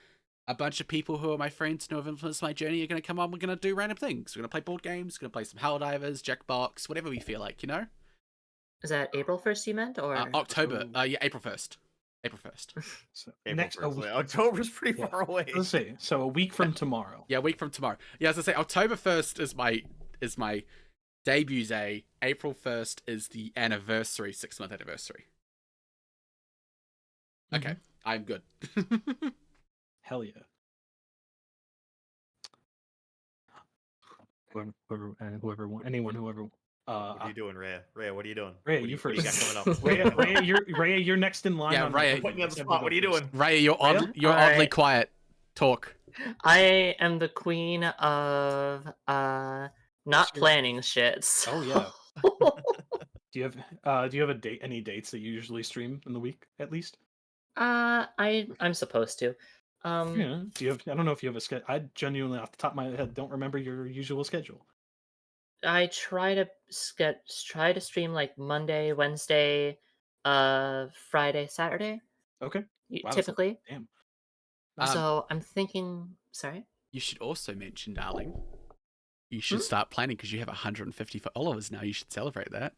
a bunch of people who are my friends and who have influenced my journey are going to come on. We're going to do random things. We're going to play board games. We're going to play some Helldivers, Jackbox, whatever we feel like, you know? Is that April 1st you meant, or October. Yeah, April 1st. April 1st. So April 1st. October's pretty far away. Let's see. So a week from tomorrow. Yeah, a week from tomorrow. Yeah, as I say, October 1st is my debut day. April 1st is the anniversary, 6-month anniversary. Okay, I'm good. Hell yeah. Whoever. What are you doing, Rhea? Rhea, what are you doing? Rhea, What you do you got first. coming up? Rhea, you're next in line. Yeah, Rhea. Putting you on the spot. What are you doing? Rhea, you're Rhea? you're Alright. oddly quiet. Talk. I am the queen of not planning shit. So... Oh yeah. Do you have a date? Any dates that you usually stream in the week at least? I'm supposed to. Yeah. Do you have? I don't know if you have a schedule. I genuinely, off the top of my head, don't remember your usual schedule. I try to stream like Monday, Wednesday, Friday, Saturday. Okay. Wow, that's Typically. Damn. So I'm thinking. Sorry. You should also mention, darling, you should start planning because you have 150 followers now. You should celebrate that.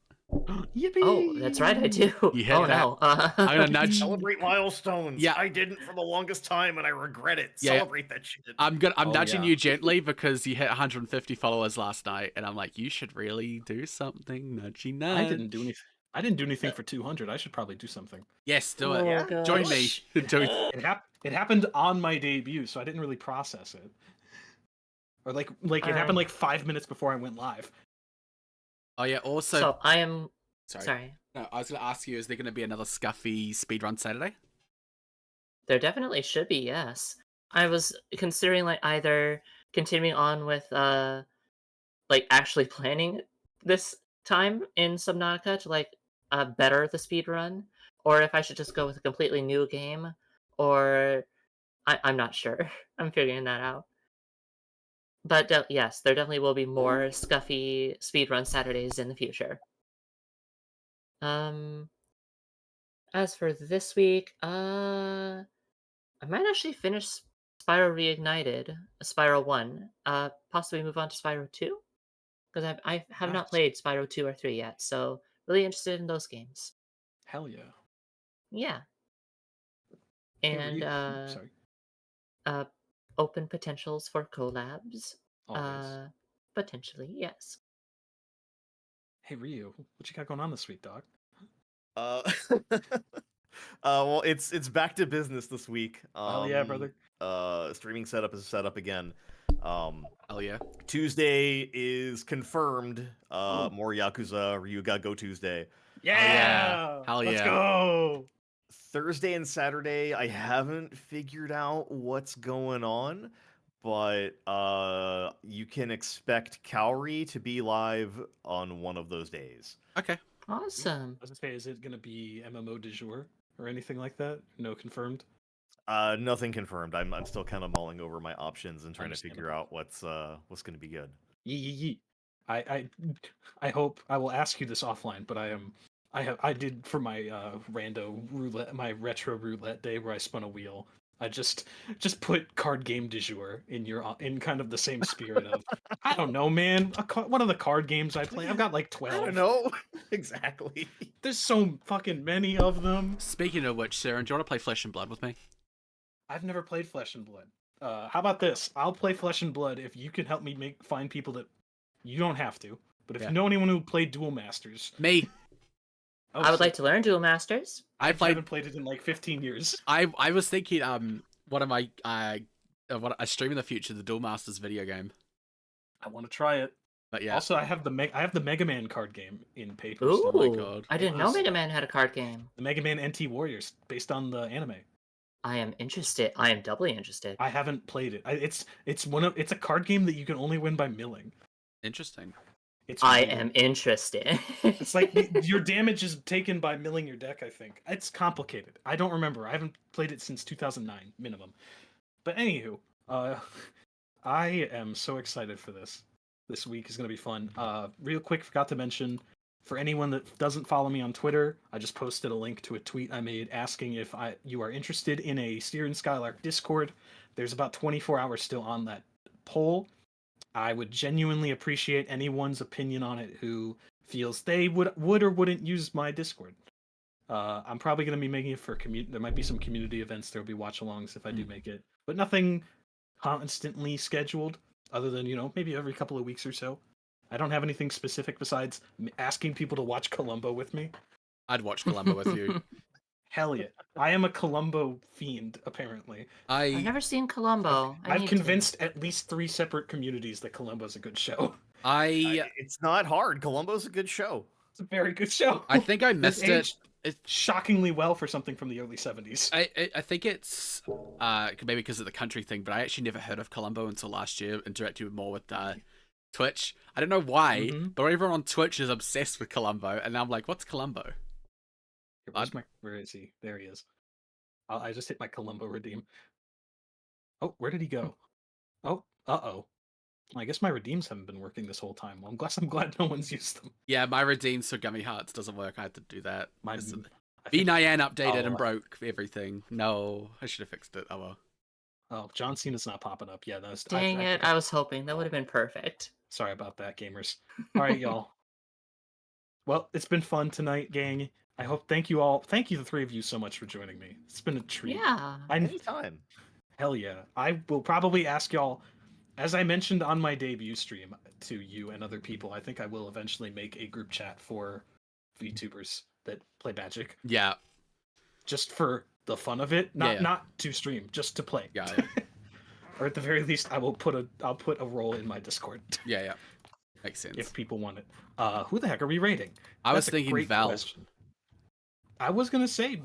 Yippee! Oh, that's right, I do. You hit Oh that. no. I'm gonna nudge. Celebrate milestones. Yeah. I didn't for the longest time, and I regret it. Yeah. Celebrate that shit. I'm nudging yeah. you gently because you hit 150 followers last night, and I'm like, you should really do something. Nudgy nudge. I didn't do anything. I didn't do anything for 200. I should probably do something. Yes, do Oh, it. gosh. Join me. It happened on my debut, so I didn't really process it. Or like it happened like 5 minutes before I went live. Oh yeah. Also, So I am. sorry. Sorry. No, I was gonna ask you: is there gonna be another Scuffy speedrun Saturday? There definitely should be, yes. I was considering like either continuing on with like actually planning this time in Subnautica to like better the speed run, or if I should just go with a completely new game, or I'm not sure. I'm figuring that out. But yes, there definitely will be more Scuffy speedrun Saturdays in the future. As for this week, I might actually finish Spyro Reignited, Spyro 1. Possibly move on to Spyro 2? Because I have not Nice. played Spyro 2 or 3 yet, so really interested in those games. Hell yeah. Yeah. Hey, And sorry. open potentials for collabs. Always. Potentially, yes. Hey Ryu, what you got going on this week, dog? Uh, well, it's back to business this week. Hell yeah, brother. Streaming setup is set up again. Hell yeah. Tuesday is confirmed. More Yakuza Ryuga Go Tuesday. Yeah. Hell Let's yeah. go. Thursday and Saturday, I haven't figured out what's going on, but you can expect Kaori to be live on one of those days. Okay. Awesome. I was gonna say, is it gonna be MMO du jour or anything like that? No confirmed. Nothing confirmed. I'm still kind of mulling over my options and trying to figure out what's going to be good. Yee. I hope I will ask you this offline, but I did for my rando roulette, my retro roulette day where I spun a wheel. I just put card game du jour in kind of the same spirit of I don't know, man. One of the card games I play, I've got like 12. I don't know exactly. There's so fucking many of them. Speaking of which, Ciron, do you want to play Flesh and Blood with me? I've never played Flesh and Blood. How about this? I'll play Flesh and Blood if you can help me find people that you don't have to. But if you know anyone who played Duel Masters, Me. oh, I would sick. like to learn Duel Masters. I haven't played it in like 15 years. I was thinking one of my a stream in the future, the Duel Masters video game. I want to try it. But yeah. Also, I have the Mega Man card game in paper. Ooh, Oh my god. I didn't know Mega Man had a card game. The Mega Man NT Warriors, based on the anime. I am interested. I am doubly interested. I haven't played it. It's a card game that you can only win by milling. Interesting. I weird. am interested. It's like your damage is taken by milling your deck, I think. It's complicated. I don't remember. I haven't played it since 2009, minimum. But anywho, I am so excited for this. This week is going to be fun. Real quick, forgot to mention, for anyone that doesn't follow me on Twitter, I just posted a link to a tweet I made asking if you are interested in a Ciron Skylark Discord. There's about 24 hours still on that poll. I would genuinely appreciate anyone's opinion on it who feels they would or wouldn't use my Discord. I'm probably going to be making it for community. There might be some community events. There will be watch-alongs if I do make it, but nothing constantly scheduled. Other than maybe every couple of weeks or so. I don't have anything specific besides asking people to watch Columbo with me. I'd watch Columbo with you. Hell yeah! I am a Columbo fiend. Apparently, I've never seen Columbo. I've convinced at least 3 separate communities that Columbo's a good show. It's not hard. Columbo's a good show. It's a very good show. I think I missed it. It's shockingly well for something from the early 70s. I think it's maybe because of the country thing, but I actually never heard of Columbo until last year, interacting more with Twitch. I don't know why, but everyone on Twitch is obsessed with Columbo, and now I'm like, what's Columbo? Where is he? There he is. I just hit my Columbo redeem. Oh, where did he go? Oh, uh-oh. I guess my redeems haven't been working this whole time. Well, I'm glad no one's used them. Yeah, my redeems for Gummy Hearts doesn't work. I had to do that. V9 updated and broke everything. No, I should have fixed it. Oh well. Oh, John Cena's not popping up. Yeah, that's Dang it! I was hoping that would have been perfect. Sorry about that, gamers. All right, y'all. Well, it's been fun tonight, gang. Thank you all. Thank you, the 3 of you, so much for joining me. It's been a treat. Yeah. Anytime. Hell yeah. I will probably ask y'all, as I mentioned on my debut stream to you and other people, I think I will eventually make a group chat for VTubers that play Magic. Yeah. Just for the fun of it, not to stream, just to play. Yeah. Or at the very least, I'll put a role in my Discord. Yeah. Makes sense. If people want it. Who the heck are we rating? I was thinking Val. Question. I was gonna say